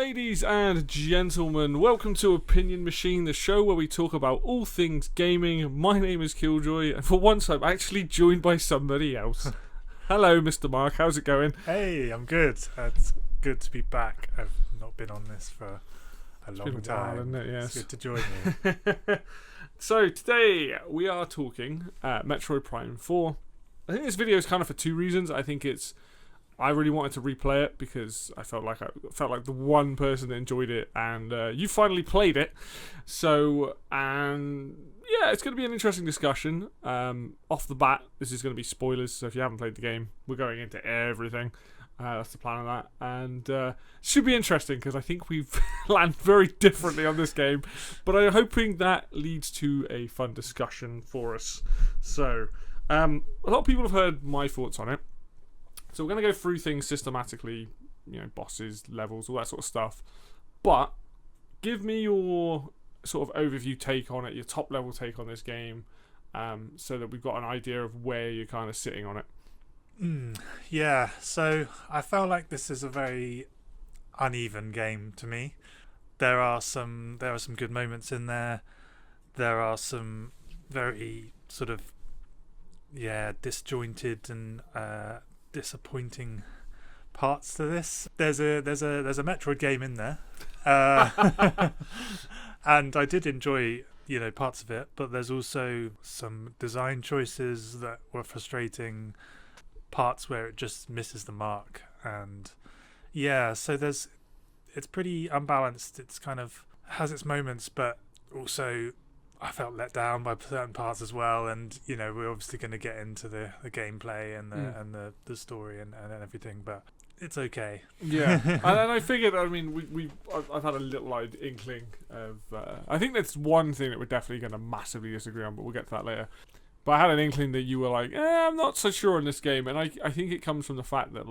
Ladies and gentlemen, welcome to Opinion Machine, the show where we talk about all things gaming. My name is Killjoy, and for once I'm actually joined by somebody else. Hello, Mr. Mark, how's it going? Hey, I'm good. It's good to be back. I've not been on this for a long time. While, isn't it? Yes. It's good to join you. So, today we are talking Metroid Prime 4. I think this video is kind of for two reasons. I really wanted to replay it because I felt like the one person that enjoyed it, and you finally played it. So, and yeah, it's going to be an interesting discussion. Off the bat, this is going to be spoilers, so if you haven't played the game, we're going into everything. That's the plan of that, and it should be interesting because I think we've landed very differently on this game, but I'm hoping that leads to a fun discussion for us. So, a lot of people have heard my thoughts on it. So we're going to go through things systematically, bosses, levels, all that sort of stuff. But give me your sort of overview take on it, your top level take on this game, so that we've got an idea of where you're kind of sitting on it. Yeah, so I felt like this is a very uneven game to me. There are some good moments in there. There are some very sort of disjointed and disappointing parts to this. There's a Metroid game in there, and I did enjoy parts of it, but there's also some design choices that were frustrating, parts where it just misses the mark, and so it's pretty unbalanced. It's kind of has its moments, but also I felt let down by certain parts as well, and we're obviously going to get into the gameplay and the story and everything, but it's okay. Yeah, and I figured. I mean, I've had a little inkling of. I think that's one thing that we're definitely going to massively disagree on, but we'll get to that later. But I had an inkling that you were like, I'm not so sure on this game, and I think it comes from the fact that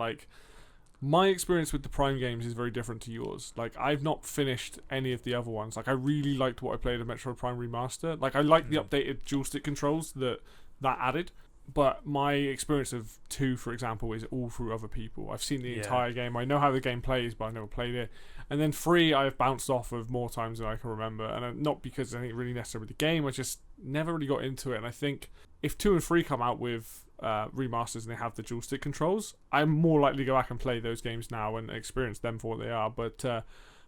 my experience with the Prime games is very different to yours. I've not finished any of the other ones. I really liked what I played of Metroid Prime Remaster. I liked the updated dual stick controls that added. But my experience of 2, for example, is all through other people. I've seen the entire game. I know how the game plays, but I've never played it. And then 3, I've bounced off of more times than I can remember. And not because I think really necessarily the game. I just never really got into it. And I think if 2 and 3 come out with remasters and they have the dual stick controls, I'm more likely to go back and play those games now and experience them for what they are. But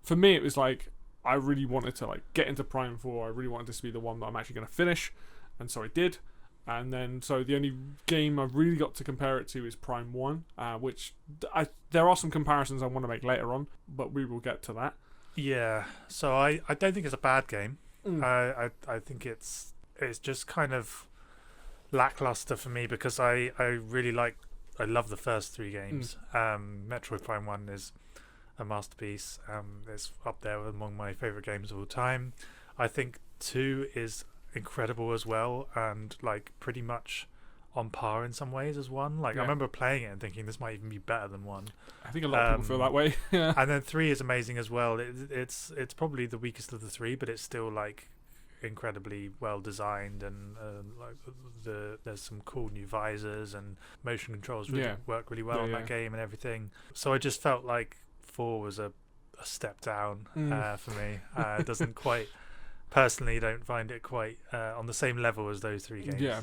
for me, it was I really wanted to get into Prime 4. I really wanted this to be the one that I'm actually going to finish, and so I did. And then so the only game I've really got to compare it to is Prime 1, which there are some comparisons I want to make later on, but we will get to that. Yeah, so I don't think it's a bad game. I think it's just kind of lackluster for me because I love the first 3 games. Metroid Prime 1 is a masterpiece. It's up there among my favourite games of all time. I think 2 is incredible as well, and pretty much on par in some ways as 1. I remember playing it and thinking this might even be better than 1. I think a lot of people feel that way. Yeah. And then 3 is amazing as well. It's probably the weakest of the 3, but it's still incredibly well designed, and there's some cool new visors and motion controls work really well in that game and everything. So I just felt like 4 was a step down for me. It doesn't quite, personally don't find it quite on the same level as those 3 games. Yeah.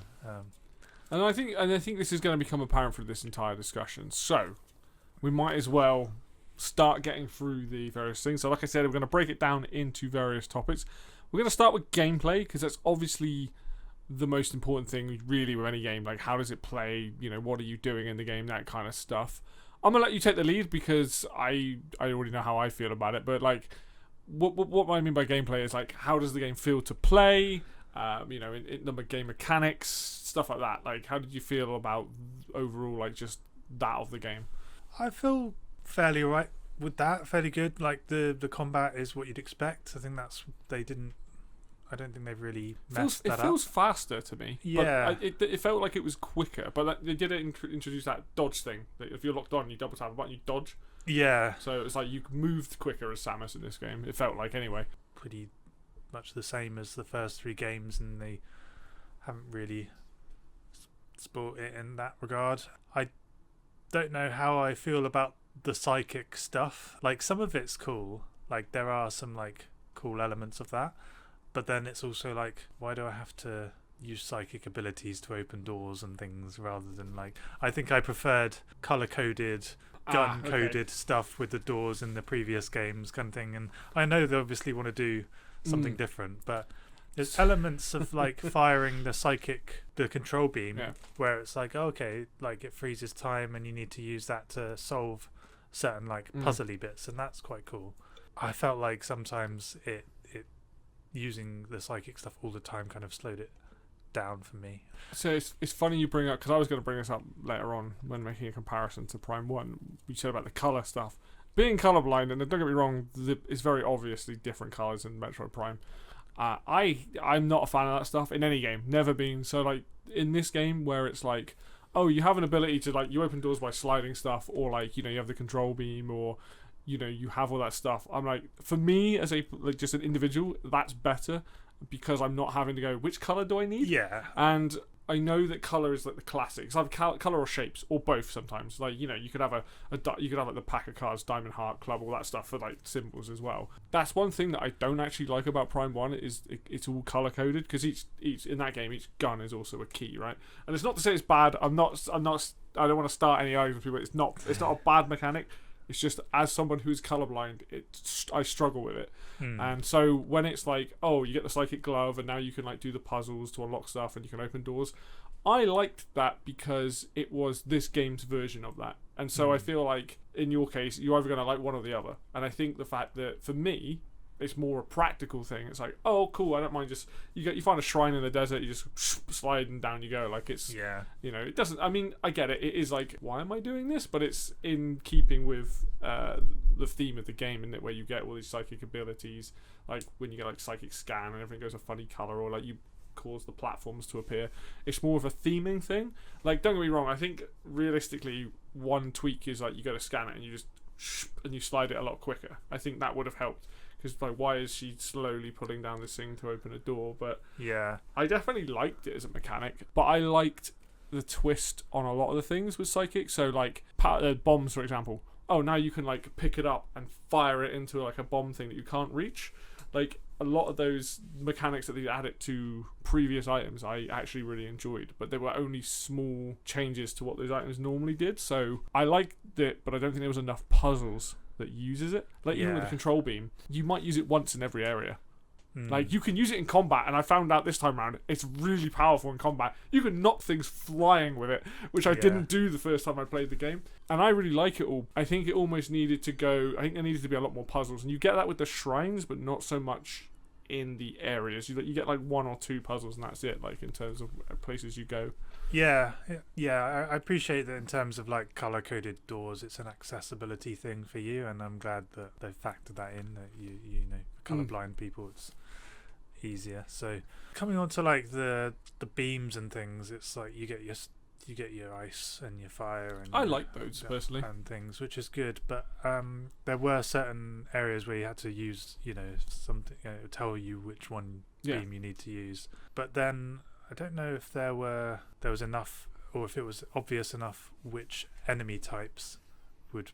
And I think this is going to become apparent through this entire discussion. So we might as well start getting through the various things. So like I said, we're going to break it down into various topics. We're going to start with gameplay because that's obviously the most important thing really with any game. How does it play? What are you doing in the game? That kind of stuff. I'm going to let you take the lead because I already know how I feel about it. But what I mean by gameplay is how does the game feel to play? In the game mechanics, stuff like that. How did you feel about overall just that of the game? I feel fairly alright with that. Fairly good. The combat is what you'd expect. I think I don't think they've really messed that up. It feels faster to me. Yeah. But it felt like it was quicker. But they did introduce that dodge thing. That if you're locked on, you double tap a button, you dodge. Yeah. So it's you moved quicker as Samus in this game. It felt like anyway. Pretty much the same as the first 3 games, and they haven't really spoiled it in that regard. I don't know how I feel about the psychic stuff. Some of it's cool. Like there are some like cool elements of that, but then it's also like, why do I have to use psychic abilities to open doors and things rather than like, I think I preferred color coded, gun coded stuff with the doors in the previous games kind of thing. And I know they obviously want to do something different, but there's elements of like firing the control beam where it's like, okay, like it freezes time and you need to use that to solve certain like puzzly bits, and that's quite cool. I felt like sometimes it using the psychic stuff all the time kind of slowed it down for me. So it's funny you bring up, because I was going to bring this up later on when making a comparison to Prime 1. You said about the colour stuff. Being colourblind, and don't get me wrong, it's very obviously different colours in Metroid Prime. I'm not a fan of that stuff in any game, never been. So like in this game where it's like, oh, you have an ability to like, you open doors by sliding stuff, or like, you know, you have the control beam, or you know, you have all that stuff. I'm like, for me as a like just an individual, that's better because I'm not having to go, which color do I need? Yeah. And I know that color is like the classics. I have color or shapes or both sometimes. Like, you know, you could have you could have like the pack of cards, diamond, heart, club, all that stuff for like symbols as well. That's one thing that I don't actually like about Prime 1 is it's all color coded, because each in that game each gun is also a key, right? And it's not to say it's bad. I don't want to start any arguments with people. It's not a bad mechanic. It's just, as someone who's colorblind, I struggle with it. And so when it's like, oh, you get the psychic glove and now you can like do the puzzles to unlock stuff and you can open doors, I liked that because it was this game's version of that. And so I feel like in your case, you're either going to like one or the other. And I think the fact that for me, it's more a practical thing. It's like, oh, cool, I don't mind just you find a shrine in the desert, you just slide and down you go. Like it's, you know, it doesn't. I mean, I get it. It is like, why am I doing this? But it's in keeping with the theme of the game, in it, where you get all these psychic abilities, like when you get like psychic scan and everything goes a funny color, or like you cause the platforms to appear. It's more of a theming thing. Like, don't get me wrong. I think realistically, one tweak is like you go to scan it and you just and you slide it a lot quicker. I think that would have helped. Because like, why is she slowly pulling down this thing to open a door? But yeah, I definitely liked it as a mechanic. But I liked the twist on a lot of the things with psychic. So like bombs, for example. Oh, now you can like pick it up and fire it into like a bomb thing that you can't reach. Like a lot of those mechanics that they added to previous items, I actually really enjoyed. But they were only small changes to what those items normally did. So I liked it, but I don't think there was enough puzzles that uses it. Like even with the control beam, you might use it once in every area. Like you can use it in combat, and I found out this time around it's really powerful in combat. You can knock things flying with it, which I didn't do the first time I played the game. And I really like it all. I think it almost needed to go, I think there needed to be a lot more puzzles, and you get that with the shrines, but not so much in the areas. You get like one or two puzzles and that's it, like in terms of places you go. I appreciate that in terms of like color coded doors, it's an accessibility thing for you, and I'm glad that they factored that in, that you know, colorblind people, it's easier. So coming on to like the beams and things, it's like you get your ice and your fire, and I like those personally and things, which is good. But there were certain areas where you had to use, you know, something, you know, tell you which one beam you need to use. But then I don't know if there was enough, or if it was obvious enough which enemy types would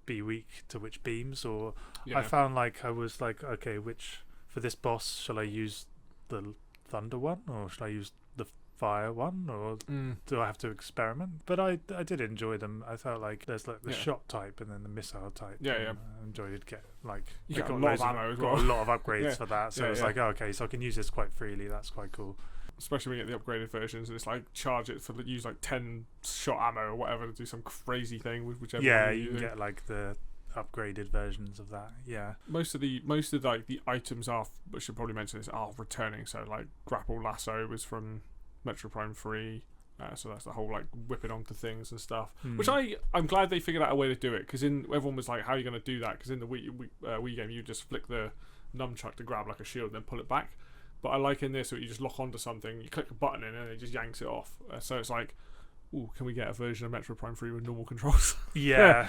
be weak to which beams. Or I found like I was like, okay, which for this boss shall I use the thunder one, or shall I use the fire one, or do I have to experiment? But I did enjoy them. I felt like there's like the shot type and then the missile type. I enjoyed it. Get like you got a lot of ammo as well. Got a lot of upgrades for that. So it's like, okay, so I can use this quite freely. That's quite cool. Especially when you get the upgraded versions, and it's like charge it for use like 10 shot ammo or whatever to do some crazy thing with whichever. Yeah, you can get like the upgraded versions of that. Yeah, most of like the items are, I should probably mention this, are returning. So like grapple lasso was from Metroid Prime 3, so that's the whole like whipping onto things and stuff, which I'm glad they figured out a way to do it, because everyone was like, how are you going to do that? Because in the Wii game you just flick the nunchuck to grab like a shield and then pull it back. But I like in this where you just lock onto something, you click a button in and it just yanks it off. So it's like, ooh, can we get a version of Metroid Prime 3 with normal controls? Yeah.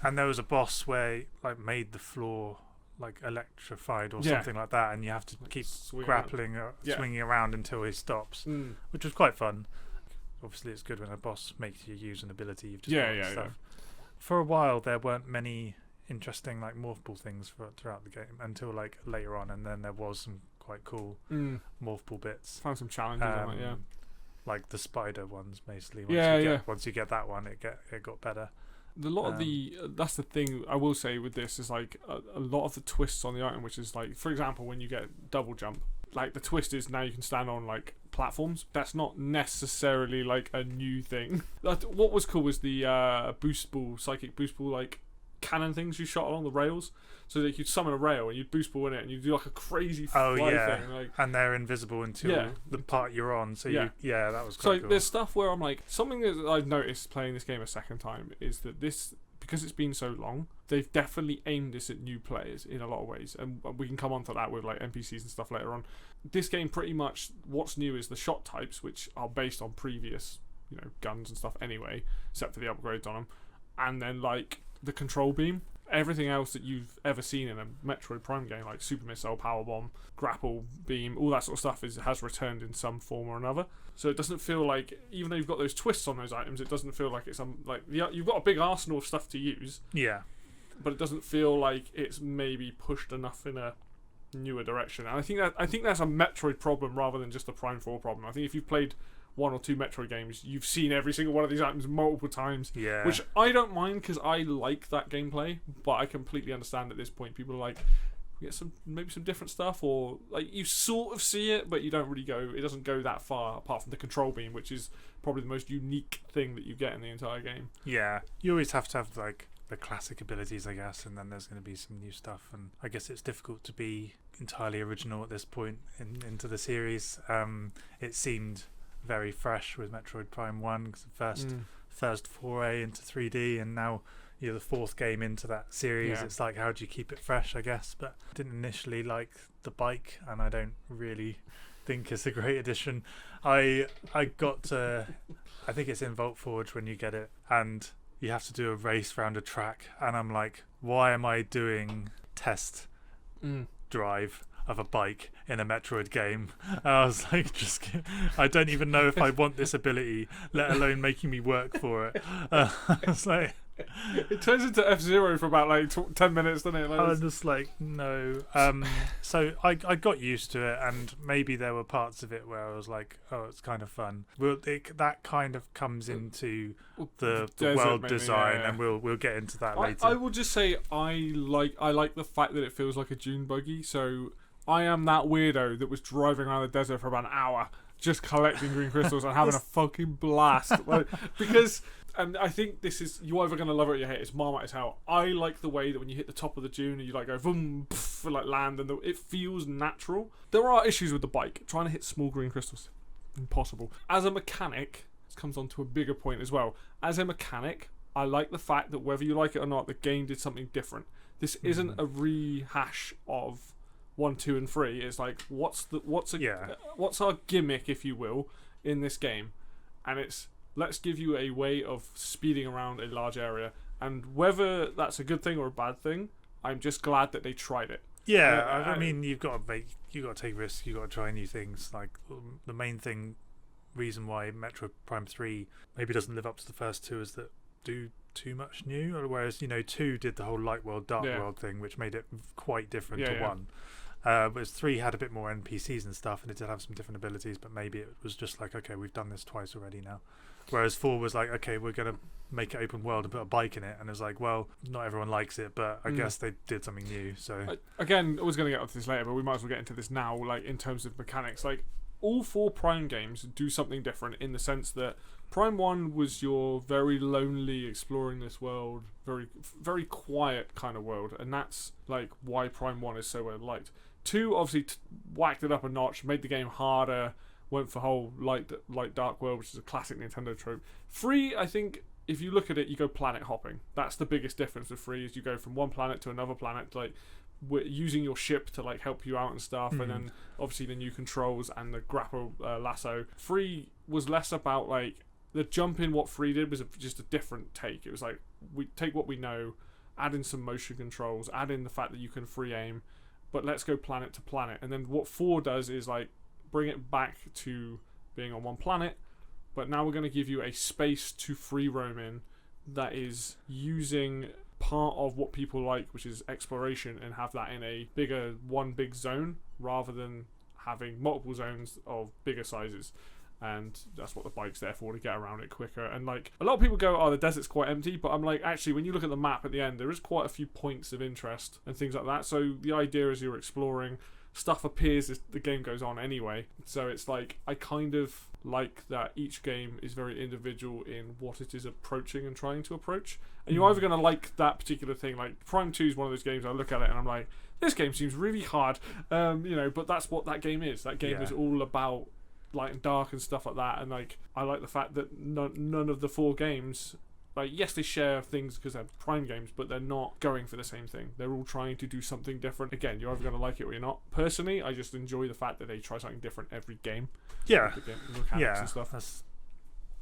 And there was a boss where like made the floor like electrified or something like that, and you have to keep grappling or swinging around until he stops, which was quite fun. Obviously it's good when a boss makes you use an ability you've just got stuff. For a while there weren't many interesting like morphable things throughout the game until like later on, and then there was some quite cool morphable bits. Found some challenges on it, yeah. Like the spider ones, mostly. Once you get that one, it got better. A lot of that's the thing I will say with this is like a lot of the twists on the item, which is like, for example, when you get double jump, like the twist is now you can stand on like platforms. That's not necessarily like a new thing. What was cool was the psychic boost ball, like cannon things you shot along the rails, so that you'd summon a rail and you'd boost ball in it and you'd do like a crazy fly thing. Like, and they're invisible until the part you're on. So that was quite cool. There's stuff where I'm like, something that I've noticed playing this game a second time is that because it's been so long, they've definitely aimed this at new players in a lot of ways, and we can come on to that with like NPCs and stuff later on. This game, pretty much what's new is the shot types, which are based on previous, guns and stuff anyway, except for the upgrades on them, and then like the control beam. Everything else that you've ever seen in a Metroid Prime game, like super missile, power bomb, grapple beam, all that sort of stuff has returned in some form or another. So it doesn't feel like, even though you've got those twists on those items, it doesn't feel like it's you've got a big arsenal of stuff to use. Yeah. But it doesn't feel like it's maybe pushed enough in a newer direction. And I think that's a Metroid problem rather than just a Prime 4 problem. I think if you've played one or two Metroid games, you've seen every single one of these items multiple times. Yeah. Which I don't mind because I like that gameplay, but I completely understand at this point people are like, get some different stuff, or like you sort of see it, but you don't really go. It doesn't go that far apart from the control beam, which is probably the most unique thing that you get in the entire game. Yeah, you always have to have like the classic abilities, I guess, and then there's going to be some new stuff. And I guess it's difficult to be entirely original at this point into the series. It seemed very fresh with Metroid Prime 1, because the first foray into 3D, and now you're the fourth game into that series. Yeah. It's like, how do you keep it fresh, I guess? But I didn't initially like the bike, and I don't really think it's a great addition. I got to, I think it's in Vault Forge when you get it, and you have to do a race around a track, and I'm like, why am I doing test drive of a bike in a Metroid game? And I was like, I don't even know if I want this ability, let alone making me work for it. I was like, it turns into F-Zero for about like 10 minutes, doesn't it? Like, I'm just like, no. So I got used to it, and maybe there were parts of it where I was like, oh, it's kind of fun. That kind of comes into the world design, and we'll get into that later. I will just say I like the fact that it feels like a dune buggy. So I am that weirdo that was driving around the desert for about an hour just collecting green crystals and having a fucking blast. Because, and I think this is, you're either going to love it or you hate it. It's Marmite as hell. I like the way that when you hit the top of the dune and you like go boom, pff, like land, and it feels natural. There are issues with the bike. Trying to hit small green crystals, impossible. As a mechanic, this comes on to a bigger point as well. As a mechanic, I like the fact that whether you like it or not, the game did something different. This isn't a rehash of 1, 2, and 3. It's like, what's our gimmick, if you will, in this game? And it's, let's give you a way of speeding around a large area. And whether that's a good thing or a bad thing, I'm just glad that they tried it. Yeah, I mean, you've got to take risks. You've got to try new things. Like the main reason why Metroid Prime 3 maybe doesn't live up to the first two is that do too much new. Whereas 2 did the whole light world, dark world thing, which made it quite different to 1. Whereas 3 had a bit more NPCs and stuff, and it did have some different abilities, but maybe it was just like, okay, we've done this twice already now. Whereas 4 was like, okay, we're going to make it open world and put a bike in it, and it's like, well, not everyone likes it, but I guess they did something new. So again, I was going to get onto this later, but we might as well get into this now. Like, in terms of mechanics, like all 4 Prime games do something different in the sense that Prime 1 was your very lonely, exploring this world, very very quiet kind of world, and that's like why Prime 1 is so well liked. 2 obviously whacked it up a notch, made the game harder, went for whole light dark world, which is a classic Nintendo trope. 3, I think, if you look at it, you go planet hopping. That's the biggest difference with 3, is you go from one planet to another planet, like using your ship to like help you out and stuff, and then obviously the new controls and the grapple lasso. 3 was less about like the jump in. What 3 did was just a different take. It was like, we take what we know, add in some motion controls, add in the fact that you can free aim, but let's go planet to planet. And then what 4 does is like bring it back to being on one planet, but now we're going to give you a space to free roam in that is using part of what people like, which is exploration, and have that in a one big zone rather than having multiple zones of bigger sizes. And that's what the bike's there for, to get around it quicker. And like, a lot of people go, oh, the desert's quite empty, but I'm like, actually, when you look at the map at the end, there is quite a few points of interest and things like that. So the idea is you're exploring, stuff appears as the game goes on anyway. So it's like, I kind of like that each game is very individual in what it is approaching and trying to approach. And you're either going to like that particular thing. Like Prime 2 is one of those games I look at it and I'm like, this game seems really hard, but that's what that game is. That game is all about light and dark and stuff like that. And like, I like the fact that none of the 4 games, like, yes, they share things because they're Prime games, but they're not going for the same thing. They're all trying to do something different. Again, you're either going to like it or you're not. Personally, I just enjoy the fact that they try something different every game. Yeah, mechanics and stuff. That's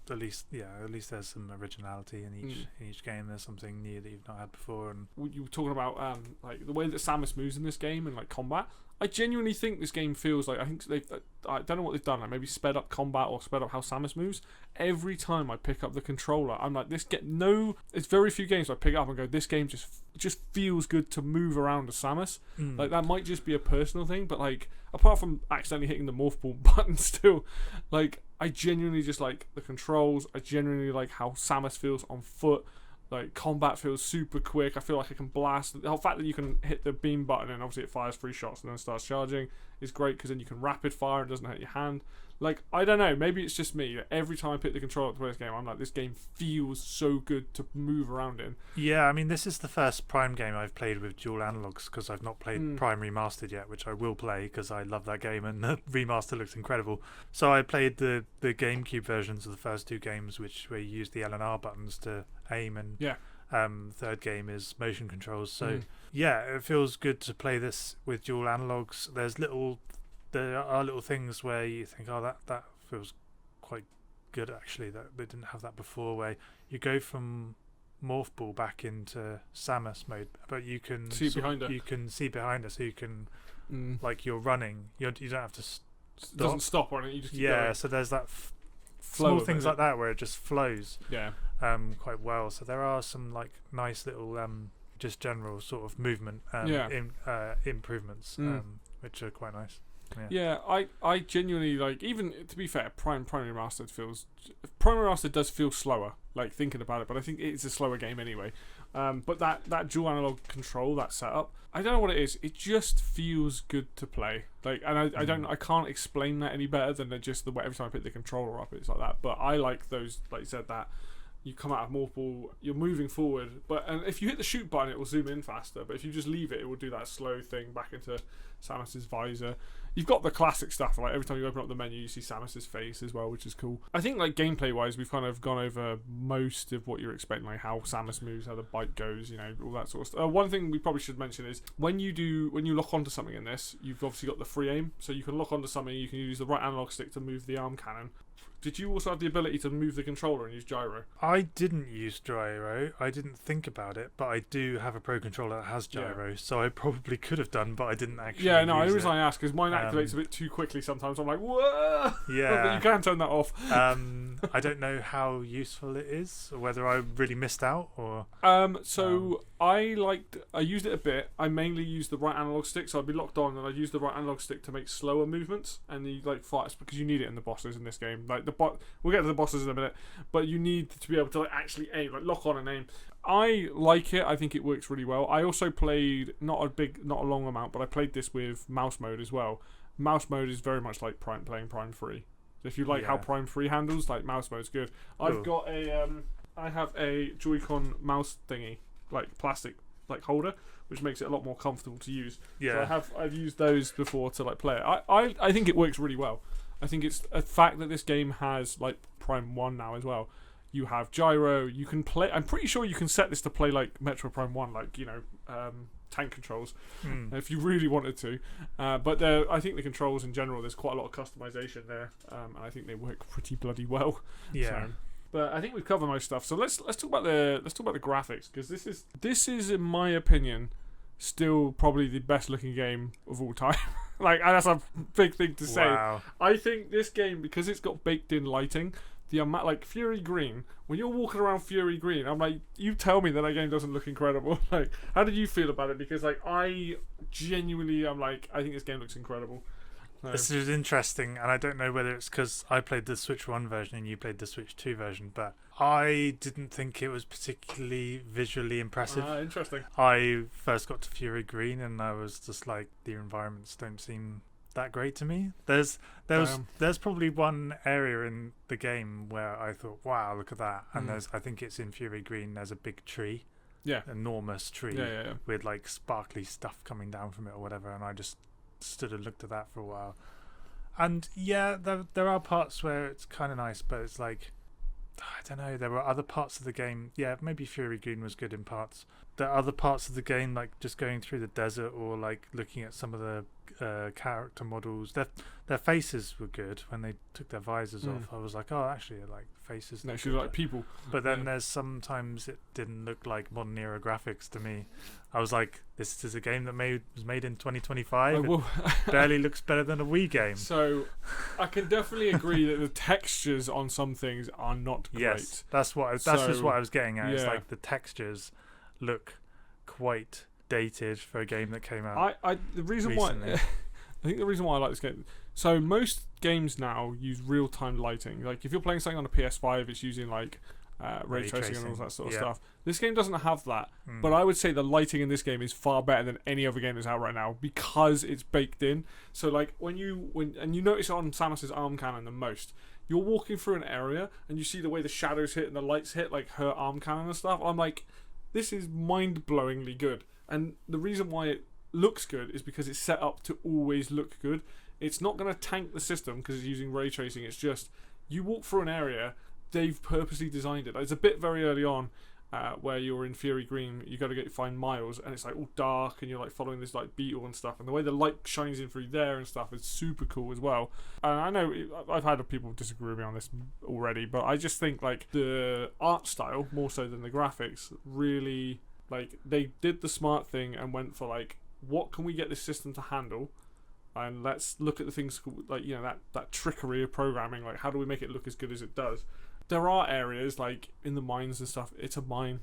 at least there's some originality in each game. There's something new that you've not had before. And you were talking about like the way that Samus moves in this game and like combat. I genuinely think this game feels like, I don't know what they've done, like maybe sped up combat or sped up how Samus moves. Every time I pick up the controller, I'm like, it's very few games I pick up and go, this game just feels good to move around as Samus. Like, that might just be a personal thing, but like, apart from accidentally hitting the morph ball button still, like, I genuinely just like the controls. I genuinely like how Samus feels on foot. Like, combat feels super quick. I feel like I can blast. The whole fact that you can hit the beam button and obviously it fires 3 shots and then starts charging is great, because then you can rapid fire and it doesn't hurt your hand. Like, I don't know, maybe it's just me. Every time I pick the controller up to play this game, I'm like, this game feels so good to move around in. Yeah, I mean, this is the first Prime game I've played with dual analogs, because I've not played Prime Remastered yet, which I will play because I love that game and the remaster looks incredible. So I played the GameCube versions of the first 2 games, where you use the L and R buttons to aim, and third game is motion controls. So yeah, it feels good to play this with dual analogs. There are little things where you think, oh, that feels quite good actually, that they didn't have that before, where you go from morph ball back into Samus mode, but you can see behind her. You can see behind her, so you can like, you're running, you don't have to stop. It doesn't stop on it, you just keep going. So there's that small things like that where it just flows quite well. So there are some like nice little just general sort of movement improvements which are quite nice. Yeah, I genuinely like, even to be fair, Prime Remastered does feel slower, like, thinking about it, but I think it's a slower game anyway. But that dual analog control, that setup, I don't know what it is. It just feels good to play. Like, and I can't explain that any better than just the way every time I pick the controller up, it's like that. But I like those, like you said, that you come out of morph ball, you're moving forward, and if you hit the shoot button, it will zoom in faster. But if you just leave it, it will do that slow thing back into Samus's visor. You've got the classic stuff, like every time you open up the menu, you see Samus's face as well, which is cool. I think, like, gameplay wise, we've kind of gone over most of what you're expecting, like how Samus moves, how the bike goes, all that sort of stuff. One thing we probably should mention is when you lock onto something in this, you've obviously got the free aim, so you can lock onto something, you can use the right analog stick to move the arm cannon. Did you also have the ability to move the controller and use gyro? I didn't use gyro. I didn't think about it, but I do have a Pro controller that has gyro, so I probably could have done, but I didn't actually. Yeah, no, the reason I ask is mine activates a bit too quickly sometimes. I'm like, whoa! Yeah. But you can turn that off. I don't know how useful it is, or whether I really missed out, or. I used it a bit. I mainly used the right analog stick, so I'd be locked on, and I'd use the right analog stick to make slower movements, and you fight, because you need it in the bosses in this game. Like we'll get to the bosses in a minute, but you need to be able to actually aim, lock on and aim. I like it. I think it works really well. I also played not a long amount, but I played this with mouse mode as well. Mouse mode is very much like playing Prime 3. So if you like how Prime 3 handles, like, mouse mode's good. I've got I have a Joy-Con mouse thingy, like plastic, like, holder, which makes it a lot more comfortable to use. Yeah. So I've used those before to, like, play it. I think it works really well. I think it's a fact that this game has, like, Prime 1 now as well. You have gyro, you can play, I'm pretty sure you can set this to play like Metroid Prime 1, like, tank controls, if you really wanted to. But I think the controls in general, there's quite a lot of customization there, and I think they work pretty bloody well. Yeah. So, but I think we've covered most stuff. So let's talk about the graphics, because this is in my opinion still probably the best looking game of all time. Like, and that's a big thing to say. Wow. I think this game, because it's got baked in lighting, the amount, like Fury Green. When you're walking around Fury Green, I'm like, you tell me that game doesn't look incredible. Like, how did you feel about it? Because like I genuinely, I'm like, I think this game looks incredible. So. This is interesting, and I don't know whether it's because I played the Switch 1 version and you played the Switch 2 version, but I didn't think it was particularly visually impressive. Interesting. I first got to Fury Green and I was just like, the environments don't seem that great to me. There's probably one area in the game where I thought, wow, look at that. And I think it's in Fury Green, there's a big tree. Yeah. Enormous tree. Yeah. With like sparkly stuff coming down from it or whatever, and I just stood and looked at that for a while. And yeah, there are parts where it's kind of nice, but it's like, I don't know, there were other parts of the game. Yeah, maybe Fury Green was good in parts. There are other parts of the game, like just going through the desert or like looking at some of the character models. Their faces were good when they took their visors off. I was like, oh, actually, like faces. No, she was like people. But then there's sometimes it didn't look like modern era graphics to me. I was like, this is a game that was made in 2025. It barely looks better than a Wii game. So I can definitely agree that the textures on some things are not great. Yes, that's just what I was getting at. Yeah. It's like the textures look quite dated for a game that came out. The reason recently. why I think the reason why I like this game. So most games now use real time lighting. Like if you're playing something on a PS5, it's using like ray tracing and all that sort of stuff. This game doesn't have that, but I would say the lighting in this game is far better than any other game that's out right now because it's baked in. So like when you notice it on Samus's arm cannon the most. You're walking through an area and you see the way the shadows hit and the lights hit, like her arm cannon and stuff. I'm like, this is mind-blowingly good. And the reason why it looks good is because it's set up to always look good. It's not going to tank the system because it's using ray tracing. It's just, you walk through an area, they've purposely designed it. It's a bit very early on where you're in Fury Green, you got to find Miles, and it's like all dark, and you're like following this like beetle and stuff. And the way the light shines in through there and stuff is super cool as well. And I know I've had people disagree with me on this already, but I just think like the art style more so than the graphics really. Like, they did the smart thing and went for, like, what can we get this system to handle? And let's look at the things, like, you know, that trickery of programming. Like, how do we make it look as good as it does? There are areas, like, in the mines and stuff, it's a mine.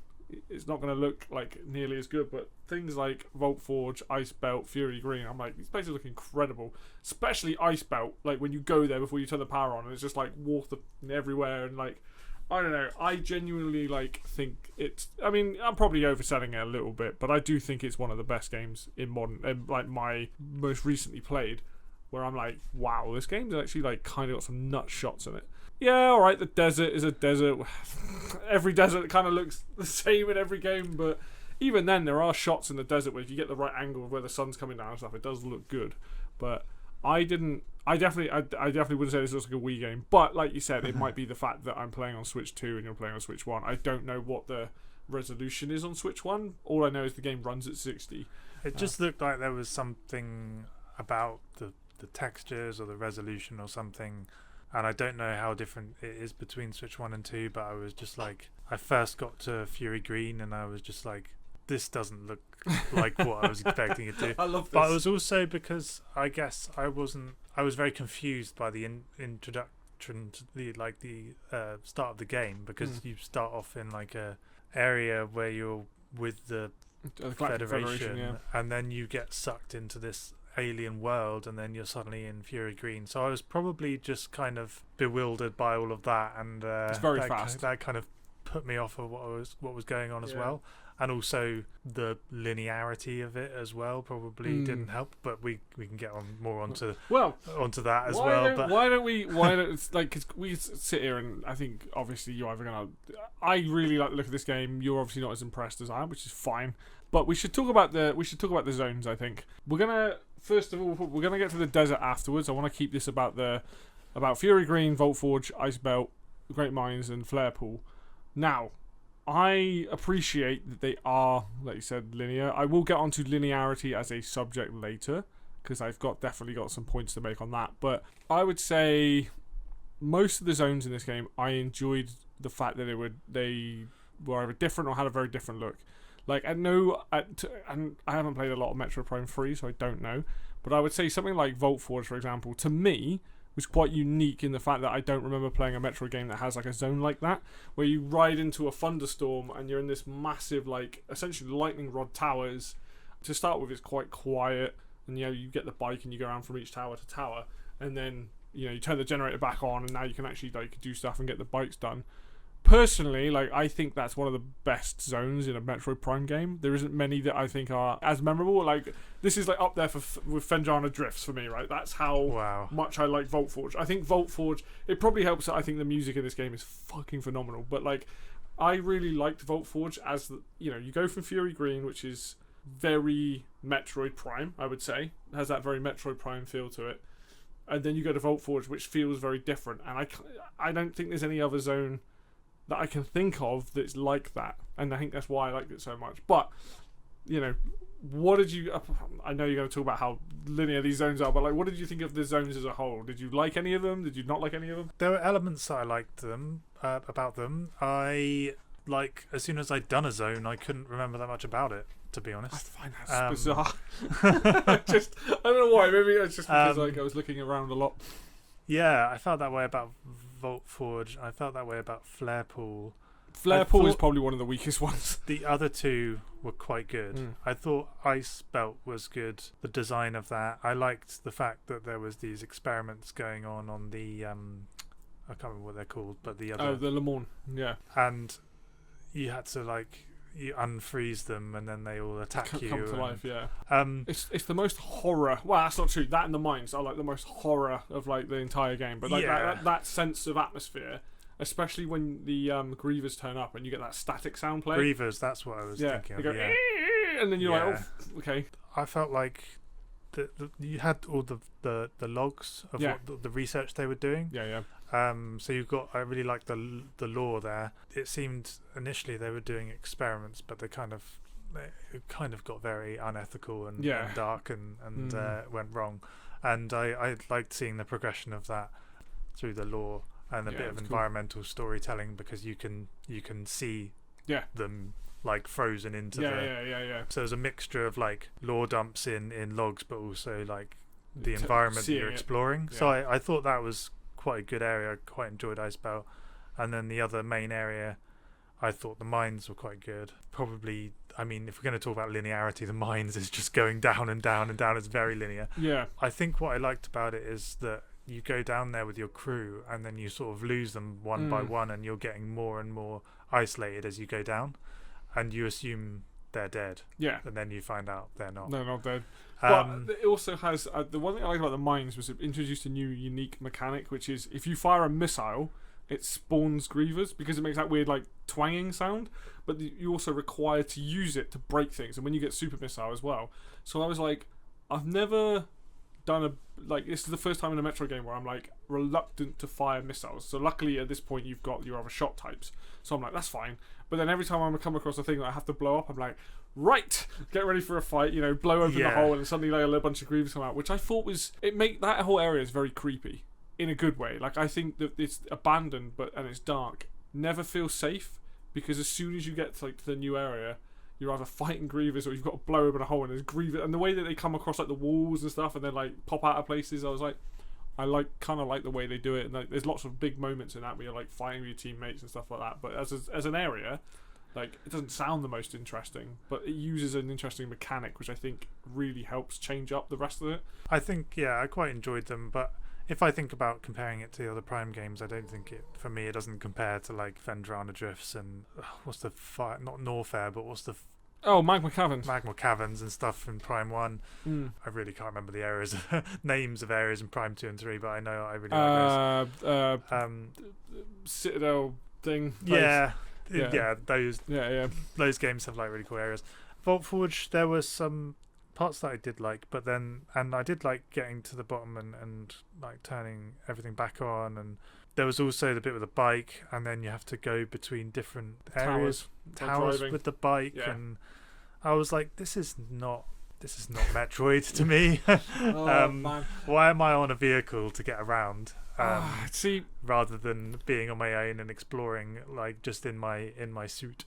It's not going to look, like, nearly as good. But things like Vault Forge, Ice Belt, Fury Green, I'm like, these places look incredible. Especially Ice Belt, like, when you go there before you turn the power on. And it's just, like, water everywhere and, like... I don't know. I genuinely think it's. I mean, I'm probably overselling it a little bit, but I do think it's one of the best games in modern, like my most recently played, where I'm like, wow, this game's actually like kind of got some nut shots in it. Yeah, all right. The desert is a desert. Every desert kind of looks the same in every game, but even then, there are shots in the desert where if you get the right angle of where the sun's coming down and stuff, it does look good. But I definitely wouldn't say this looks like a Wii game, but like you said, it might be the fact that I'm playing on Switch 2 and you're playing on Switch 1. I don't know what the resolution is on Switch 1. All I know is the game runs at 60. It just looked like there was something about the textures or the resolution or something, and I don't know how different it is between Switch 1 and 2, but I was just like, I first got to Fury Green and I was just like, this doesn't look like what I was expecting it to. I love this. But it was also because I guess I was very confused by the introduction to the start of the game, because you start off in like a area where you're with the Federation, and then you get sucked into this alien world, and then you're suddenly in Fury Green. So I was probably just kind of bewildered by all of that, and it's very fast. That kind of put me off of what was going on as well. And also the linearity of it as well probably didn't help, but we can get onto that as well. But why don't it's like, cause we sit here and I think obviously you're either gonna. I really like the look of this game. You're obviously not as impressed as I am, which is fine. But we should talk about the zones. I think we're gonna first of all we're gonna get to the desert afterwards. I want to keep this about Fury Green, Vault Forge, Ice Belt, Great Mines, and Flare Pool. Now, I appreciate that they are, like you said, linear. I will get onto linearity as a subject later, because I've definitely got some points to make on that. But I would say most of the zones in this game, I enjoyed the fact that they were either different or had a very different look. Like, and I haven't played a lot of Metroid Prime 3, so I don't know. But I would say something like Vault Forge, for example, to me, was quite unique in the fact that I don't remember playing a Metroid game that has like a zone like that, where you ride into a thunderstorm and you're in this massive, like, essentially lightning rod towers. To start with, it's quite quiet, and you get the bike and you go around from each tower to tower, and then you turn the generator back on, and now you can actually like do stuff and get the bikes done. Personally, like, I think that's one of the best zones in a Metroid Prime game. There isn't many that I think are as memorable. Like, this is like up there with Fendrana Drifts for me, right? That's how much I like Vault Forge. I think Vault Forge, it probably helps that I think the music in this game is fucking phenomenal. But like, I really liked Vault Forge as you go from Fury Green, which is very Metroid Prime, I would say. It has that very Metroid Prime feel to it. And then you go to Vault Forge, which feels very different. And I don't think there's any other zone that I can think of that's like that, and I think that's why I liked it so much. But what did you? I know you're going to talk about how linear these zones are, but like, what did you think of the zones as a whole? Did you like any of them? Did you not like any of them? There were elements that I liked about them. I like, as soon as I'd done a zone, I couldn't remember that much about it, to be honest. I find that bizarre. I don't know why. Maybe it's just because I was looking around a lot. Yeah, I felt that way about Vault Forge. I felt that way about Flare Pool. Flare Pool is probably one of the weakest ones. The other two were quite good. I thought Ice Belt was good. The design of that. I liked the fact that there was these experiments going on the I can't remember what they're called, but the other. Oh, the Le Mans. Yeah. And you had to you unfreeze them, and then they all attack you. Come to life, yeah. It's the most horror. Well, that's not true. That and the mines are like the most horror of like the entire game. But like that sense of atmosphere, especially when the Grievers turn up and you get that static sound play. Grievers, that's what I was thinking of. Go, and then you're like, oh, okay. I felt like you had all the logs of what the research they were doing. Yeah. So you've got. I really like the lore there. It seemed initially they were doing experiments, but it kind of got very unethical and dark and went wrong. And I liked seeing the progression of that through the lore and a bit of environmental storytelling, because you can see them like frozen into So there's a mixture of like lore dumps in logs, but also like the environment that you're exploring. So I thought that was quite a good area. I quite enjoyed Icebell. And then the other main area, I thought the mines were quite good. Probably, I mean, if we're going to talk about linearity, the mines is just going down and down and down. It's very linear. Yeah. I think what I liked about it is that you go down there with your crew and then you sort of lose them one by one, and you're getting more and more isolated as you go down, and you assume they're dead. Yeah. And then you find out they're not. They're not dead. But it also has the one thing I liked about the mines was it introduced a new unique mechanic, which is if you fire a missile, it spawns Grievers, because it makes that weird like twanging sound, but you also require to use it to break things, and when you get super missile as well. So I was like, I've never done this is the first time in a Metro game where I'm like reluctant to fire missiles. So luckily at this point you've got your other shot types, so I'm like, that's fine. But then every time I come across a thing that I have to blow up, I'm like, right, get ready for a fight, blow open the hole, and suddenly like a little bunch of Grievers come out, which I thought that whole area is very creepy in a good way. Like, I think that it's abandoned and it's dark, never feels safe, because as soon as you get to the new area, you're either fighting Grievers or you've got to blow open a hole, and there's Grievers, and the way that they come across like the walls and stuff and then like pop out of places, I was like, I kind of like the way they do it, and like, there's lots of big moments in that where you're like fighting with your teammates and stuff like that. But as an area, like, it doesn't sound the most interesting, but it uses an interesting mechanic, which I think really helps change up the rest of it. I think I quite enjoyed them, but if I think about comparing it to the other Prime games, I don't think for me it doesn't compare to like Vendrana Drifts and what's the not Norfair, but what's the Magma Caverns. Magma Caverns and stuff in Prime 1. I really can't remember the areas, names of areas in Prime 2 and 3, but I know I really like those. Citadel thing. Those games have like really cool areas. Vault Forge, there was some parts that I did like, but then, and I did like getting to the bottom and like turning everything back on, and there was also the bit with the bike, and then you have to go between different areas, towers with the bike, and I was like, this is not Metroid to me. Man. Why am I on a vehicle to get around? See, rather than being on my own and exploring, like just in my suit,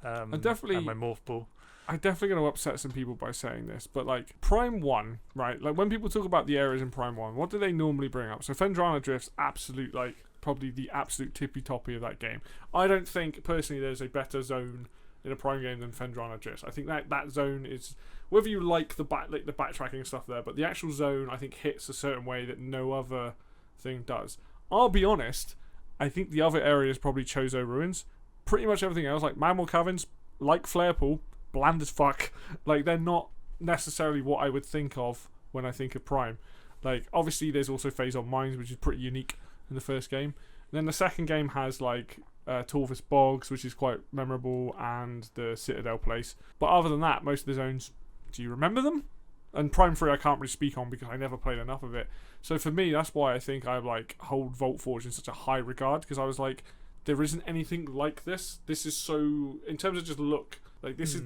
and definitely and my morph ball. I'm definitely going to upset some people by saying this, but like Prime 1, right? Like when people talk about the areas in Prime 1, what do they normally bring up? So Fendrana Drift's absolute, like, probably the absolute tippy-toppy of that game. I don't think, personally, there's a better zone in a Prime game than Fendrana Drift. I think that zone is, whether you like the backtracking and stuff there, but the actual zone, I think, hits a certain way that no other thing does. I'll be honest, I think the other areas probably Chozo Ruins. Pretty much everything else, like Magmore Caverns, like Flare Pool, bland as fuck. Like, they're not necessarily what I would think of when I think of Prime. Like, obviously there's also Phazon Mines, which is pretty unique in the first game. And then the second game has like Torvis Bogs, which is quite memorable, and the Citadel place. But other than that, most of the zones, do you remember them? And Prime 3 I can't really speak on because I never played enough of it. So for me, that's why I think I like hold Vault Forge in such a high regard, because I was like, there isn't anything like this. This is so, in terms of just look, like this is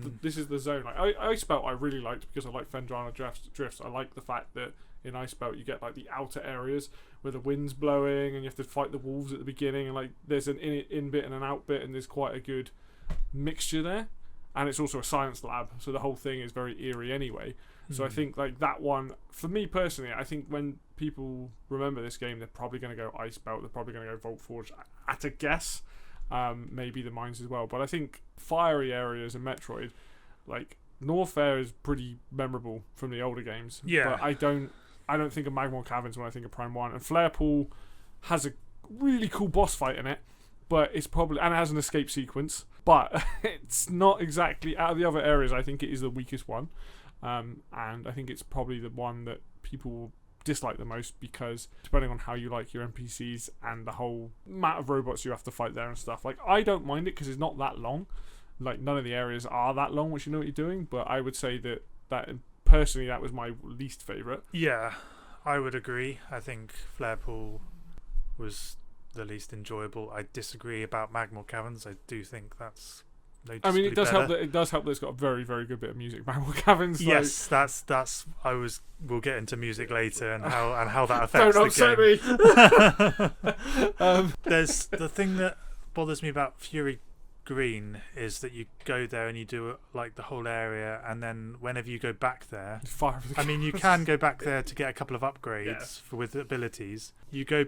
the zone. Like Icebelt I really liked because I like Fendrana Drifts. I like the fact that in Icebelt you get like the outer areas where the wind's blowing and you have to fight the wolves at the beginning, and like there's an in bit and an out bit, and there's quite a good mixture there. And it's also a science lab, so the whole thing is very eerie anyway. So I think like that one, for me personally, I think when people remember this game, they're probably going to go Icebelt, they're probably going to go Vault Forge at a guess. Maybe the mines as well, but I think fiery areas in Metroid, like Norfair, is pretty memorable from the older games. Yeah. But I don't think of Magmore Caverns when I think of Prime 1. And Flare Pool has a really cool boss fight in it, but it's probably, and it has an escape sequence, but it's not exactly, out of the other areas, I think it is the weakest one. And I think it's probably the one that people will dislike the most, because depending on how you like your NPCs and the whole amount of robots you have to fight there and stuff, like I don't mind it because it's not that long. Like none of the areas are that long once you know what you're doing, but I would say that personally that was my least favourite. Yeah, I would agree. I think Flare Pool was the least enjoyable. I disagree about Magmore Caverns. I do think that's I mean, it does better. help that it's got a very, very good bit of music. Magmore Caverns. Yes, like, that's. We'll get into music later and how that affects don't the upset game. There's the thing that bothers me about Fury Green is that you go there and you do like the whole area, and then whenever you go back there, I mean, you can go back there to get a couple of upgrades with abilities. You can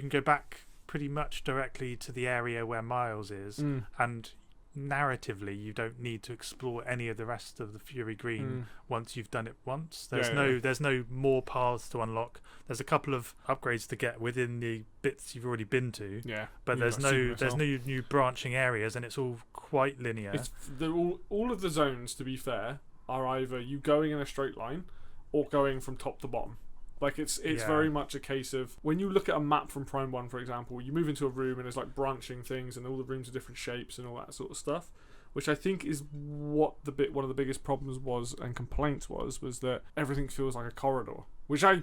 go back pretty much directly to the area where Miles is, and narratively you don't need to explore any of the rest of the Fury Green once you've done it once. There's no more paths to unlock. There's a couple of upgrades to get within the bits you've already been to, but there's no new branching areas, and it's all quite linear. All of the zones, to be fair, are either you going in a straight line or going from top to bottom. Like it's very much a case of, when you look at a map from Prime 1, for example, you move into a room and there's like branching things and all the rooms are different shapes and all that sort of stuff, which I think is what one of the biggest problems was and complaints was that everything feels like a corridor, which I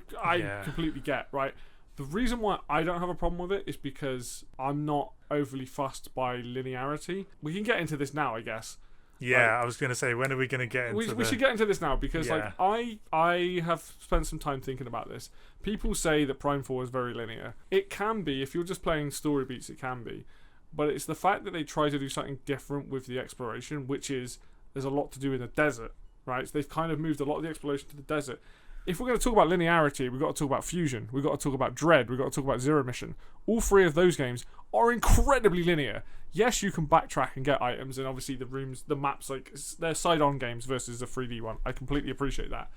completely get, right? The reason why I don't have a problem with it is because I'm not overly fussed by linearity. We can get into this now, I guess. Yeah, I was going to say, when are we going to get into we should get into this now, because like I have spent some time thinking about this. People say that Prime 4 is very linear. It can be, if you're just playing story beats, it can be. But it's the fact that they try to do something different with the exploration, which is, there's a lot to do in the desert, right? So they've kind of moved a lot of the exploration to the desert. If we're going to talk about linearity, we've got to talk about Fusion, we've got to talk about Dread, we've got to talk about Zero Mission. All three of those games are incredibly linear. Yes, you can backtrack and get items, and obviously the rooms, the maps, like they're side-on games versus a 3D one. I completely appreciate that.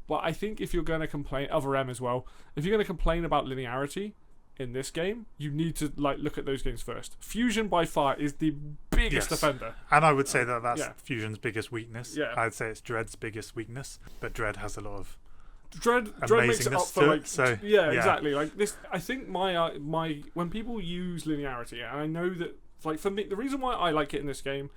But I think if you're going to complain, Other M as well, if you're going to complain about linearity in this game, you need to like look at those games first. Fusion by far is the biggest offender. And I would say that's Fusion's biggest weakness. Yeah. I'd say it's Dread's biggest weakness, but Dread has a lot of Dread makes it up for like exactly like this. I think my when people use linearity, and I know that like for me, the reason why I like it in this game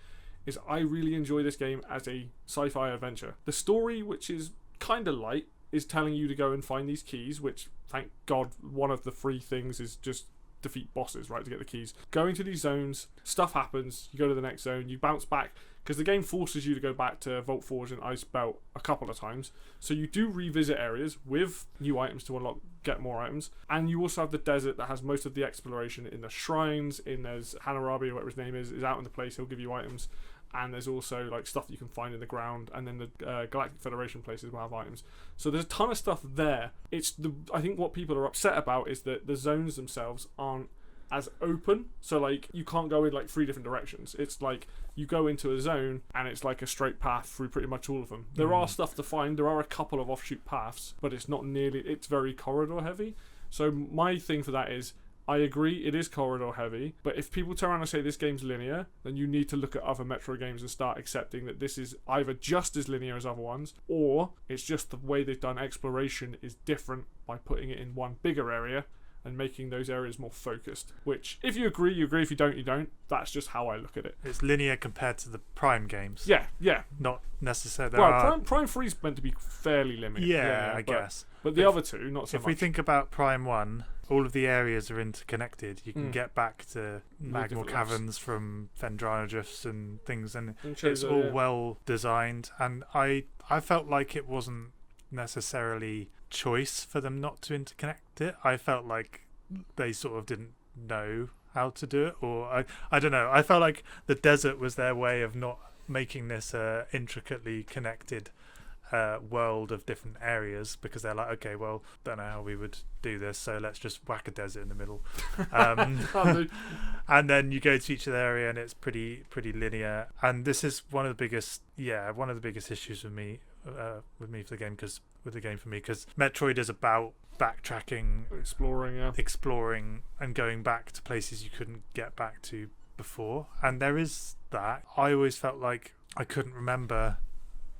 is I really enjoy this game as a sci-fi adventure. The story, which is kind of light, is telling you to go and find these keys, which thank God one of the 3 things is just defeat bosses, right, to get the keys. Going to these zones, stuff happens, you go to the next zone, you bounce back, because the game forces you to go back to Vault Forge and Icebelt a couple of times. So you do revisit areas with new items to unlock, get more items, and you also have the desert that has most of the exploration in the shrines. There's Hanarabi, or whatever his name is out in the place. He'll give you items. And there's also like stuff that you can find in the ground, and then the Galactic Federation places will have items. So there's a ton of stuff there. I think what people are upset about is that the zones themselves aren't as open. So like you can't go in like 3 different directions. It's like you go into a zone and it's like a straight path through pretty much all of them. There are stuff to find. There are a couple of offshoot paths, but it's not nearly. It's very corridor heavy. So my thing for that is, I agree, it is corridor heavy, but if people turn around and say this game's linear, then you need to look at other Metroid games and start accepting that this is either just as linear as other ones, or it's just the way they've done exploration is different by putting it in one bigger area and making those areas more focused. Which, if you agree, you agree. If you don't, you don't. That's just how I look at it. It's linear compared to the Prime games. Yeah. Not necessarily. Well, Prime 3 is meant to be fairly limited. Yeah, I guess. But the other two, not so much. If we think about Prime 1, all of the areas are interconnected. You can get back to Magmal Caverns from Fendrana and things, and it's all well designed. And I felt like it wasn't necessarily choice for them not to interconnect it. I felt like they sort of didn't know how to do it, or I don't know. I felt like the desert was their way of not making this intricately connected world of different areas, because they're like, okay, well, don't know how we would do this, so let's just whack a desert in the middle. And then you go to each area and it's pretty linear. And this is one of the biggest issues with me for the game, because Metroid is about backtracking, exploring and going back to places you couldn't get back to before. And there is that. I always felt like I couldn't remember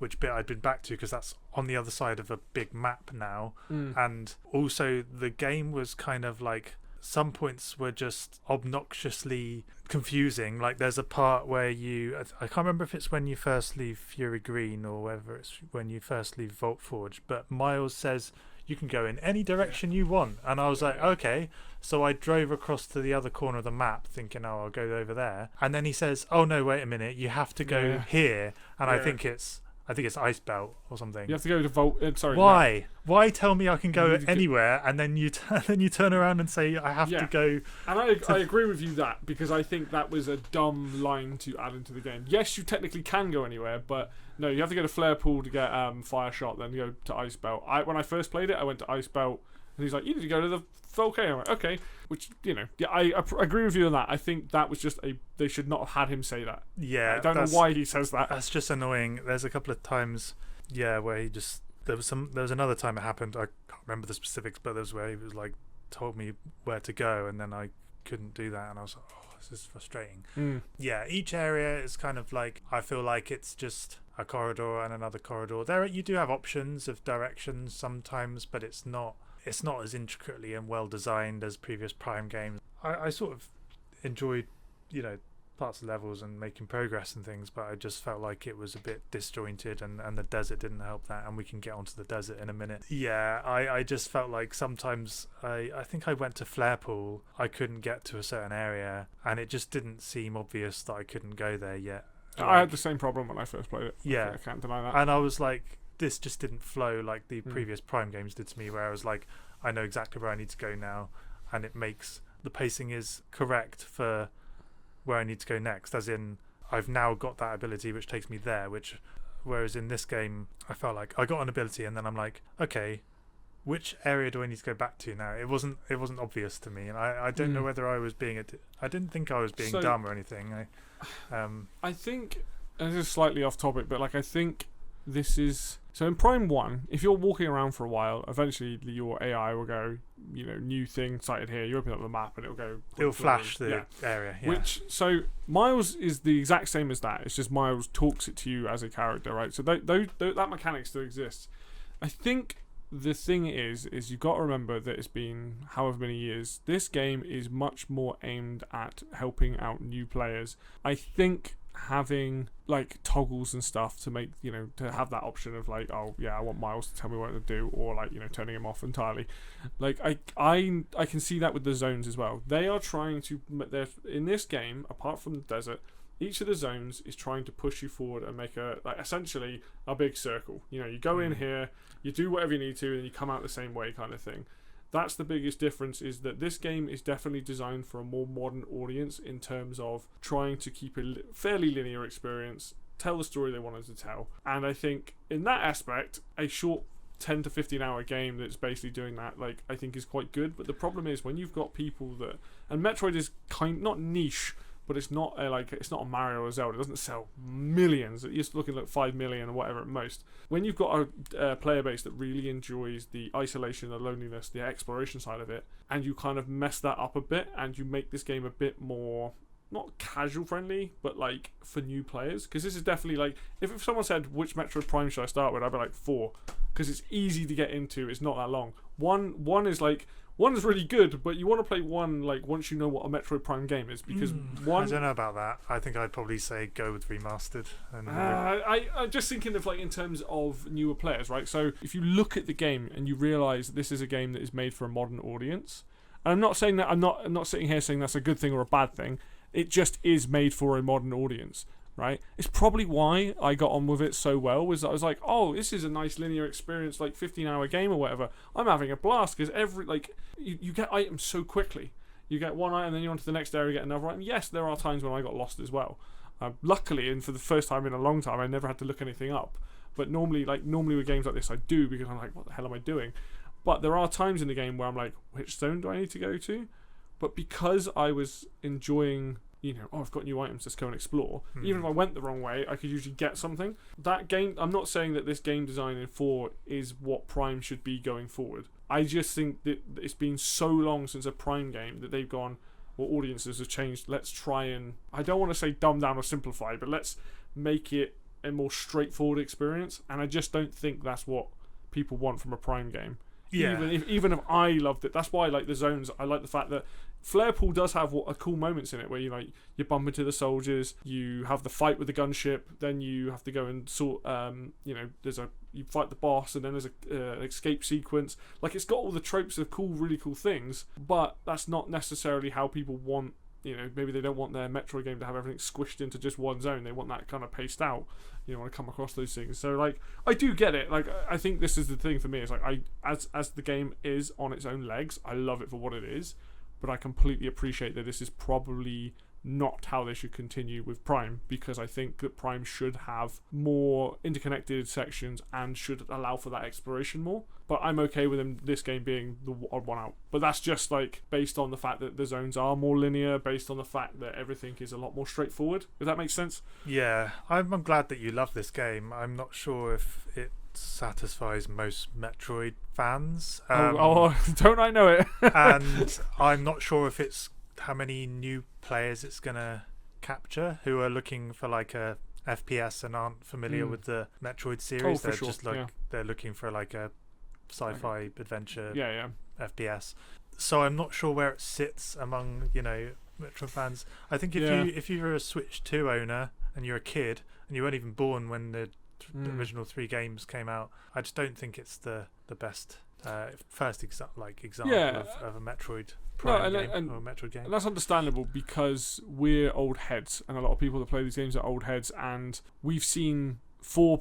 which bit I'd been back to, because that's on the other side of a big map now. And also the game was kind of like, some points were just obnoxiously confusing. Like there's a part where I can't remember if it's when you first leave Fury Green or whether it's when you first leave Vault Forge, but Miles says you can go in any direction you want, and I was like, okay. So I drove across to the other corner of the map thinking, oh, I'll go over there, and then he says, oh no, wait a minute, you have to go here, and I think it's Icebelt or something. You have to go to Vault. Why? No. Why tell me I can go anywhere, and then you turn around and say I have to go? And I agree with you that, because I think that was a dumb line to add into the game. Yes, you technically can go anywhere, but no, you have to go to Flare Pool to get Fire Shot, then go to Icebelt. When I first played it, I went to Icebelt, and he's like, you need to go to the volcano. I'm like, okay. Which, I agree with you on that. I think that was just they should not have had him say that. Yeah. I don't know why he says that. That's just annoying. There's a couple of times, where he just, there was another time it happened, I can't remember the specifics, but there was where he was like, told me where to go, and then I couldn't do that, and I was like, oh, this is frustrating. Yeah, each area is kind of like, I feel like it's just a corridor and another corridor. There you do have options of directions sometimes, but it's not as intricately and well designed as previous Prime games. I sort of enjoyed, parts of levels and making progress and things, but I just felt like it was a bit disjointed, and the desert didn't help that, and we can get onto the desert in a minute. Yeah, I just felt like sometimes I think I went to Flare Pool, I couldn't get to a certain area, and it just didn't seem obvious that I couldn't go there yet. I had the same problem when I first played it. Yeah. I can't deny that. And I was like, this just didn't flow like the previous Prime games did to me, where I was like, I know exactly where I need to go now, and it makes the pacing is correct for where I need to go next, as in I've now got that ability which takes me there, whereas in this game I felt like I got an ability and then I'm like, okay, which area do I need to go back to now? It wasn't obvious to me, and I don't know whether I was being I didn't think I was being dumb or anything. I think, and this is slightly off topic, but like I think this is, so in Prime 1, if you're walking around for a while, eventually your AI will go, new thing sighted here. You open up the map and it'll flash the area. Yeah. So Miles is the exact same as that. It's just Miles talks it to you as a character, right? So that mechanic still exists. I think the thing is you've got to remember that it's been however many years. This game is much more aimed at helping out new players. I think having like toggles and stuff to make, to have that option of like, oh yeah, I want Miles to tell me what to do, or like, turning him off entirely. Like I can see that with the zones as well. They are trying to, in this game, apart from the desert, each of the zones is trying to push you forward and make essentially a big circle. You go in here, you do whatever you need to, and you come out the same way, kind of thing. That's the biggest difference, is that this game is definitely designed for a more modern audience in terms of trying to keep a fairly linear experience, tell the story they wanted to tell. And I think in that aspect, a short 10 to 15 hour game that's basically doing that, I think is quite good. But the problem is when you've got people that, and Metroid is not niche, but it's not it's not a Mario or Zelda. It doesn't sell millions. It's looking like 5 million or whatever at most. When you've got a player base that really enjoys the isolation, the loneliness, the exploration side of it, and you kind of mess that up a bit, and you make this game a bit more, not casual friendly, but for new players, because this is definitely if someone said which Metroid Prime should I start with, I'd be 4, because it's easy to get into. It's not that long. One is really good, but you want to play one once you know what a Metroid Prime game is, because one. I don't know about that. I think I'd probably say go with remastered. And I'm just thinking of in terms of newer players, right? So if you look at the game and you realise this is a game that is made for a modern audience, and I'm not saying that I'm not sitting here saying that's a good thing or a bad thing. It just is made for a modern audience, right? It's probably why I got on with it so well, was that I was like, oh, this is a nice linear experience, 15-hour game or whatever. I'm having a blast, because you get items so quickly. You get one item, then you're on to the next area, get another item. Yes, there are times when I got lost as well. Luckily, and for the first time in a long time, I never had to look anything up. But normally with games like this, I do, because I'm like, what the hell am I doing? But there are times in the game where I'm like, which zone do I need to go to? But because I was enjoying, I've got new items, let's go and explore. Even if I went the wrong way, I could usually get something. That game, I'm not saying that this game design in 4 is what Prime should be going forward. I just think that it's been so long since a Prime game that they've gone, well, audiences have changed. Let's try and, I don't want to say dumb down or simplify, but let's make it a more straightforward experience. And I just don't think that's what people want from a Prime game. Yeah. Even if I loved it, that's why I like the zones. I like the fact that Flarepool does have cool moments in it where you bump into the soldiers, you have the fight with the gunship, then you have to go and sort. You fight the boss, and then there's an escape sequence. It's got all the tropes of really cool things, but that's not necessarily how people want. Maybe they don't want their Metroid game to have everything squished into just one zone. They want that kind of paced out. Want to come across those things. So I do get it. I think this is the thing for me. It's as the game is on its own legs, I love it for what it is, but I completely appreciate that this is probably not how they should continue with Prime, because I think that Prime should have more interconnected sections and should allow for that exploration more. But I'm okay with this game being the odd one out. But that's just based on the fact that the zones are more linear, based on the fact that everything is a lot more straightforward. If that makes sense? Yeah, I'm glad that you love this game. I'm not sure if it satisfies most Metroid fans. Don't I know it? And I'm not sure if it's how many new players it's gonna capture who are looking for a FPS and aren't familiar with the Metroid series. They're sure. just they're looking for a sci-fi adventure FPS. So I'm not sure where it sits among Metroid fans. I think if you're a Switch 2 owner and you're a kid and you weren't even born when the original 3 games came out, I just don't think it's the best first example of a Metroid Prime game or a Metroid game. And that's understandable, because we're old heads, and a lot of people that play these games are old heads, and we've seen 5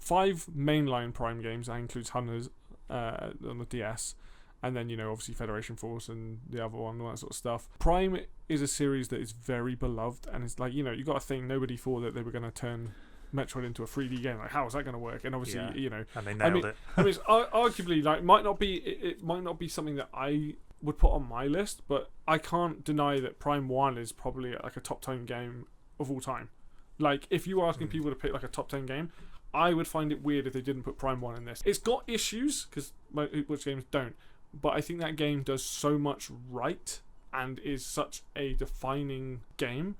mainline Prime games. That includes Hunters on the DS, and then obviously Federation Force and the other one, all that sort of stuff. Prime is a series that is very beloved, and it's you got to think nobody thought that they were going to turn Metroid into a 3D game. How is that going to work? And obviously, and they nailed it. I mean, it's arguably it might not be something that I would put on my list, but I can't deny that Prime 1 is probably a top 10 game of all time. If you were asking people to pick a top 10 game, I would find it weird if they didn't put Prime 1 in this. It's got issues, because most games don't, but I think that game does so much right and is such a defining game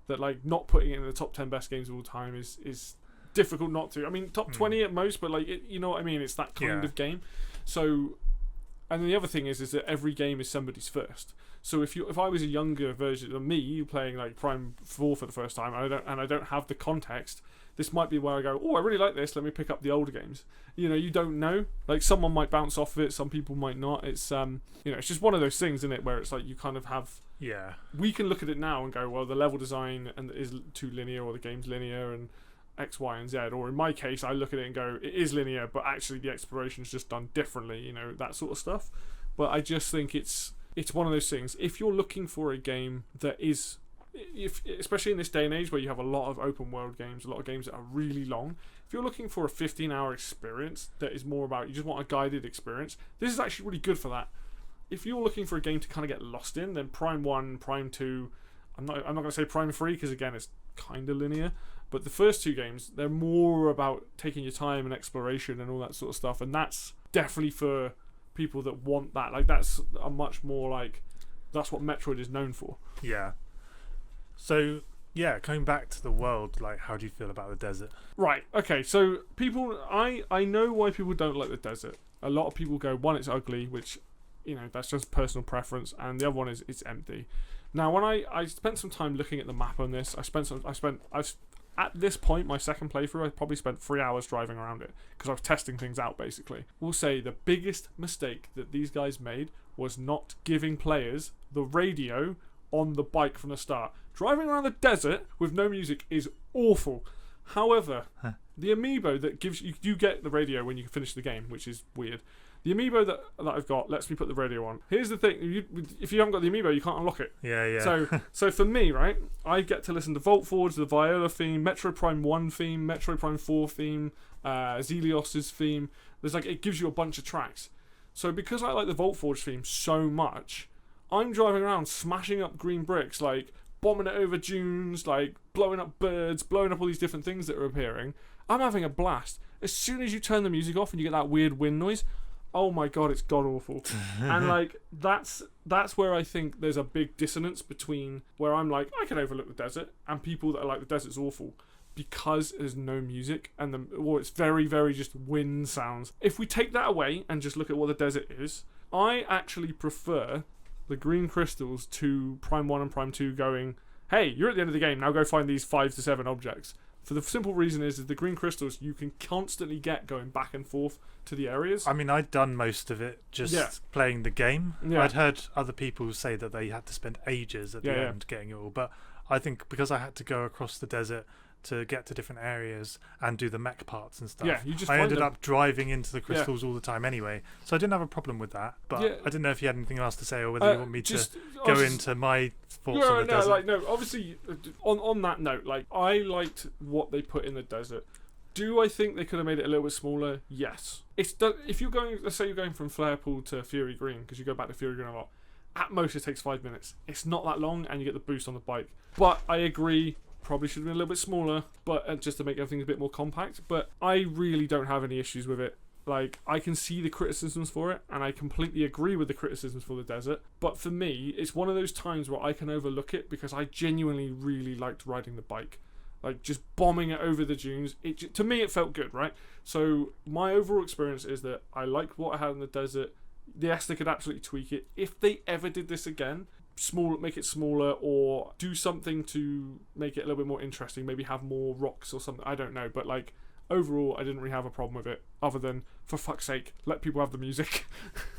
that not putting it in the top 10 best games of all time is difficult not to. I mean, top 20 at most, but you know what I mean? It's that kind of game. So, and then the other thing is that every game is somebody's first. So if I was a younger version of me playing Prime 4 for the first time, and I don't have the context, this might be where I go, oh, I really like this, let me pick up the older games. You don't know. Someone might bounce off of it, some people might not. It's it's just one of those things, isn't it, where it's you kind of have Yeah. We can look at it now and go, well, the level design and is too linear, or the game's linear, and X, Y, and Z. Or in my case, I look at it and go, it is linear, but actually the exploration is just done differently. You know, that sort of stuff. But I just think it's one of those things. If you're looking for a game that is, especially in this day and age where you have a lot of open world games, a lot of games that are really long, if you're looking for a 15-hour experience that is more about, you just want a guided experience, this is actually really good for that. If you're looking for a game to kind of get lost in, then Prime 1, Prime 2, I'm not going to say Prime 3 because again it's kind of linear, but the first two games, they're more about taking your time and exploration and all that sort of stuff, and that's definitely for people that want that. Like, that's a much more like, that's what Metroid is known for. Yeah. So, yeah, coming back to the world, like, how do you feel about the desert? Right, okay, so people, I know why people don't like the desert. A lot of people go, one, it's ugly, which, you know, that's just personal preference, and the other one is it's empty. Now, when I spent some time looking at the map on this, at this point, my second playthrough, I probably spent 3 hours driving around it because I was testing things out, basically. We'll say the biggest mistake that these guys made was not giving players the radio on the bike from the start. Driving around the desert with no music is awful. However, the amiibo that gives you get the radio when you finish the game, which is weird. The amiibo that I've got lets me put the radio on. Here's the thing: if you haven't got the amiibo, you can't unlock it. Yeah. So for me, right, I get to listen to Vault Forge, the Viola theme, Metroid Prime 1 theme, Metroid Prime 4 theme, Zelios's theme. It gives you a bunch of tracks. So because I like the Vault Forge theme so much, I'm driving around smashing up green bricks, like bombing it over dunes, like blowing up birds, blowing up all these different things that are appearing. I'm having a blast. As soon as you turn the music off and you get that weird wind noise, oh my god, it's god awful. And like that's where I think there's a big dissonance between where I'm like, I can overlook the desert, and people that are like, the desert's awful, because there's no music and it's very, very just wind sounds. If we take that away and just look at what the desert is, I actually prefer the green crystals to Prime 1 and Prime 2 going, hey, you're at the end of the game, now go find these 5 to 7 objects. For the simple reason is the green crystals you can constantly get going back and forth to the areas. I mean, I'd done most of it just playing the game. Yeah. I'd heard other people say that they had to spend ages at the end getting it all. But I think because I had to go across the desert to get to different areas and do the mech parts and stuff, I ended up driving into the crystals all the time anyway. So I didn't have a problem with that. But I didn't know if you had anything else to say or whether you want me to go into my thoughts on the desert. Obviously, on that note, like, I liked what they put in the desert. Do I think they could have made it a little bit smaller? Yes. If you're going, let's say you're going from Flarepool to Fury Green, because you go back to Fury Green a lot, at most it takes 5 minutes. It's not that long, and you get the boost on the bike. But I agree, probably should have been a little bit smaller, but just to make everything a bit more compact. But I really don't have any issues with it. Like, I can see the criticisms for it, and I completely agree with the criticisms for the desert. But for me, it's one of those times where I can overlook it because I genuinely really liked riding the bike. Like, just bombing it over the dunes. To me, it felt good, right? So my overall experience is that I liked what I had in the desert. Yes, they could absolutely tweak it. If they ever did this again, make it smaller, or do something to make it a little bit more interesting, maybe have more rocks or something, I don't know. But like, overall, I didn't really have a problem with it, other than, for fuck's sake, let people have the music.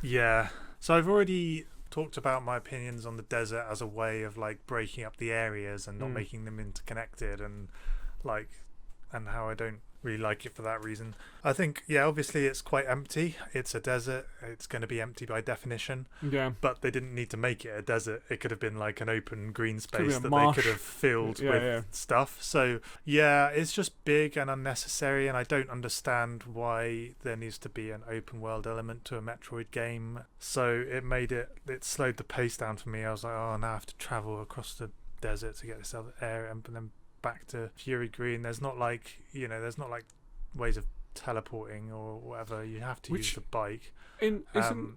Yeah. So I've already talked about my opinions on the desert as a way of like breaking up the areas and not making them interconnected, and how I don't really like it for that reason. I think, obviously it's quite empty. It's a desert. It's going to be empty by definition. Yeah. But they didn't need to make it a desert. It could have been like an open green space that marsh. they could have filled with stuff. So, it's just big and unnecessary, and I don't understand why there needs to be an open world element to a Metroid game. So it slowed the pace down for me. I was like, oh, now I have to travel across the desert to get this other area, and then back to Fury Green. There's not like ways of teleporting or whatever. You have to use the bike. Isn't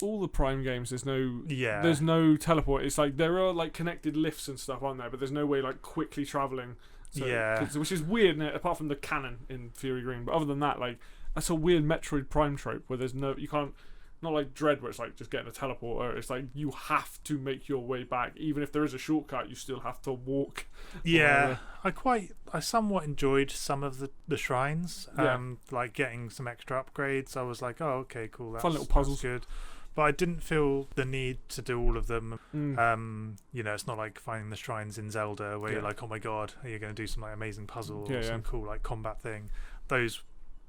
all the Prime games, there's no teleport. It's like there are like connected lifts and stuff on there, but there's no way like quickly traveling. Which is weird, isn't it? Apart from the cannon in Fury Green. But other than that, like, that's a weird Metroid Prime trope where you can't. Not like Dread, where it's like just getting a teleporter. It's like you have to make your way back. Even if there is a shortcut, you still have to walk. Yeah, I somewhat enjoyed some of the shrines. Like getting some extra upgrades. I was like, oh, okay, cool. That's fun little puzzles. Good. but I didn't feel the need to do all of them. You know, it's not like finding the shrines in Zelda where you're like, oh my god, are you going to do some like amazing puzzle or some cool like combat thing? Those,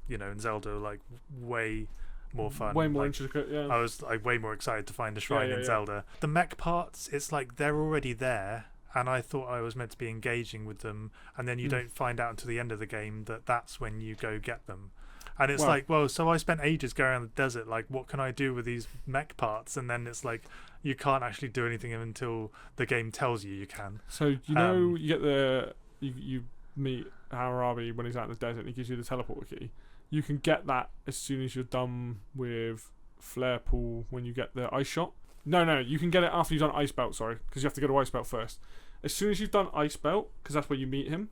you know, in Zelda are like way more fun, way more intricate. I was like way more excited to find a shrine in Zelda. The mech parts, it's like they're already there, and I thought I was meant to be engaging with them, and then you don't find out until the end of the game that that's when you go get them. And it's like, well, so I spent ages going around the desert, like, what can I do with these mech parts? And then it's like, you can't actually do anything until the game tells you can. So, you know, you get you meet Hammurabi when he's out in the desert and he gives you the teleporter key. You can get that as soon as you're done with Flare Pool when you get the ice shot. No, you can get it after you've done Ice Belt, sorry, because you have to go to Ice Belt first. As soon as you've done Ice Belt, because that's where you meet him,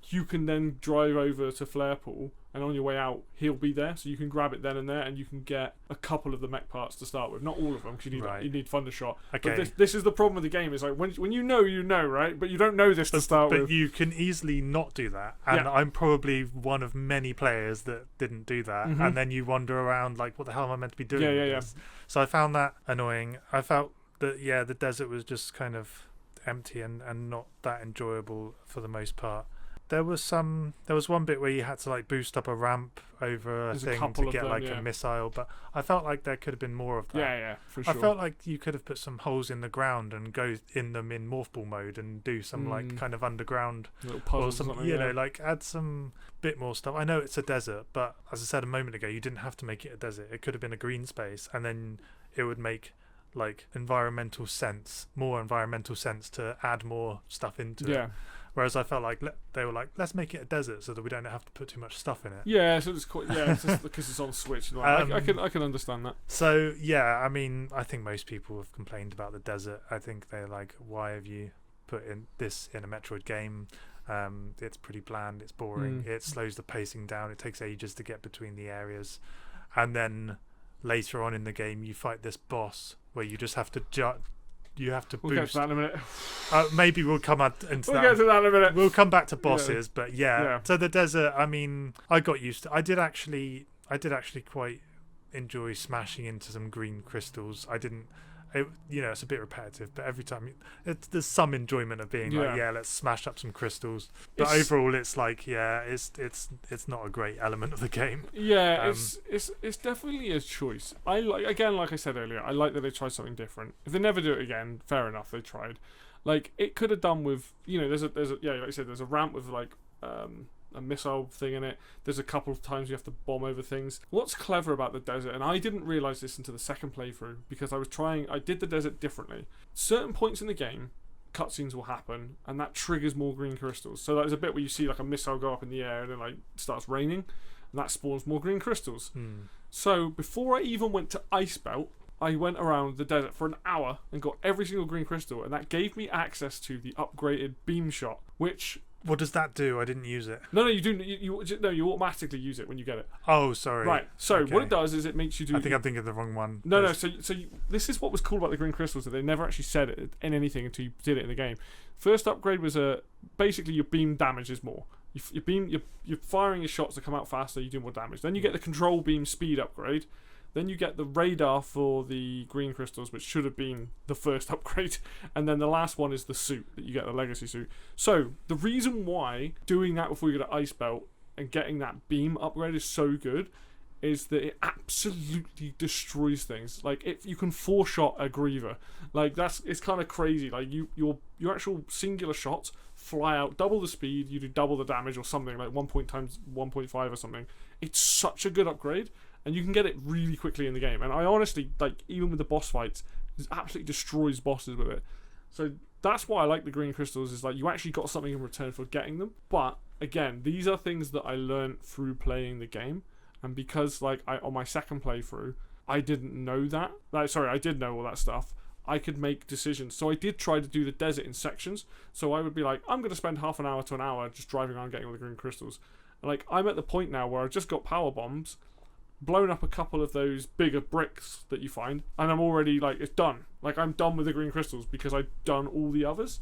you can then drive over to Flare Pool, and on your way out, he'll be there, so you can grab it then and there, and you can get a couple of the mech parts to start with. Not all of them, because you need Thundershot. Okay. But this is the problem with the game, is like, when you know, right? But you don't know this to start with. But you can easily not do that, and I'm probably one of many players that didn't do that, and then you wander around like, what the hell am I meant to be doing with this? So I found that annoying. I felt that, the desert was just kind of empty and not that enjoyable for the most part. There was one bit where you had to like boost up a ramp over a thing to get a missile, but I felt like there could have been more of that. Yeah, for sure. I felt like you could have put some holes in the ground and go in them in morph ball mode and do some like kind of underground little puzzles or some, know, like add some bit more stuff. I know it's a desert, but as I said a moment ago, you didn't have to make it a desert. It could have been a green space, and then it would make like more environmental sense to add more stuff into it. Whereas I felt like they were like, let's make it a desert so that we don't have to put too much stuff in it. Yeah, so it's quite, it's just because it's on Switch. And I can understand that. So I mean, I think most people have complained about the desert. I think they're like, why have you put in this in a Metroid game? It's pretty bland. It's boring. It slows the pacing down. It takes ages to get between the areas, and then later on in the game, you fight this boss where you just have to boost. We'll get to that in a minute. Maybe we'll come into that. We'll get to that in a minute. We'll come back to bosses, but So the desert, I mean, I got used to. I did actually quite enjoy smashing into some green crystals. I didn't. It's a bit repetitive, but every time there's some enjoyment of being let's smash up some crystals. But overall, it's like, it's not a great element of the game. Yeah, it's definitely a choice. I like I said earlier, I like that they tried something different. If they never do it again, fair enough. They tried. Like it could have done with there's a like I said, there's a ramp with like a missile thing in it. There's a couple of times you have to bomb over things. What's clever about the desert, and I didn't realise this until the second playthrough because I did the desert differently. Certain points in the game, cutscenes will happen, and that triggers more green crystals. So there's a bit where you see like a missile go up in the air and then like starts raining, and that spawns more green crystals. So before I even went to Ice Belt, I went around the desert for an hour and got every single green crystal, and that gave me access to the upgraded beam shot, which... What does that do? I didn't use it. No, you do. You automatically use it when you get it. Oh, sorry. Right. So what it does is it makes you do. I think I'm thinking of the wrong one. No. So this is what was cool about the green crystals, that they never actually said it in anything until you did it in the game. First upgrade was basically your beam damage is more. You're firing your shots to come out faster. You do more damage. Then you get the control beam speed upgrade. Then you get the radar for the green crystals, which should have been the first upgrade. And then the last one is the suit, that you get the legacy suit. So, the reason why doing that before you get an Ice Belt and getting that beam upgrade is so good is that it absolutely destroys things. Like, if you can four-shot a Griever. Like, it's kind of crazy. Like, your actual singular shots fly out double the speed, you do double the damage or something, like 1 point times 1.5 or something. It's such a good upgrade. And you can get it really quickly in the game. And I honestly, like, even with the boss fights, it absolutely destroys bosses with it. So that's why I like the green crystals, is like you actually got something in return for getting them. But again, these are things that I learned through playing the game. And because like on my second playthrough, I didn't know that. I did know all that stuff. I could make decisions. So I did try to do the desert in sections. So I would be like, I'm going to spend half an hour to an hour just driving around getting all the green crystals. And like I'm at the point now where I've just got power bombs, blown up a couple of those bigger bricks that you find, and I'm already like, it's done. Like I'm done with the green crystals because I've done all the others.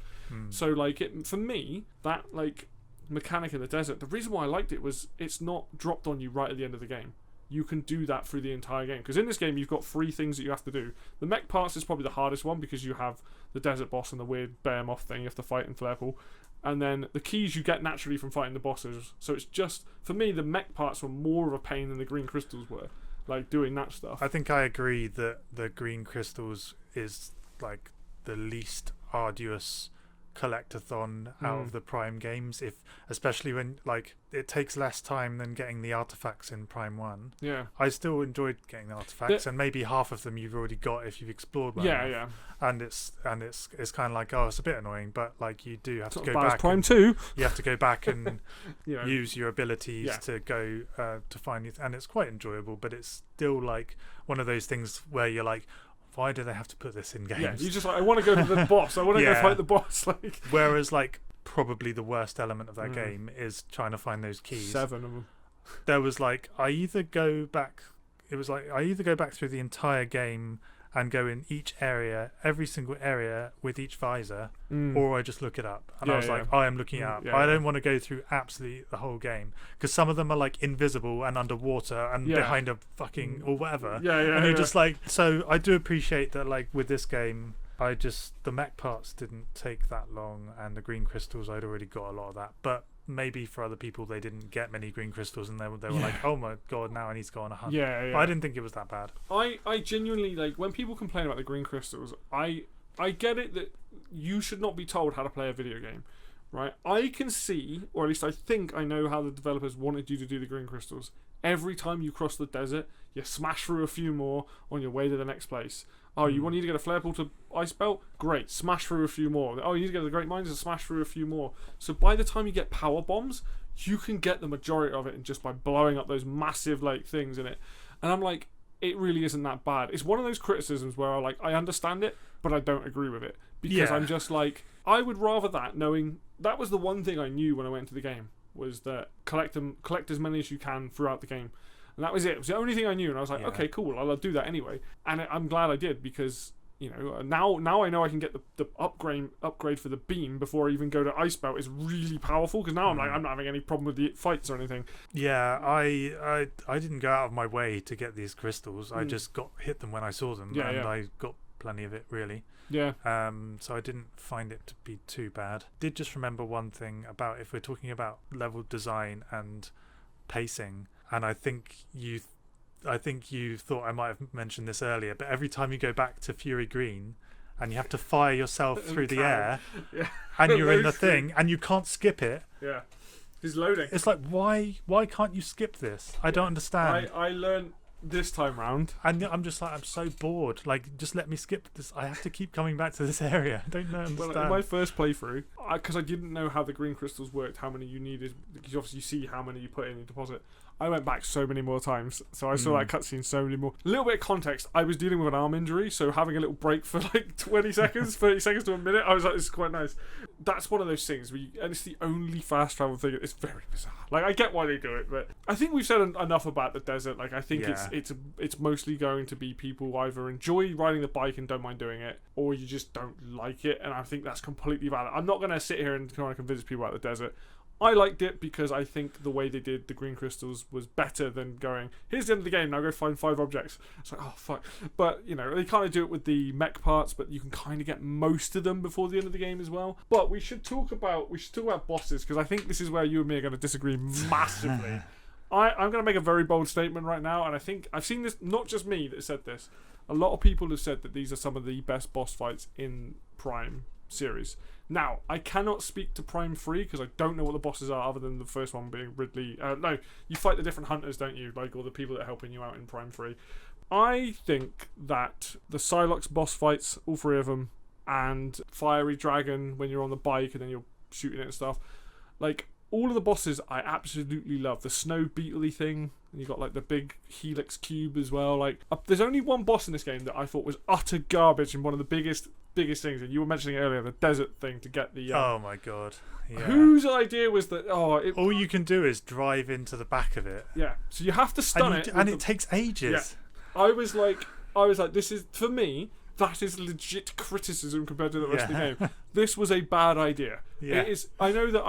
So like for me, that like mechanic in the desert, the reason why I liked it was it's not dropped on you right at the end of the game. you can do that through the entire game. Because in this game, you've got 3 things that you have to do. The mech parts is probably the hardest one because you have the desert boss and the weird behemoth thing you have to fight in Flarepool. And then the keys you get naturally from fighting the bosses. So it's just, for me, the mech parts were more of a pain than the green crystals were. Like, doing that stuff. I think I agree that the green crystals is, like, the least arduous collectathon out of the Prime games, especially when, like, it takes less time than getting the artifacts in Prime 1. Yeah. I still enjoyed getting the artifacts, and maybe half of them you've already got if you've explored one. Yeah. And it's kind of like, oh, it's a bit annoying, but like you do have It's to not go as bad as back. Prime 2. You have to go back and You know, use your abilities to go to find it, and it's quite enjoyable, but it's still like one of those things where you're like, why do they have to put this in games? Yeah, you just like, I want to go to the boss. I want to go fight the boss. Like, whereas like probably the worst element of that game is trying to find those keys. 7 of them. There was like I either go back through the entire game and go in each area, every single area with each visor, or I just look it up. And I was like, I am looking it up. I don't want to go through absolutely the whole game because some of them are like invisible and underwater and behind a fucking or whatever. And you're just like, so I do appreciate that. Like with this game, the mech parts didn't take that long, and the green crystals I'd already got a lot of that, but. Maybe for other people they didn't get many green crystals and they were like, oh my god, now I need to go on a hunt. But I didn't think it was that bad. I genuinely, like, when people complain about the green crystals, I get it that you should not be told how to play a video game, right? I can see, or at least I think I know how the developers wanted you to do the green crystals. Every time you cross the desert, you smash through a few more on your way to the next place. Oh, you need to get a Flarepool to Ice Belt? Great, smash through a few more. Oh, you need to get to the Great Mines and smash through a few more. So by the time you get power bombs, you can get the majority of it and just by blowing up those massive like things in it. And I'm like, it really isn't that bad. It's one of those criticisms where I understand it, but I don't agree with it. Because I'm just like, I would rather that, knowing that was the one thing I knew when I went into the game, was that collect as many as you can throughout the game. And that was it. It was the only thing I knew, and I was like, okay, cool, I'll do that anyway. And I'm glad I did, because now I know I can get the upgrade for the beam before I even go to Ice Belt is really powerful, because now I'm like, I'm not having any problem with the fights or anything. Yeah, I didn't go out of my way to get these crystals. I just hit them when I saw them, and I got plenty of it, really. Yeah. So I didn't find it to be too bad. Did just remember one thing about, if we're talking about level design and pacing, and I think you thought I might have mentioned this earlier, but every time you go back to Fury Green and you have to fire yourself through the air and you're in the thing and you can't skip it. Yeah. He's loading. It's like, why can't you skip this? I don't understand. I learned this time round, and I'm just like, I'm so bored. Like, just let me skip this. I have to keep coming back to this area. I don't understand. Well, in my first playthrough, because I didn't know how the green crystals worked, how many you needed, because obviously you see how many you put in your deposit. I went back so many more times, so I saw that cutscene so many more. A little bit of context, I was dealing with an arm injury, so having a little break for like 20 seconds, 30 seconds to a minute, I was like, this is quite nice. That's one of those things, and it's the only fast travel thing. It's very bizarre. Like, I get why they do it, but I think we've said enough about the desert. Like, I think it's mostly going to be people who either enjoy riding the bike and don't mind doing it, or you just don't like it, and I think that's completely valid. I'm not going to sit here and try and convince people about the desert. I liked it because I think the way they did the green crystals was better than going, here's the end of the game, now go find 5 objects. It's like, oh fuck. But, they kind of do it with the mech parts, but you can kind of get most of them before the end of the game as well. But we should talk about bosses, because I think this is where you and me are going to disagree massively. I'm going to make a very bold statement right now, and I think I've seen this, not just me that said this. A lot of people have said that these are some of the best boss fights in Prime series. Now, I cannot speak to Prime 3 because I don't know what the bosses are other than the first one being Ridley. No, you fight the different hunters, don't you? Like, all the people that are helping you out in Prime 3. I think that the Psylocke boss fights, all 3 of them, and Fiery Dragon when you're on the bike and then you're shooting it and stuff, like, all of the bosses I absolutely love. The snow beetle-y thing, and you got like the big helix cube as well. Like, there's only one boss in this game that I thought was utter garbage and one of the biggest things, and you were mentioning it earlier, the desert thing to get the oh my god, yeah. Whose idea was that? All you can do is drive into the back of it, so you have to stun it, and it takes ages. I was like, this is, for me, that is legit criticism compared to the rest of the game. this was a bad idea. Yeah. It is. I know that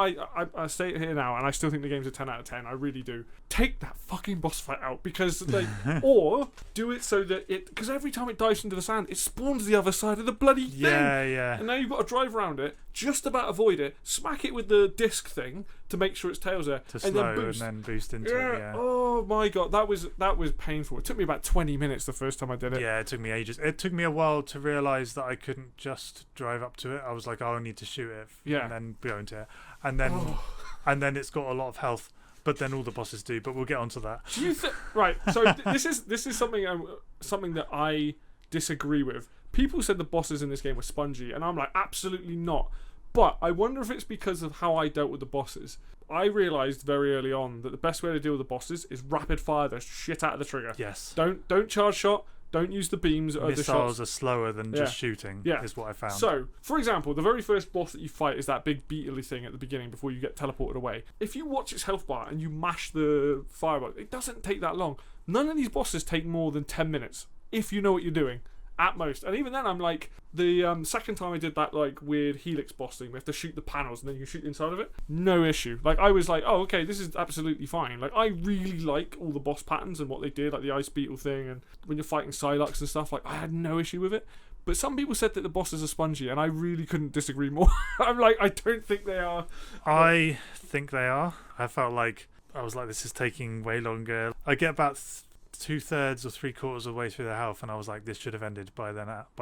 I say it here now, and I still think the game's a 10 out of 10. I really do. Take that fucking boss fight out, because like, or do it so that because every time it dives into the sand, it spawns the other side of the bloody thing. Yeah. And now you've got to drive around it, just about avoid it, smack it with the disc thing to make sure its tail's there, To and slow then boost. into it. Yeah. Oh my god, that was painful. It took me about 20 minutes the first time I did it. Yeah, it took me ages. It took me a while to realise that I couldn't just drive up to it. I was like, oh, I need to shoot it, Yeah. and then go into it, and then it's got a lot of health. But then all the bosses do. But we'll get onto that. Do you right? So this is something that I disagree with. People said the bosses in this game were spongy, and I'm like, absolutely not. But I wonder if it's because of how I dealt with the bosses. I realised very early on that the best way to deal with the bosses is rapid fire the shit out of the trigger. Yes. Don't charge shot. Don't use the beams or the shots. Missiles are slower than just shooting. Yeah. Is what I found. So, for example, the very first boss that you fight is that big beetly thing at the beginning before you get teleported away. If you watch its health bar and you mash the fire button, it doesn't take that long. None of these bosses take more than 10 minutes if you know what you're doing. At most. And even then I'm like, the second time I did that like weird helix boss thing, we have to shoot the panels and then you can shoot inside of it, no issue. Like I was like, oh okay, this is absolutely fine. Like I really like all the boss patterns and what they did, like the ice beetle thing, and when you're fighting Psylocke and stuff, like I had no issue with it. But some people said that the bosses are spongy, and I really couldn't disagree more. I'm like, I don't think they are. I think they are. I felt like I was like, this is taking way longer. I get about 2/3 or 3/4 of the way through the health, and I was like, this should have ended by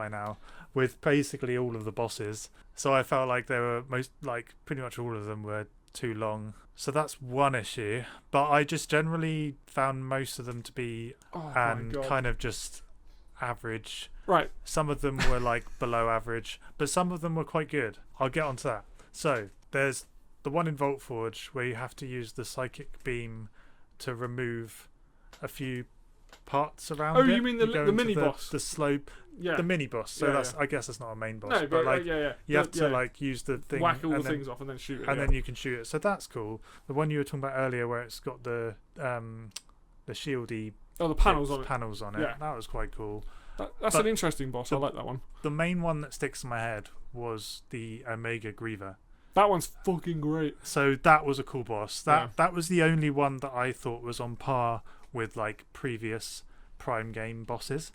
now, with basically all of the bosses. So I felt like they were pretty much all of them were too long. So that's one issue. But I just generally found most of them to be kind of just average. Right. Some of them were like below average, but some of them were quite good. I'll get onto that. So there's the one in Vault Forge where you have to use the psychic beam to remove a few parts around it. Oh, you mean the mini boss? The slope. Yeah. The mini boss. So I guess that's not a main boss. No, but like, you have to like use the thing, whack all the things off and then shoot it. And then you can shoot it. So that's cool. The one you were talking about earlier, where it's got the shieldy. Oh, the panels on it. Yeah. That was quite cool. That's an interesting boss. I like that one. The main one that sticks in my head was the Omega Griever. That one's fucking great. So that was a cool boss. That was the only one that I thought was on par with like previous Prime game bosses.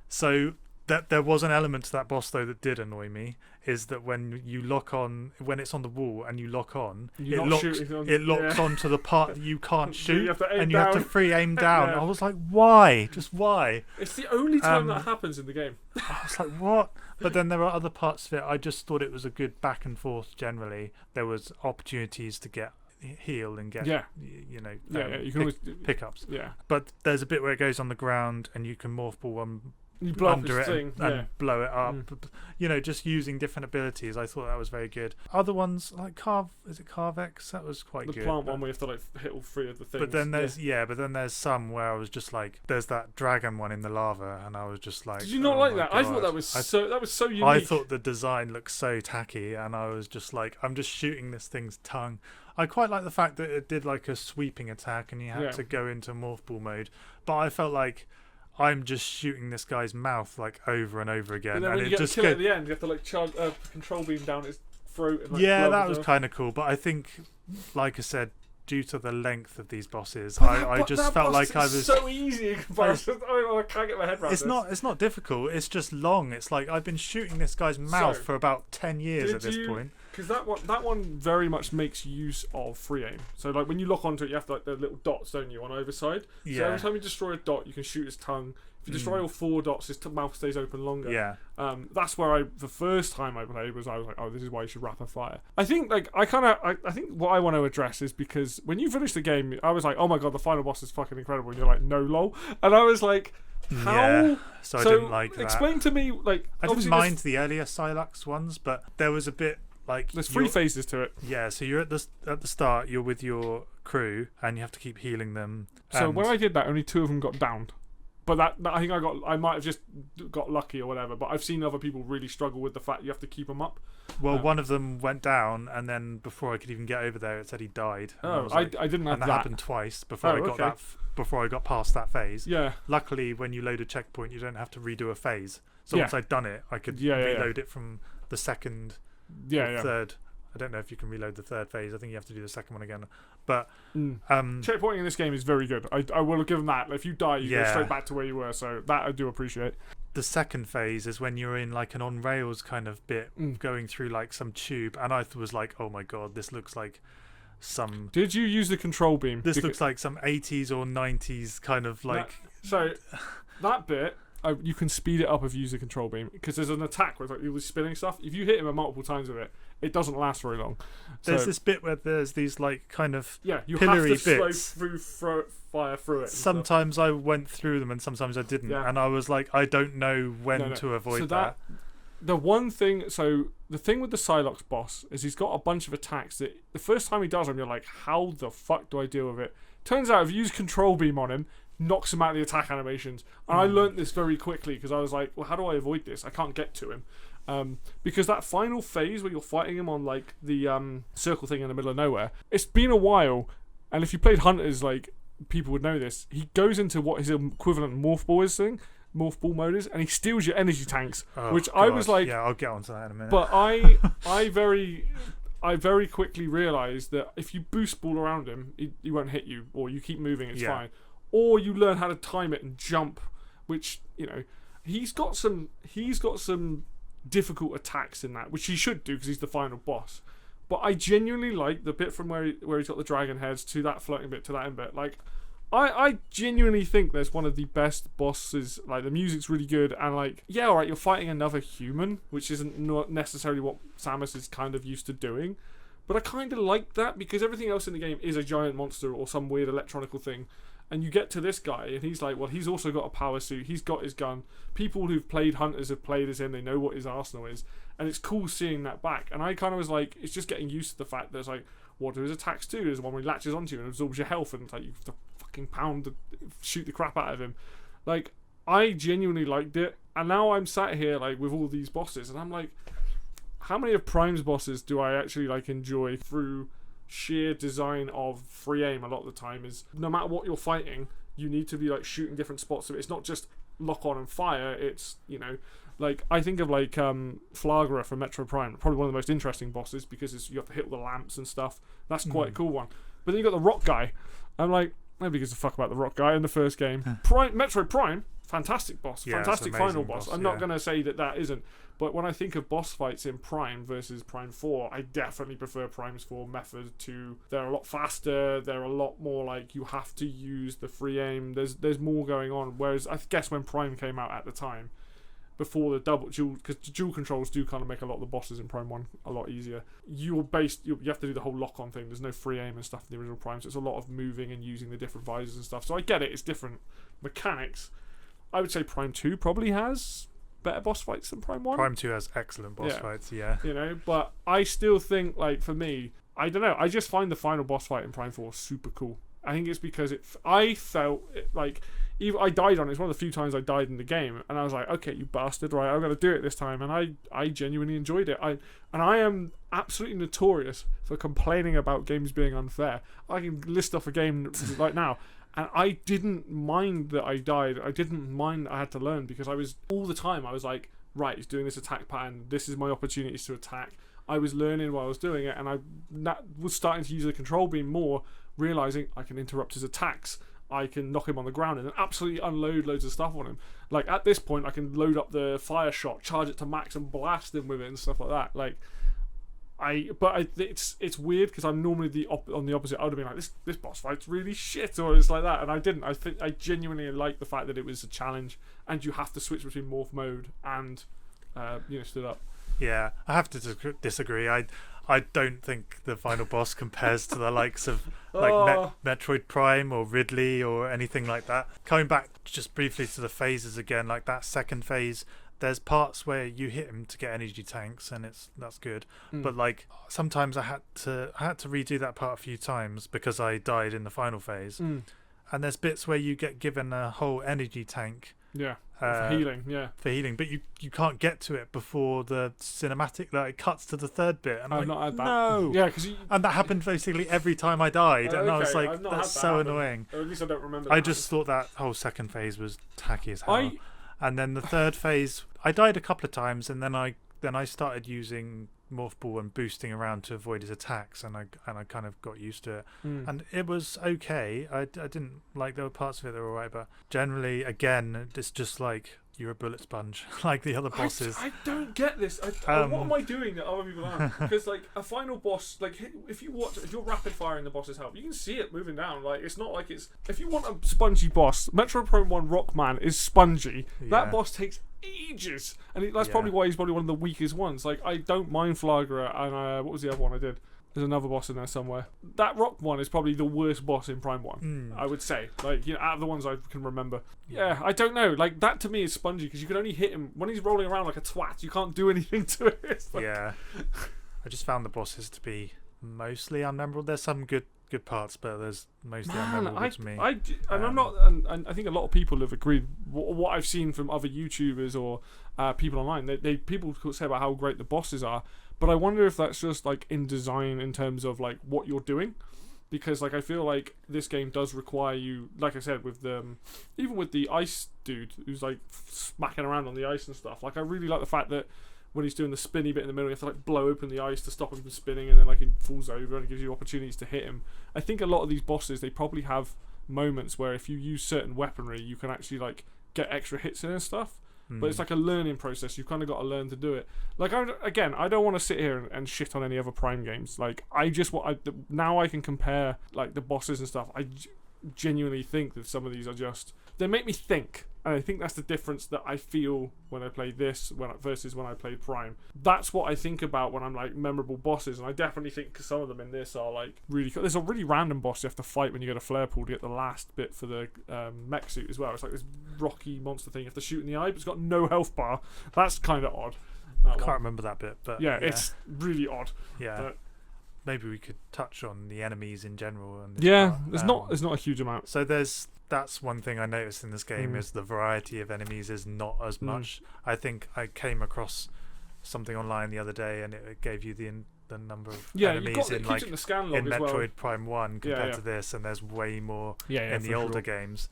So that there was an element to that boss though that did annoy me, is that when it's on the wall and you lock on, it locks onto the part that you can't shoot, you have to free aim down. I was like, why? Just why? It's the only time that happens in the game. I was like, what? But then there are other parts of it. I just thought it was a good back and forth generally. There was opportunities to get heal and get you can always pickups. Yeah. But there's a bit where it goes on the ground and you can morph ball one you blow under it thing. and blow it up. Just using different abilities. I thought that was very good. Other ones like Carvex? That was quite good. The plant one where you have to like hit all three of the things. But then there's some where I was just like, there's that dragon one in the lava, and I was just like, did you not like that? God. I thought that was so unique. I thought the design looked so tacky, and I was just like, I'm just shooting this thing's tongue. I quite like the fact that it did like a sweeping attack, and you had to go into morph ball mode. But I felt like I'm just shooting this guy's mouth like over and over again, and then when you get to kill it at the end, you have to like charge control beam down his throat. And, like, that was kind of cool. But I think, like I said, due to the length of these bosses, I just felt like I was so easy in comparison. I can't get my head around this. It's not difficult. It's just long. It's like I've been shooting this guy's mouth for about 10 years at this point. Because that one very much makes use of free aim. So like when you lock onto it, you have to like the little dots, don't you, on either side? Yeah. So every time you destroy a dot, you can shoot his tongue. If you destroy all 4 dots, his mouth stays open longer. Yeah. That's where the first time I played I was like, oh, this is why you should rapid fire. I think like I think what I want to address is because when you finish the game, I was like, oh my god, the final boss is fucking incredible, and you're like, no lol, and I was like, how? Yeah, so I didn't like that. Explain to me, like, I didn't mind the earlier Psylocke ones, but there was a bit like there's 3 phases to it. Yeah, so you're at the start, you're with your crew, and you have to keep healing them. So when I did that, only 2 of them got downed. But that I think I might have just got lucky or whatever. But I've seen other people really struggle with the fact you have to keep them up. Well, one of them went down, and then before I could even get over there, it said he died. Oh, I didn't have that. And that happened twice before I got before I got past that phase. Yeah. Luckily, when you load a checkpoint, you don't have to redo a phase. So once I'd done it, I could reload it from the second, Yeah, third. I don't know if you can reload the third phase. I think you have to do the second one again. But checkpointing in this game is very good. I will give them that. If you die, you go straight back to where you were. So that I do appreciate. The second phase is when you're in like an on rails kind of bit, going through like some tube, and I was like, oh my god, this looks like some. Did you use the control beam? This looks like some 80s or 90s kind of like. So that bit. You can speed it up if you use the control beam, because there's an attack where it's like you're spinning stuff. If you hit him multiple times with it, it doesn't last very long. There's this bit where there's these like kind of you pillory have to bits. fire through it. Sometimes I went through them and sometimes I didn't, and I was like, I don't know when to avoid that. The one thing, the thing with the Psylocke boss is he's got a bunch of attacks that the first time he does them, you're like, how the fuck do I deal with it? Turns out if you use control beam on him, knocks him out of the attack animations. And I learnt this very quickly because I was like, well, how do I avoid this? I can't get to him. Because that final phase where you're fighting him on like the circle thing in the middle of nowhere, it's been a while, and if you played Hunters, like, people would know this, he goes into what his equivalent morph ball mode is, and he steals your energy tanks, which God. I was like, yeah, I'll get onto that in a minute. But I very quickly realised that if you boost ball around him, he won't hit you, or you keep moving, it's fine. Or you learn how to time it and jump, which, you know, he's got some difficult attacks in that, which he should do because he's the final boss. But I genuinely like the bit from where he's got the dragon heads to that floating bit to that end bit. Like, I genuinely think there's one of the best bosses. Like, the music's really good, and like, yeah, alright, you're fighting another human, which isn't not necessarily what Samus is kind of used to doing. But I kind of like that because everything else in the game is a giant monster or some weird electronical thing. And you get to this guy, and he's like, well, he's also got a power suit. He's got his gun. People who've played Hunters have played as him. They know what his arsenal is. And it's cool seeing that back. And I kind of was like, it's just getting used to the fact that it's like, what do his attacks do? There's one where he latches onto you and absorbs your health, and it's like, you have to fucking shoot the crap out of him. Like, I genuinely liked it. And now I'm sat here, like, with all these bosses, and I'm like, how many of Prime's bosses do I actually, like, enjoy through sheer design of free aim? A lot of the time is, no matter what you're fighting, you need to be like shooting different spots, so it's not just lock on and fire. It's, you know, like, I think of like Flagra from Metroid Prime, probably one of the most interesting bosses because you have to hit all the lamps and stuff. That's quite a cool one. But then you got the rock guy. I'm like, nobody gives a fuck about the rock guy in the first game. Metroid Prime, fantastic boss, fantastic final boss. I'm not gonna say that isn't. But when I think of boss fights in Prime versus Prime 4, I definitely prefer Prime's 4 method to... They're a lot faster, they're a lot more like you have to use the free aim, there's more going on. Whereas I guess when Prime came out at the time, before the dual... Because dual controls do kind of make a lot of the bosses in Prime 1 a lot easier. You have to do the whole lock-on thing, there's no free aim and stuff in the original Prime, so it's a lot of moving and using the different visors and stuff. So I get it, it's different mechanics. I would say Prime 2 probably has better boss fights than Prime 1. Prime 2 has excellent boss fights, yeah. You know, but I still think, like, for me, I don't know, I just find the final boss fight in Prime 4 super cool. I think it's because I felt like, even I died on it. It's one of the few times I died in the game, and I was like, okay, you bastard, right, I'm going to do it this time, and I genuinely enjoyed it. I am absolutely notorious for complaining about games being unfair. I can list off a game right now. And I didn't mind that I died. I didn't mind that I had to learn, because I was, all the time, I was like, right, he's doing this attack pattern. This is my opportunities to attack. I was learning while I was doing it, and I was starting to use the control beam more, realising I can interrupt his attacks. I can knock him on the ground and then absolutely unload loads of stuff on him. Like, at this point, I can load up the fire shot, charge it to max, and blast him with it and stuff like that. Like, it's weird because I'm normally on the opposite. I would have been like, this boss fight's really shit, or it's like that, and I didn't. I think I genuinely like the fact that it was a challenge, and you have to switch between morph mode and stood up. Yeah, I have to disagree. I don't think the final boss compares to the likes of like Metroid Prime or Ridley or anything like that. Coming back just briefly to the phases again, like that second phase. There's parts where you hit him to get energy tanks, and that's good. But like sometimes I had to redo that part a few times because I died in the final phase. And there's bits where you get given a whole energy tank. Yeah. For healing, yeah. For healing, but you can't get to it before the cinematic. Like, it cuts to the third bit, and I've not had that. No. Yeah, and that happened basically every time I died, and I was like, that's so annoying. Or at least I don't remember. I just thought that whole second phase was tacky as hell. And then the third phase, I died a couple of times, and then I then I started using Morph Ball and boosting around to avoid his attacks, and I kind of got used to it, and it was okay. I didn't like, there were parts of it that were alright, but generally, again, it's just like you're a bullet sponge, like the other bosses. I don't get this. What am I doing that other people aren't? Because like a final boss, like if you're rapid firing the boss's health, you can see it moving down. Like it's not like it's. If you want a spongy boss, Metroid Prime 1 Rockman is spongy. Yeah. That boss takes ages, and that's probably why he's probably one of the weakest ones. Like I don't mind Flagra, and what was the other one I did? There's another boss in there somewhere. That rock one is probably the worst boss in Prime 1, I would say. Like, out of the ones I can remember. Yeah, I don't know. Like, that to me is spongy, because you can only hit him when he's rolling around like a twat. You can't do anything to it. Like, yeah. I just found the bosses to be mostly unmemorable. There's some good parts, but there's mostly unmemorable to me. I'm not, and I think a lot of people have agreed. What I've seen from other YouTubers or people online, people say about how great the bosses are. But I wonder if that's just like in design in terms of like what you're doing, because like I feel like this game does require you, like I said, with even with the ice dude who's like smacking around on the ice and stuff. Like I really like the fact that when he's doing the spinny bit in the middle, you have to like blow open the ice to stop him from spinning, and then like he falls over and it gives you opportunities to hit him. I think a lot of these bosses, they probably have moments where if you use certain weaponry, you can actually like get extra hits in and stuff. But it's like a learning process. You've kind of got to learn to do it. Like, I don't want to sit here and shit on any other Prime games. Like, now I can compare, like, the bosses and stuff. I genuinely think that some of these are just... They make me think. And I think that's the difference that I feel when I play this versus when I played Prime. That's what I think about when I'm, like, memorable bosses. And I definitely think some of them in this are, like, really cool. There's a really random boss you have to fight when you get a flare pool to get the last bit for the mech suit as well. It's like this rocky monster thing. You have to shoot in the eye, but it's got no health bar. That's kind of odd. I can't remember that bit, but... Yeah, it's really odd. Yeah. But maybe we could touch on the enemies in general. And there's not a huge amount. So that's one thing I noticed in this game is the variety of enemies is not as much. I think I came across something online the other day, and it gave you the number of enemies in like the scan log in as Metroid well. Prime 1 compared to this, and there's way more in the older games.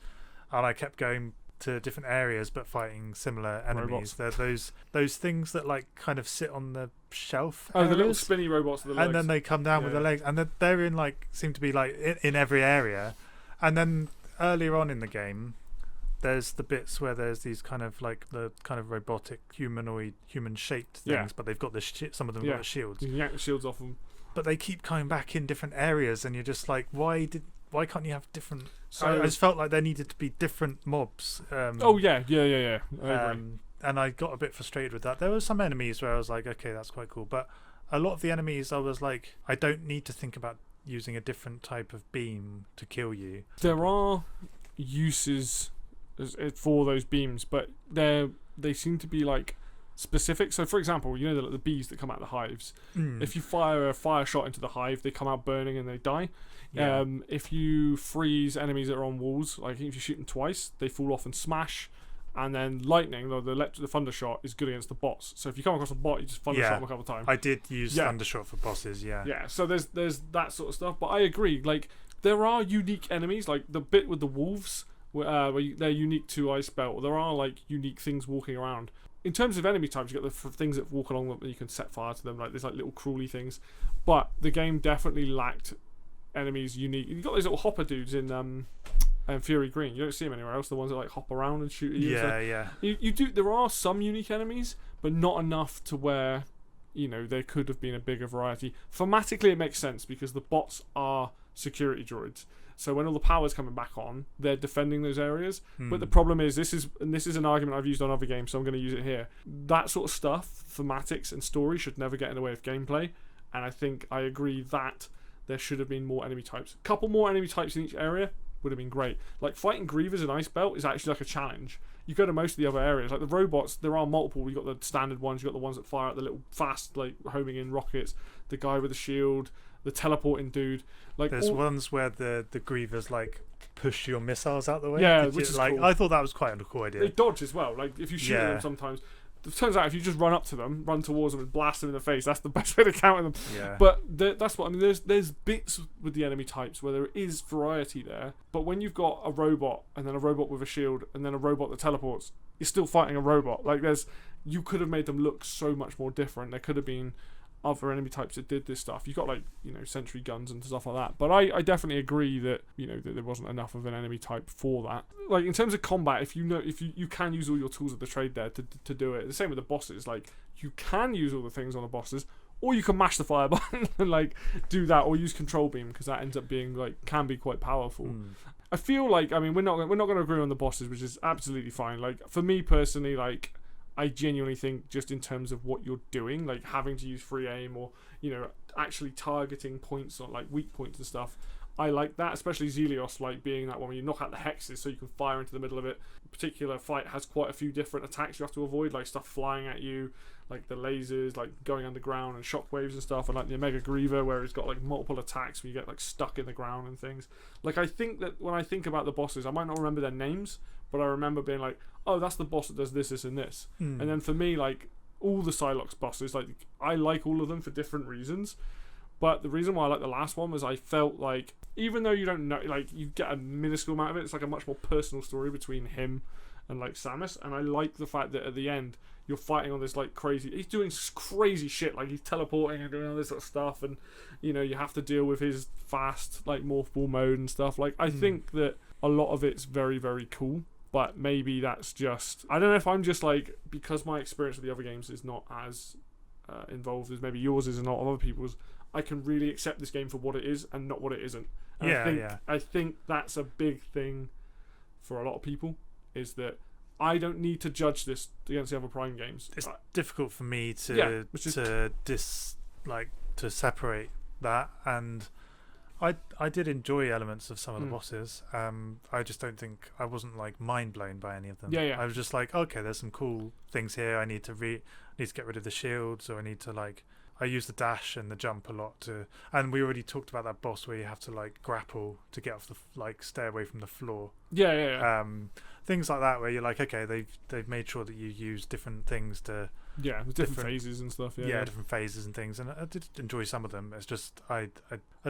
And I kept going to different areas but fighting similar enemies. They're those things that like kind of sit on the shelf. Oh, the little spinny robots with the legs. And then they come down with the legs, and they're in like seem to be like in every area. And then earlier on in the game, there's the bits where there's these kind of like the kind of robotic humanoid human shaped things, but they've got some of them got the shields. You can yank the shields off them. But they keep coming back in different areas, and you're just like, why can't you have different? So I just felt like there needed to be different mobs. I agree. And I got a bit frustrated with that. There were some enemies where I was like, okay, that's quite cool, but a lot of the enemies I was like, I don't need to think about using a different type of beam to kill you. There are uses for those beams, but they seem to be like specific. So for example, you know the bees that come out of the hives, if you fire a fire shot into the hive, they come out burning and they die. If you freeze enemies that are on walls, like if you shoot them twice, they fall off and smash. And then lightning, the thunder shot, is good against the bots. So if you come across a bot, you just thunder shot them a couple of times. I did use thunder shot for bosses. Yeah. So there's that sort of stuff. But I agree. Like there are unique enemies, like the bit with the wolves, where they're unique to Icebelt. There are like unique things walking around. In terms of enemy types, you got the things that walk along that you can set fire to them, like there's like little crawly things. But the game definitely lacked enemies unique. You got those little hopper dudes in and Fury Green. You don't see them anywhere else. The ones that like hop around and shoot at you. You do. There are some unique enemies, but not enough to where there could have been a bigger variety. Thematically, it makes sense because the bots are security droids. So when all the power's coming back on, they're defending those areas. But the problem is, this is an argument I've used on other games, so I'm going to use it here. That sort of stuff, thematics and story, should never get in the way of gameplay. And I think I agree that there should have been more enemy types. A couple more enemy types in each area would have been great. Like fighting Grievers in Icebelt is actually like a challenge. You go to most of the other areas, like the robots, there are multiple. You got the standard ones, you got the ones that fire at the little fast, like homing in rockets, the guy with the shield, the teleporting dude. Like there's ones where the Grievers like push your missiles out the way. Yeah, which is like cool. I thought that was quite a cool idea. They dodge as well. Like if you shoot them sometimes. It turns out if you just run up to them, run towards them and blast them in the face, that's the best way to counter them. Yeah. But that's what I mean. There's bits with the enemy types where there is variety there, but when you've got a robot and then a robot with a shield and then a robot that teleports, you're still fighting a robot. Like you could have made them look so much more different. There could have been other enemy types that did this stuff. You got like, sentry guns and stuff like that. But I definitely agree that that there wasn't enough of an enemy type for that. Like in terms of combat, if you can use all your tools of the trade there to do it. The same with the bosses. Like you can use all the things on the bosses, or you can mash the fire button and like do that, or use control beam, because that ends up being like can be quite powerful. I feel like, I mean, we're not going to agree on the bosses, which is absolutely fine. Like for me personally, like I genuinely think just in terms of what you're doing, like having to use free aim or, actually targeting points or like weak points and stuff, I like that, especially Zelios, like being that one where you knock out the hexes so you can fire into the middle of it. Particular fight has quite a few different attacks you have to avoid, like stuff flying at you, like the lasers, like going underground and shockwaves and stuff, and like the Omega Griever where it's got like multiple attacks where you get like stuck in the ground and things. Like I think that when I think about the bosses, I might not remember their names, but I remember being like, oh, that's the boss that does this, this, and this. And then for me, like all the Psylocke bosses, like I like all of them for different reasons. But the reason why I like the last one was I felt like, even though you don't know, like you get a minuscule amount of it, it's like a much more personal story between him and like Samus. And I like the fact that at the end you're fighting on this like crazy, he's doing crazy shit, like he's teleporting and doing all this sort of stuff, and you have to deal with his fast like morph ball mode and stuff. Like I think that a lot of it's very, very cool. But maybe that's just, I don't know if I'm just like, because my experience with the other games is not as involved as maybe yours is and not other people's, I can really accept this game for what it is and not what it isn't. And I think that's a big thing for a lot of people, is that I don't need to judge this against the other Prime games. It's difficult for me to separate that, and I did enjoy elements of some of the bosses. I just don't think I wasn't like mind blown by any of them. Yeah. I was just like, okay, there's some cool things here. I need to get rid of the shields, or I need to I use the dash and the jump a lot and we already talked about that boss where you have to like grapple to get off the stay away from the floor. Yeah. Things like that where you're like, okay, they've made sure that you use different things to different phases and stuff. Different phases and things, and I did enjoy some of them. It's just I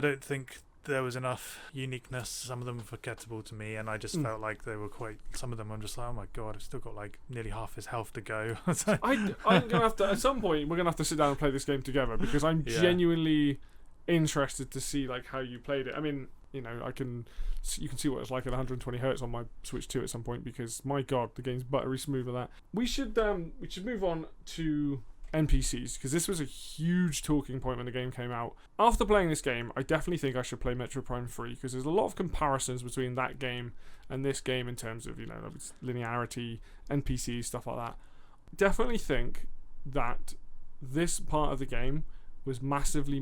don't think there was enough uniqueness. Some of them were forgettable to me, and I just felt like they were quite. Some of them I'm just like, oh my god, I've still got like nearly half his health to go. I'm gonna have to, at some point we're gonna have to sit down and play this game together, because I'm genuinely interested to see like how you played it. I mean, you can see what it's like at 120 Hz on my Switch 2 at some point, because my god, the game's buttery smooth with that. We should move on to NPCs, because this was a huge talking point when the game came out. After playing this game, I definitely think I should play Metroid Prime 3, because there's a lot of comparisons between that game and this game in terms of linearity, NPCs, stuff like that. Definitely think that this part of the game was massively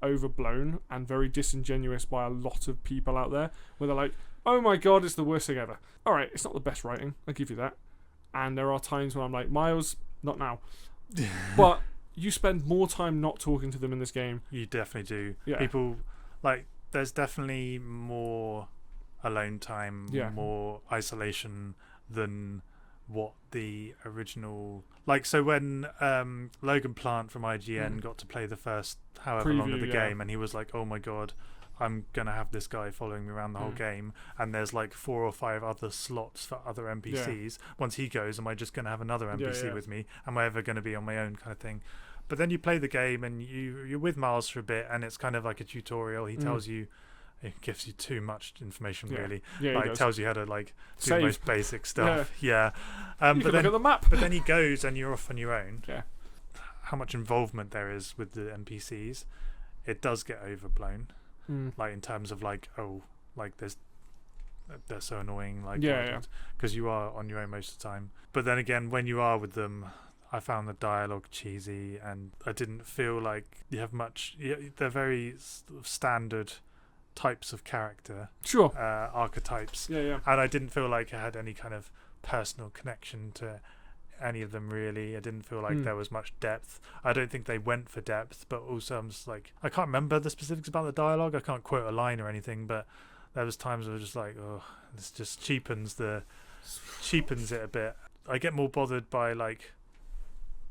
overblown and very disingenuous by a lot of people out there, where they're like, oh my god, it's the worst thing ever. Alright, it's not the best writing, I'll give you that, and there are times when I'm like, Miles, not now. But you spend more time not talking to them in this game. You definitely do. Yeah. People, like, there's definitely more alone time, more isolation than what the original... Like, so when Logan Plant from IGN got to play the first however long of the game, and he was like, oh my god, I'm going to have this guy following me around the whole game, and there's like 4 or 5 other slots for other NPCs. Once he goes, am I just going to have another NPC with me? Am I ever going to be on my own, kind of thing? But then you play the game and you're with Miles for a bit, and it's kind of like a tutorial. He tells you, it gives you too much information, really. Like, tells you how to like do the most basic stuff. But then look at the map. But then he goes and you're off on your own. Yeah. How much involvement there is with the NPCs, it does get overblown. Like in terms of like, oh, like they're so annoying, like because you are on your own most of the time. But then again, when you are with them, I found the dialogue cheesy, and I didn't feel like you have much. They're very sort of standard types of character, archetypes, and I didn't feel like I had any kind of personal connection to any of them, really. I didn't feel like there was much depth. I don't think they went for depth, but also I'm just like, I can't remember the specifics about the dialogue. I can't quote a line or anything, but there was times where I was just like, oh, this just cheapens it a bit. I get more bothered by like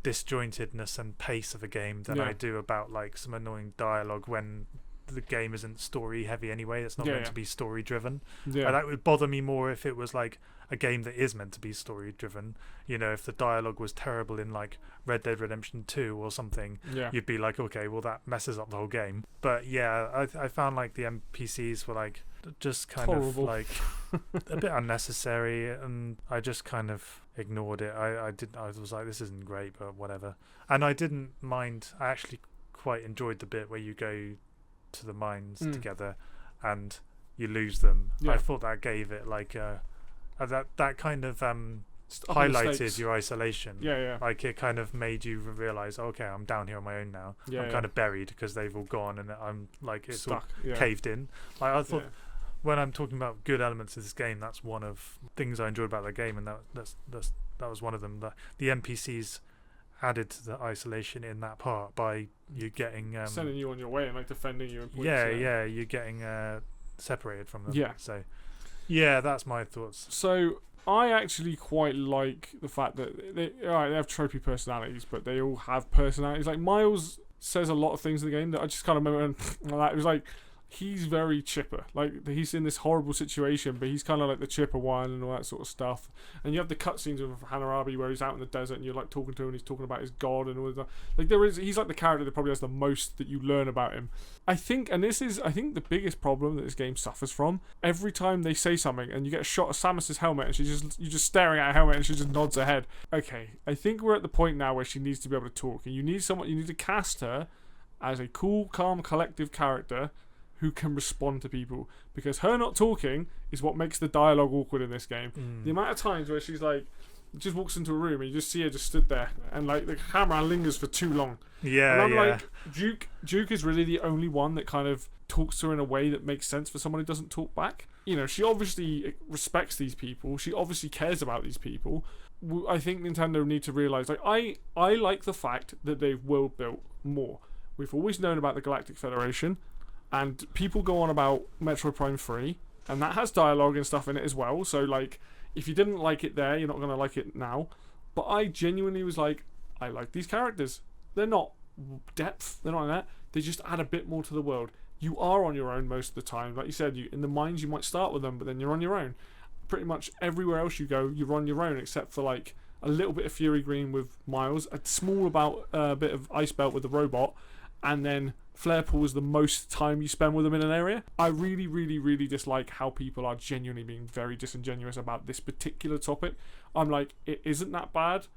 disjointedness and pace of a game than I do about like some annoying dialogue when the game isn't story heavy anyway. It's not meant to be story driven. Yeah. That would bother me more if it was like a game that is meant to be story driven. If the dialogue was terrible in like Red Dead Redemption 2 or something, you'd be like, okay, well that messes up the whole game. But yeah, I found like the NPCs were like just kind horrible. of like a bit unnecessary, and I just kind of ignored it. I was like, this isn't great, but whatever. And I didn't mind. I actually quite enjoyed the bit where you go to the mines together and you lose them. I thought that gave it like that kind of highlighted your isolation. Like it kind of made you realize, okay, I'm down here on my own now. I'm kind of buried because they've all gone, and I'm like it's stuck, all caved in. Like I thought, when I'm talking about good elements of this game, that's one of things I enjoyed about the game, and that was one of them. The NPCs added to the isolation in that part by you getting sending you on your way and like defending you. You're getting separated from them. So that's my thoughts. So I actually quite like the fact that they have tropey personalities, but they all have personalities. Like Miles says a lot of things in the game that I just kind of remember like, it was like, he's very chipper. Like he's in this horrible situation, but he's kind of like the chipper one and all that sort of stuff. And you have the cutscenes of Hammurabi where he's out in the desert and you're like talking to him and he's talking about his god and all that. Like he's like the character that probably has the most that you learn about him. I think the biggest problem that this game suffers from, every time they say something and you get a shot of Samus's helmet and you're just staring at her helmet and she just nods her head. Okay, I think we're at the point now where she needs to be able to talk, and you need to cast her as a cool, calm, collective character who can respond to people, because her not talking is what makes the dialogue awkward in this game. The amount of times where she's like, just walks into a room and you just see her just stood there and like the camera lingers for too long. And I'm like, Duke is really the only one that kind of talks to her in a way that makes sense for someone who doesn't talk back. She obviously respects these people. She obviously cares about these people. I think Nintendo need to realise, like, I like the fact that they've world built more. We've always known about the Galactic Federation, and people go on about Metroid Prime 3, and that has dialogue and stuff in it as well. So, like, if you didn't like it there, you're not going to like it now. But I genuinely was like, I like these characters. They're not depth. They're not in that. They just add a bit more to the world. You are on your own most of the time. Like you said, in the mines, you might start with them, but then you're on your own. Pretty much everywhere else you go, you're on your own, except for, like, a little bit of Fury Green with Miles, a small bit of Ice Belt with the robot, and then Flare Pool is the most time you spend with them in an area. I really, really, really dislike how people are genuinely being very disingenuous about this particular topic. I'm like, it isn't that bad,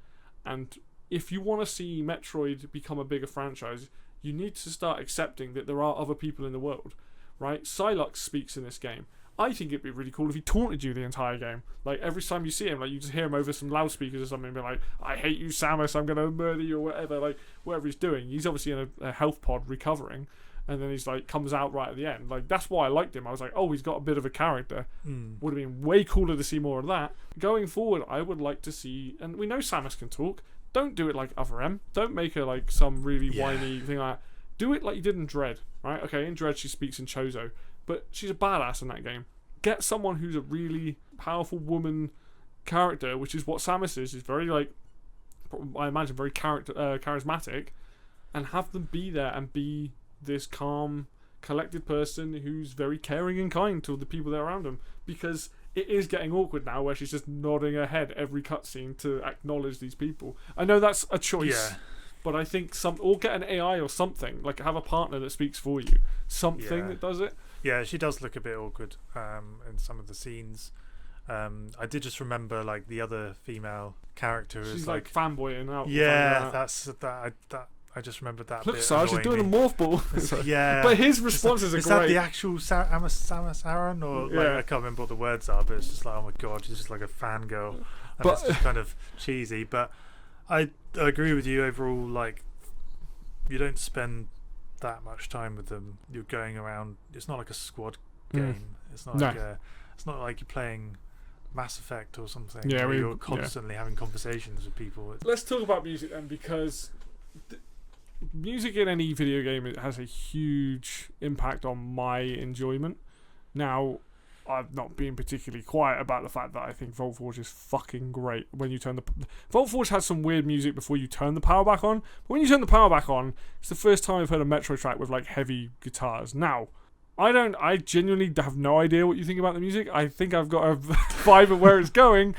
and if you want to see Metroid become a bigger franchise, you need to start accepting that there are other people in the world, right? Psylocke speaks in this game. I think it'd be really cool if he taunted you the entire game. Like, every time you see him, like, you just hear him over some loudspeakers or something and be like, I hate you, Samus, I'm going to murder you, or whatever. Like, whatever he's doing. He's obviously in a health pod recovering, and then he's, like, comes out right at the end. Like, that's why I liked him. I was like, oh, he's got a bit of a character. Would have been way cooler to see more of that. Going forward, I would like to see, and we know Samus can talk. Don't do it like Other M. Don't make her, like, some really whiny thing like that. Do it like you did in Dread, right? Okay, in Dread she speaks in Chozo, but she's a badass in that game. Get someone who's a really powerful woman character, which is what Samus is. Is very, like, I imagine, very charismatic, and have them be there and be this calm, collected person who's very caring and kind to the people that are around them. Because it is getting awkward now where she's just nodding her head every cutscene to acknowledge these people. I know that's a choice, but I think or get an AI or something, like have a partner that speaks for you. Something that does it. Yeah, she does look a bit awkward in some of the scenes. I did just remember, like, the other female character she's is like fanboying out. Yeah, that's that. I just remembered that. Look, bit Sarge, she's doing a morph ball. But his responses are great. Is that the actual Samus Aran, or like, I can't remember what the words are, but it's just like, oh my god, she's just like a fangirl, and it's just kind of cheesy. But I agree with you overall. Like, you don't spend that much time with them. You're going around. It's not like a squad game. It's not it's not like you're playing Mass Effect or something. Yeah, where you're constantly having conversations with people. Let's talk about music then, because music in any video game, it has a huge impact on my enjoyment. Now, I'm not being particularly quiet about the fact that I think Vault Forge is fucking great. When you turn the Vault Forge has some weird music before you turn the power back on, but when you turn the power back on, it's the first time I've heard a Metroid track with like heavy guitars. Now, I genuinely have no idea what you think about the music. I think I've got a vibe of where it's going,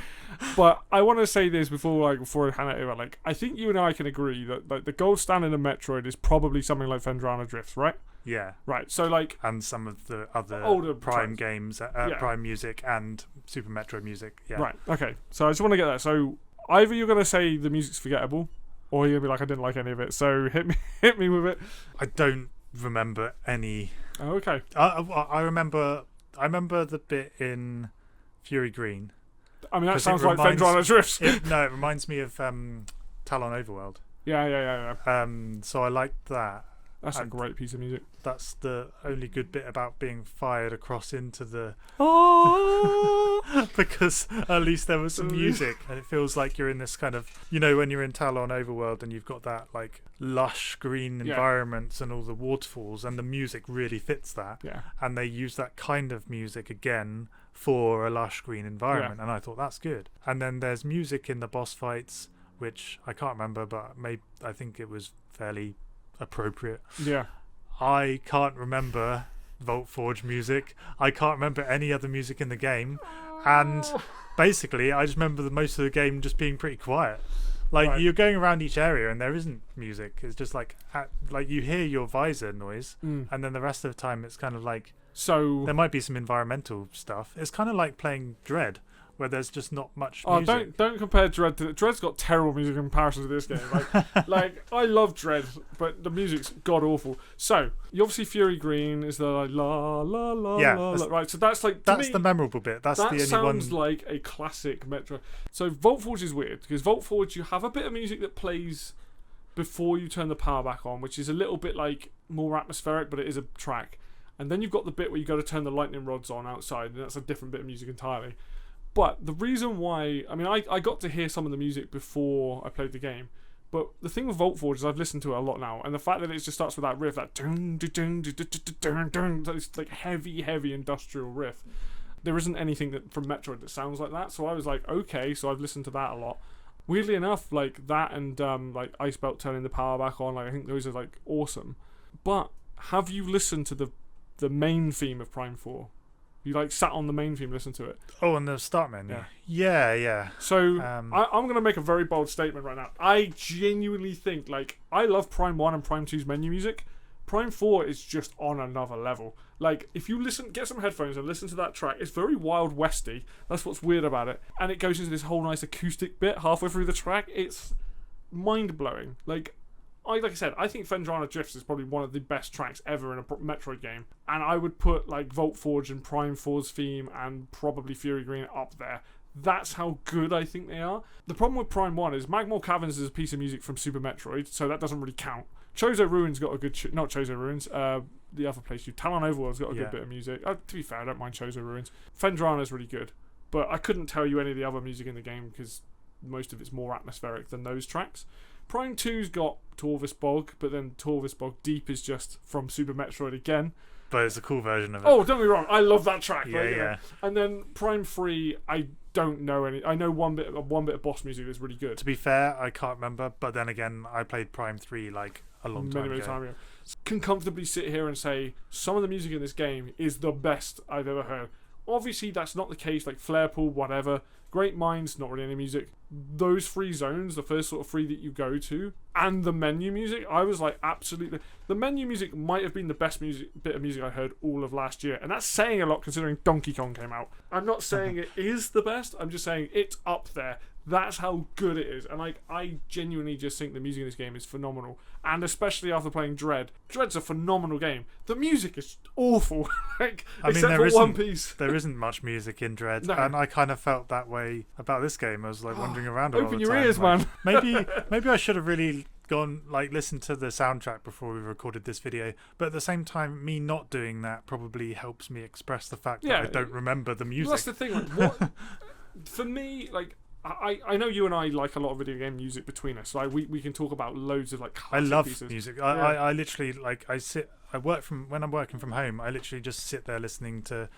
but I want to say this before I hand it over. Like, I think you and I can agree that like the gold standard of Metroid is probably something like Fendrana Drifts, right? Yeah. Right. So like, and some of the other older Prime tracks. games, Prime music and Super Metroid music. Yeah. Right. Okay. So I just want to get that. So either you're gonna say the music's forgettable, or you're gonna be like, I didn't like any of it. So hit me with it. I don't remember any. Oh, okay. I remember the bit in Fury Green. I mean, that 'Cause sounds it like reminds- Fendrana Drifts. It reminds me of Talon Overworld. Yeah. So I liked that. That's a And- great piece of music. That's the only good bit about being fired across into the Oh. because at least there was some music, and it feels like you're in this kind of, you know, when you're in Talon Overworld and you've got that like lush green Yeah. environments and all the waterfalls, and the music really fits that. Yeah. And they use that kind of music again for a lush green environment, and I thought that's good. And then there's music in the boss fights, which I can't remember, but I think it was fairly appropriate. Yeah. I can't remember Vault Forge music. I can't remember any other music in the game, and basically I just remember most of the game just being pretty quiet. Like, Right. you're going around each area and there isn't music. It's just like you hear your visor noise, and then the rest of the time it's kind of like So there might be some environmental stuff. It's kind of like playing Dread, where there's just not much music. don't compare Dread to Dread's got terrible music in comparison to this game. Like I love Dread, but the music's god awful. So you obviously Fury Green is the like la la la Yeah, la, that's- right. So that's like to That's me, the memorable bit. That's that the only one. sounds like a classic Metro. So Vault Forge is weird because Vault Forge you have a bit of music that plays before you turn the power back on, which is a little bit like more atmospheric, but it is a track. And then you've got the bit where you got to turn the lightning rods on outside, and that's a different bit of music entirely. But the reason why, I mean, I got to hear some of the music before I played the game, but the thing with Vault Forge is I've listened to it a lot now, and the fact that it just starts with that riff, that dun, dun, dun, dun, dun, dun, dun, dun, it's like heavy industrial riff. There isn't anything that from Metroid that sounds like that, so I was like, okay, so I've listened to that a lot. Weirdly enough, like that and like Ice Belt turning the power back on, like I think those are like awesome. But have you listened to the main theme of Prime 4? You like sat on the main theme, listened to it. Oh, and the start menu. Yeah. So Um, I'm going to make a very bold statement right now. I genuinely think, like, I love Prime 1 and Prime 2's menu music. Prime 4 is just on another level. Like, if you get some headphones and listen to that track, it's very Wild Westy. That's what's weird about it. And it goes into this whole nice acoustic bit halfway through the track. It's mind-blowing. Like I said, I think Fendrana Drifts is probably one of the best tracks ever in a Metroid game. And I would put, like, Vault Forge and Prime 4's theme and probably Fury Green up there. That's how good I think they are. The problem with Prime 1 is Magmore Caverns is a piece of music from Super Metroid, so that doesn't really count. Chozo Ruins got a good... not Chozo Ruins, the other place Talon Overworld's got a good bit of music. To be fair, I don't mind Chozo Ruins. Fendrana's really good, but I couldn't tell you any of the other music in the game because most of it's more atmospheric than those tracks. Prime 2's got Torvis Bog, but then Torvis Bog Deep is just from Super Metroid again. but it's a cool version of it. Oh, don't get me wrong, I love that track. Yeah, right, you know. yeah. And then Prime 3, I don't know any. I know one bit of boss music that's really good. To be fair, I can't remember, but then again, I played Prime 3 like a long time ago. Can comfortably sit here and say some of the music in this game is the best I've ever heard. Obviously, that's not the case. Like Flarepool, whatever. Great Minds, not really any music. Those 3 zones, the first sort of 3 that you go to, and the menu music, I was like, absolutely. The menu music might have been the best bit of music I heard all of last year, and that's saying a lot considering Donkey Kong came out. I'm not saying it is the best. I'm just saying it's up there. That's how good it is, and like I genuinely just think the music in this game is phenomenal, and especially after playing Dread. Dread's a phenomenal game. The music is awful, like I mean, except for One Piece. There isn't much music in Dread, No. and I kind of felt that way about this game. I was like wandering around a lot Open of your the time, ears, like, man. maybe I should have really gone listened to the soundtrack before we recorded this video, but at the same time, me not doing that probably helps me express the fact that I don't remember the music. Well, that's the thing. Like, what for me, like. I know you and I like a lot of video game music between us. Like we can talk about loads of like I classic love pieces. music. Yeah. I literally when I'm working from home, I literally just sit there listening to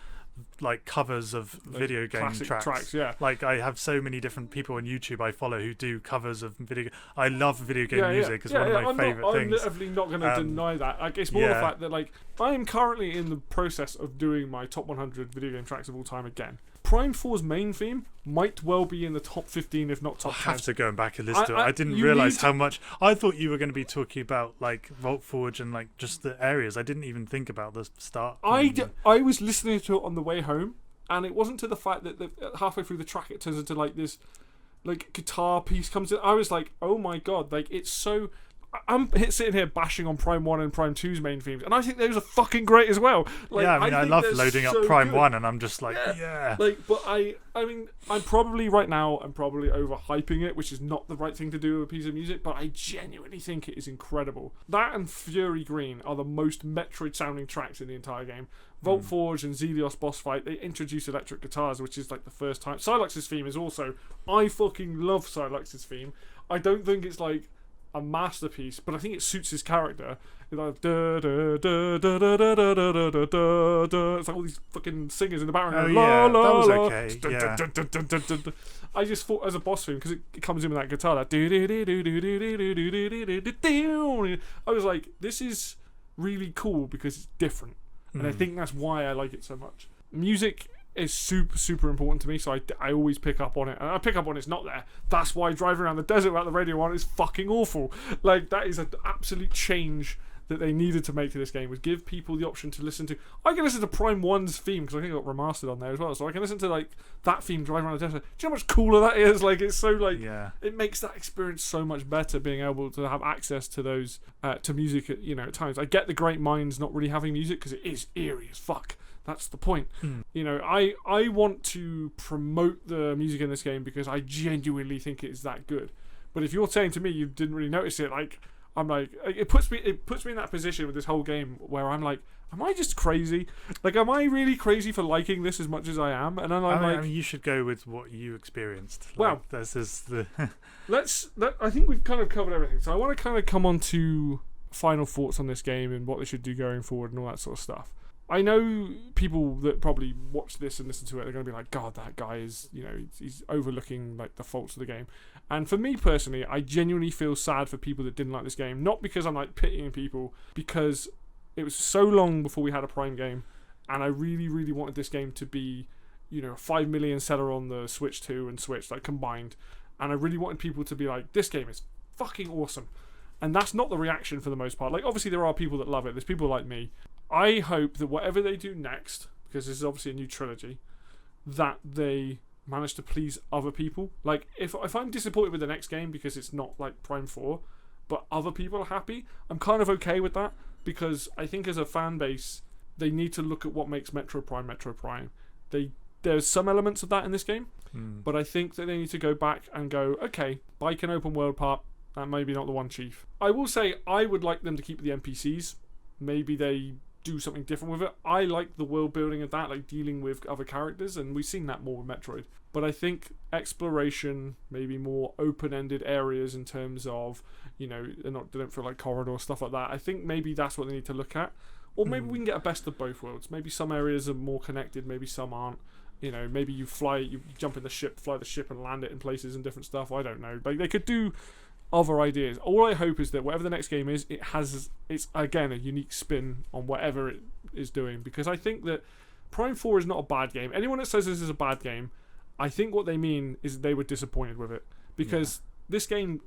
like covers of video game classic tracks. Yeah. Like I have so many different people on YouTube I follow who do covers of video. I love video game music. It's one of my favorite things. I'm literally not going to deny that. Like, it's more the fact that like I am currently in the process of doing my top 100 video game tracks of all time again. Prime 4's main theme might well be in the top 15, if not top 10. I have to go back and listen to it. I didn't realise how much. I thought you were going to be talking about like Vault Forge and like just the areas. I didn't even think about the start. I was listening to it on the way home, and it wasn't to the fact that halfway through the track it turns into like this like guitar piece comes in. I was like, oh my god, like it's so. I'm sitting here bashing on Prime 1 and Prime 2's main themes, and I think those are fucking great as well. Like, yeah, I love loading up Prime 1, and I'm just like, Like, but I mean, I'm probably overhyping it, which is not the right thing to do with a piece of music, but I genuinely think it is incredible. That and Fury Green are the most Metroid-sounding tracks in the entire game. Vault Forge and Zelios boss fight, they introduce electric guitars, which is like the first time. Sylux's theme is also, I fucking love Sylux's theme. I don't think it's like a masterpiece, but I think it suits his character. It's like it's like all these fucking singers in the background. That was okay. I just thought as a boss theme, because it comes in with that guitar, that I was like, this is really cool because it's different, and I think that's why I like it so much. Music is super important to me, so I always pick up on it, and I pick up when it's not there. That's why driving around the desert without the radio on is fucking awful. Like, that is an absolute change that they needed to make to this game, was give people the option to listen to. I can listen to Prime 1's theme, because I think it got remastered on there as well, so I can listen to like that theme driving around the desert. Do you know how much cooler that is? Like, it's so like it makes that experience so much better, being able to have access to those to music at, at times. I get the great minds not really having music because it is eerie as fuck. That's the point. I want to promote the music in this game because I genuinely think it is that good. But if you're saying to me you didn't really notice it, like, I'm like, it puts me in that position with this whole game where I'm like, am I just crazy? Like, am I really crazy for liking this as much as I am? And then I mean, you should go with what you experienced. Like, well, this is the. I think we've kind of covered everything. So I want to kind of come on to final thoughts on this game and what they should do going forward and all that sort of stuff. I know people that probably watch this and listen to it, they're going to be like, God, that guy is, he's overlooking like the faults of the game. And for me personally, I genuinely feel sad for people that didn't like this game. Not because I'm like pitying people, because it was so long before we had a Prime game, and I really, really wanted this game to be, a 5 million seller on the Switch 2 and Switch, like, combined. And I really wanted people to be like, this game is fucking awesome. And that's not the reaction for the most part. Like, obviously there are people that love it. There's people like me. I hope that whatever they do next, because this is obviously a new trilogy, that they manage to please other people. Like, if I'm disappointed with the next game because it's not like Prime 4, but other people are happy, I'm kind of okay with that, because I think as a fan base, they need to look at what makes Metroid Prime. There's some elements of that in this game, but I think that they need to go back and go, okay, bike and open world part, and maybe not the one chief. I will say I would like them to keep the NPCs. Maybe they do something different with it. I like the world building of that, like dealing with other characters, and we've seen that more with Metroid. But I think exploration, maybe more open-ended areas in terms of, they don't feel like corridor stuff like that. I think maybe that's what they need to look at. Or maybe we can get a best of both worlds. Maybe some areas are more connected, maybe some aren't. Maybe you jump in the ship, fly the ship and land it in places and different stuff. I don't know. Like, they could do other ideas. All I hope is that whatever the next game is, it's again a unique spin on whatever it is doing, because I think that Prime 4 is not a bad game. Anyone that says this is a bad game, I think what they mean is they were disappointed with it, because this game,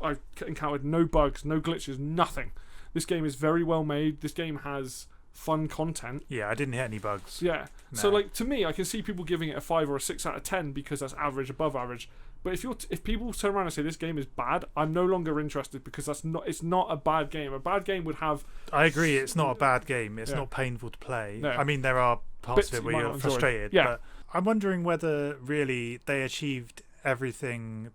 I've encountered no bugs, no glitches, nothing. This game is very well made. This game has fun content. Yeah, I didn't hit any bugs. Yeah. No. So, like, to me, I can see people giving it a 5 or a 6 out of 10 because that's average, above average. But if people turn around and say this game is bad, I'm no longer interested, because it's not a bad game. A bad game would have. I agree, it's not a bad game. It's not painful to play. No. I mean, there are parts of it where you're frustrated. Yeah. But I'm wondering whether really they achieved everything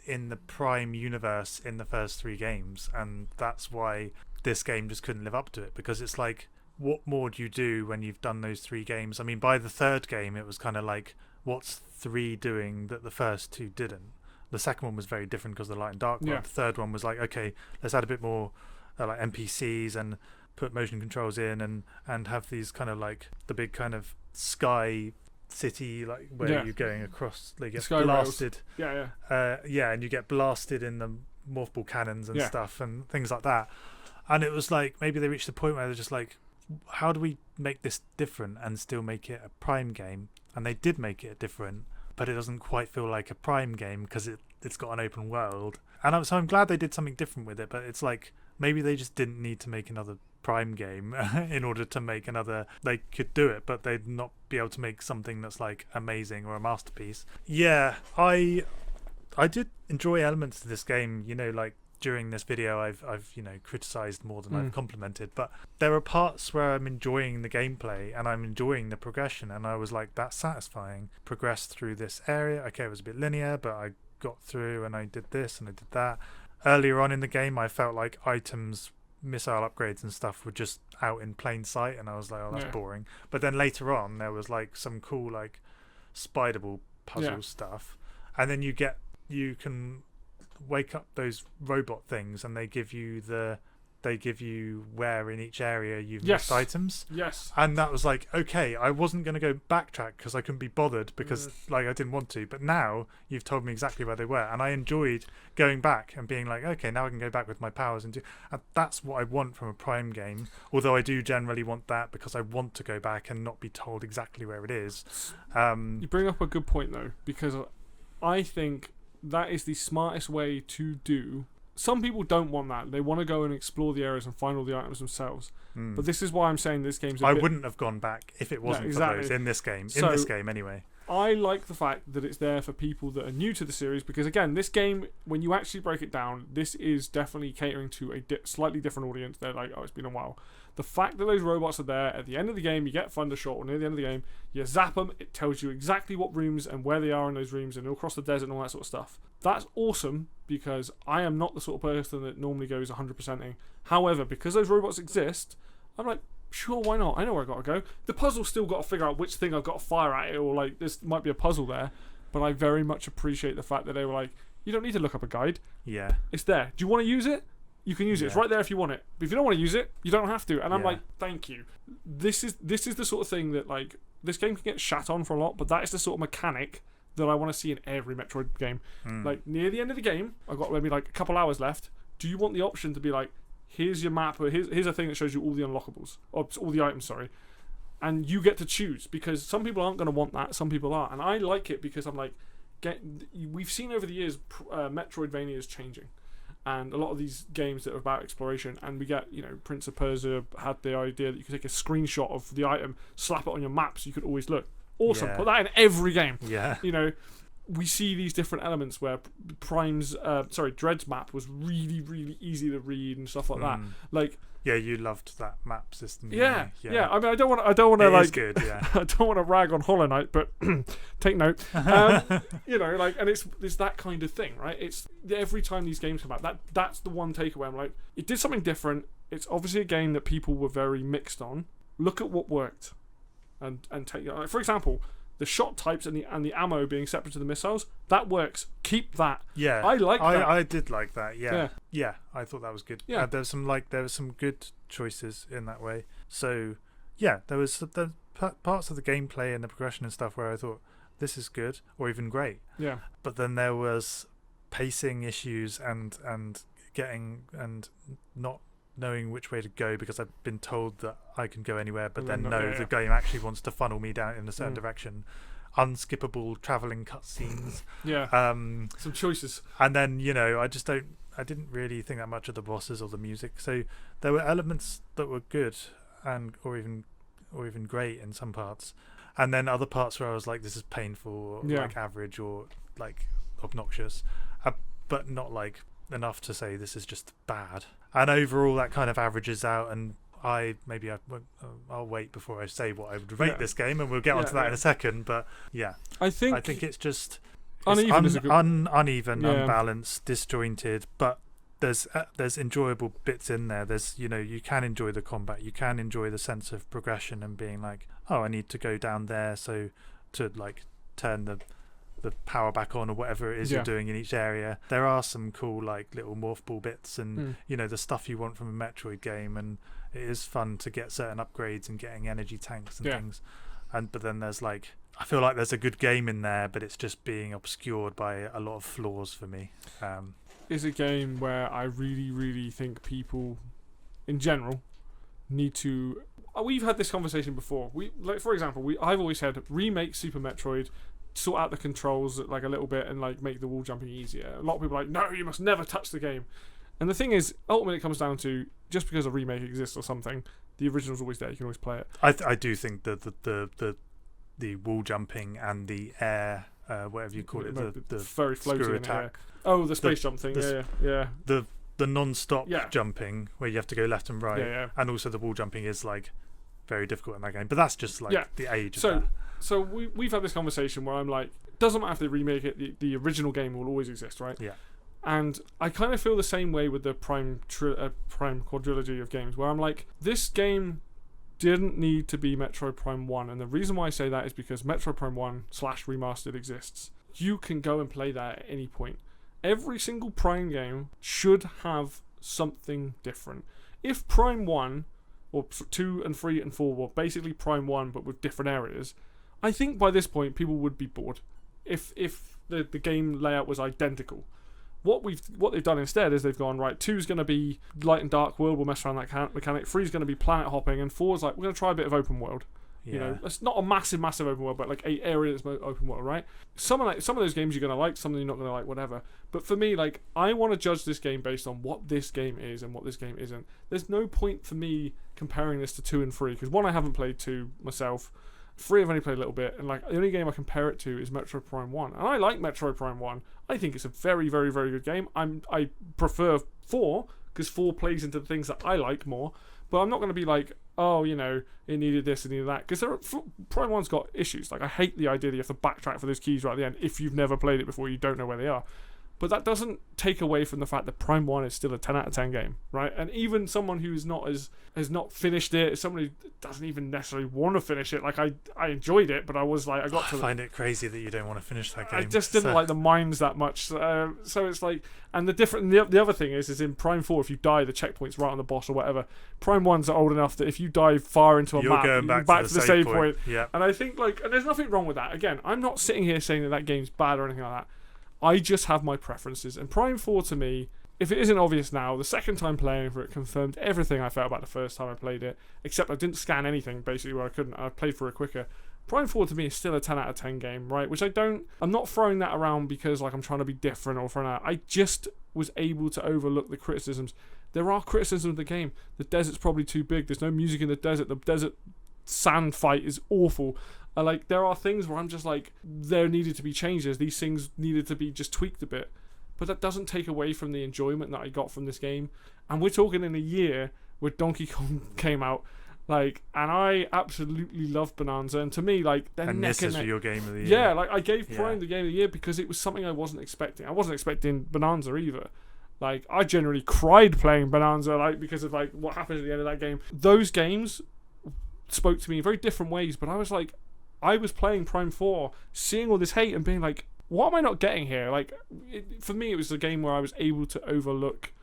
in the Prime universe in the first 3 games, and that's why this game just couldn't live up to it. Because it's like, what more do you do when you've done those 3 games? I mean, by the 3rd game, it was kind of like, what's 3 doing that the first 2 didn't? The second one was very different because of the light and dark world. The third one was like, okay, let's add a bit more like NPCs and put motion controls in and have these kind of like the big kind of sky city, like where Yeah. you're going across, they get Sky blasted. Yeah. And you get blasted in the morph ball cannons and Yeah. stuff and things like that. And it was like maybe they reached the point where they're just like, how do we make this different and still make it a Prime game? And they did make it different, but it doesn't quite feel like a Prime game because it's got an open world. And so I'm glad they did something different with it, but it's like maybe they just didn't need to make another Prime game in order to make another. They could do it, but they'd not be able to make something that's like amazing or a masterpiece. Yeah, I did enjoy elements of this game, like during this video I've criticized more than I've complimented, but there are parts where I'm enjoying the gameplay and I'm enjoying the progression, and I was like, that's satisfying. Progressed through this area, okay, it was a bit linear, but I got through and I did this and I did that. Earlier on in the game I felt like items, missile upgrades and stuff were just out in plain sight, and I was like, oh, that's boring. But then later on there was like some cool like spider-ball puzzle stuff, and then you can wake up those robot things and they give you where in each area you've missed items. Yes. And that was like, okay, I wasn't going to go backtrack because I couldn't be bothered because like I didn't want to, but now you've told me exactly where they were, and I enjoyed going back and being like, okay, now I can go back with my powers and that's what I want from a Prime game, although I do generally want that because I want to go back and not be told exactly where it is. You bring up a good point though, because I think that is the smartest way to do. Some people don't want that. They want to go and explore the areas and find all the items themselves. But this is why I'm saying this game's I wouldn't have gone back if it wasn't for those in this game. So, in this game, anyway. I like the fact that it's there for people that are new to the series, because again, this game, when you actually break it down, this is definitely catering to a slightly different audience. They're like, oh, it's been a while. The fact that those robots are there at the end of the game, you get Thundershot, or near the end of the game, you zap them, it tells you exactly what rooms and where they are in those rooms, and all across the desert and all that sort of stuff. That's awesome, because I am not the sort of person that normally goes 100%ing. However, because those robots exist, I'm like, sure, why not? I know where I've got to go. The puzzle's still got to figure out which thing I've got to fire at it, or like, this might be a puzzle there, but I very much appreciate the fact that they were like, you don't need to look up a guide. Yeah. It's there. Do you want to use it? You can use it. It's right there if you want it. But if you don't want to use it, you don't have to. And I'm like, thank you. This is the sort of thing that, like, this game can get shat on for a lot, but that is the sort of mechanic that I want to see in every Metroid game. Like, near the end of the game, I've got maybe like a couple hours left. Do you want the option to be like, here's your map, or here's a thing that shows you all the unlockables, or all the items, sorry. And you get to choose, because some people aren't going to want that, some people are. And I like it because I'm like, we've seen over the years Metroidvania is changing. And a lot of these games that are about exploration, and we get, Prince of Persia had the idea that you could take a screenshot of the item, slap it on your map so you could always look. Awesome. Put that in every game. Yeah. We see these different elements where Dread's map was really, really easy to read and stuff like that. Like, yeah, you loved that map system. Yeah. I mean, I don't want to like. It's good. Yeah. I don't want to rag on Hollow Knight, but take note. And it's that kind of thing, right? It's every time these games come out, that's the one takeaway. I'm like, it did something different. It's obviously a game that people were very mixed on. Look at what worked, and take like, for example, the shot types and the ammo being separate to the missiles, that works. Keep that. Yeah, I like that. I did like that. Yeah, I thought that was good. Yeah, there was some good choices in that way. So yeah, there was the parts of the gameplay and the progression and stuff where I thought this is good or even great. Yeah, but then there was pacing issues and not knowing which way to go, because I've been told that I can go anywhere, but then the game actually wants to funnel me down in a certain direction. Unskippable travelling cutscenes. Yeah. Some choices. And then, I didn't really think that much of the bosses or the music. So there were elements that were good or even great in some parts. And then other parts where I was like, this is painful, or like average, or like obnoxious. But not like enough to say this is just bad. And overall that kind of averages out, and I'll wait before I say what I would rate this game, and we'll get onto that in a second. But I think it's just uneven, unbalanced, disjointed, but there's enjoyable bits in there. There's you can enjoy the combat, you can enjoy the sense of progression and being like, oh, I need to go down there so to like turn the power back on or whatever it is you're doing in each area. There are some cool like little morph ball bits and the stuff you want from a Metroid game, and it is fun to get certain upgrades and getting energy tanks and things. but then there's like, I feel like there's a good game in there, but it's just being obscured by a lot of flaws for me. Is a game where I really, really think people, in general, need to. We've had this conversation before. For example, I've always said remake Super Metroid, sort out the controls like a little bit, and like make the wall jumping easier. A lot of people are like, no, you must never touch the game. And the thing is, ultimately, it comes down to just because a remake exists or something, the original's always there. You can always play it. I do think that the wall jumping and the air, whatever you call it, the very floaty screw in attack. The air. Oh, the space jump thing. Yeah. The non-stop jumping where you have to go left and right, yeah. and also the wall jumping is like very difficult in that game. But that's just like the age of that. So we've had this conversation where I'm like, doesn't matter if they remake it, the original game will always exist, right? Yeah. And I kind of feel the same way with the Prime quadrilogy of games, where I'm like, this game didn't need to be Metroid Prime 1, and the reason why I say that is because Metroid Prime 1 / Remastered exists. You can go and play that at any point. Every single Prime game should have something different. If Prime 1, or 2 and 3 and 4 were basically Prime 1 but with different areas, I think by this point people would be bored. If the game layout was identical. What they've done instead is they've gone, right, 2's going to be light and dark world, we'll mess around that mechanic, 3's going to be planet hopping, and 4's like, we're going to try a bit of open world. Yeah. You know, it's not a massive open world, but like a area that's open world, right? Some of those games you're going to like, some you're not going to like, whatever. But for me, like, I want to judge this game based on what this game is and what this game isn't. There's no point for me comparing this to 2 and 3, because 1, I haven't played 2 myself. 3 I've only played a little bit, and like the only game I compare it to is Metroid Prime 1. And I like Metroid Prime 1. I think it's a very, very, very good game. I prefer 4, because 4 plays into the things that I like more. But I'm not going to be like, oh, you know, it needed this, it needed that. Because Prime 1's got issues. Like, I hate the idea that you have to backtrack for those keys right at the end if you've never played it before, you don't know where they are. But that doesn't take away from the fact that Prime 1 is still a 10 out of 10 game, right? And even someone who's has not finished it, someone who doesn't even necessarily want to finish it, like I enjoyed it, but I was like, I find it crazy that you don't want to finish that game. I just didn't like the mines that much. So it's like, and the other thing is in Prime 4, if you die, the checkpoint's right on the boss or whatever. Prime 1's old enough that if you dive far into a map, you're back to the save point. Yeah. And I think and there's nothing wrong with that. Again, I'm not sitting here saying that game's bad or anything like that. I just have my preferences, and Prime 4 to me, if it isn't obvious now, the second time playing for it confirmed everything I felt about the first time I played it, except I didn't scan anything basically where I couldn't. I played for it quicker. Prime 4 to me is still a 10 out of 10 game, right? Which I'm not throwing that around because like I'm trying to be different or throwing out. I just was able to overlook the criticisms. There are criticisms of the game. The desert's probably too big. There's no music in the desert. The desert sand fight is awful. Like, there are things where I'm just like, there needed to be changes. These things needed to be just tweaked a bit. But that doesn't take away from the enjoyment that I got from this game. And we're talking in a year where Donkey Kong came out, like, and I absolutely loved Bonanza. And to me, like, they're and neck this and is neck. Your game of the year. Yeah, like, I gave Prime the game of the year because it was something I wasn't expecting. I wasn't expecting Bonanza either. Like, I generally cried playing Bonanza, like, because of like what happened at the end of that game. Those games spoke to me in very different ways, but I was like, I was playing Prime 4, seeing all this hate and being like, what am I not getting here? Like, for me, it was a game where I was able to overlook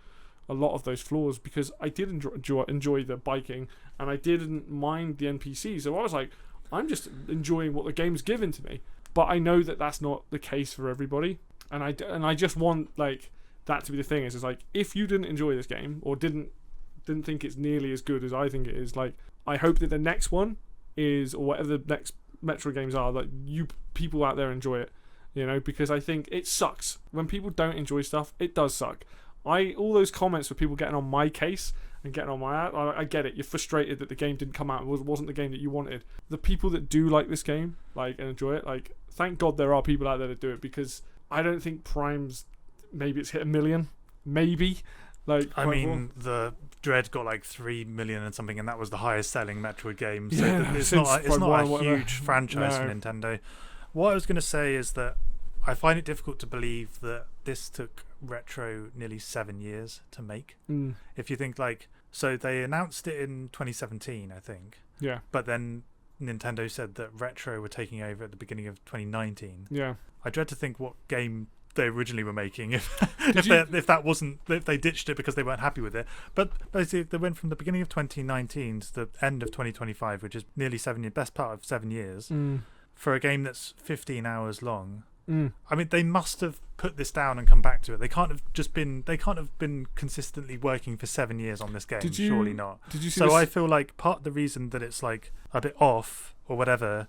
a lot of those flaws because I did enjoy the biking and I didn't mind the NPCs. So I was like, I'm just enjoying what the game's given to me. But I know that that's not the case for everybody. And I just want, like, that to be the thing. Is like, if you didn't enjoy this game or didn't think it's nearly as good as I think it is, like, I hope that the next one is, or whatever the next Metro games are, that you people out there enjoy it, you know, because I think it sucks when people don't enjoy stuff. It does suck. All those comments with people getting on my case and getting on my I get it. You're frustrated that the game didn't come out, it wasn't the game that you wanted. The people that do like this game, like, and enjoy it, like, thank God there are people out there that do it, because I don't think Prime's, maybe it's hit 1 million, maybe. Like, I mean, the Dread got like 3 million and something, and that was the highest selling Metroid game. So it's not a huge franchise for Nintendo. What I was going to say is that I find it difficult to believe that this took Retro nearly 7 years to make. If you think, like, so they announced it in 2017, I think. Yeah. But then Nintendo said that Retro were taking over at the beginning of 2019. Yeah. I dread to think what game they originally were making if if they ditched it because they weren't happy with it. But basically they went from the beginning of 2019 to the end of 2025, which is nearly 7 years, best part of 7 years, for a game that's 15 hours long. I mean, they must have put this down and come back to it. They can't have been consistently working for 7 years on this game. Surely not. Did you see so I feel like part of the reason that it's like a bit off or whatever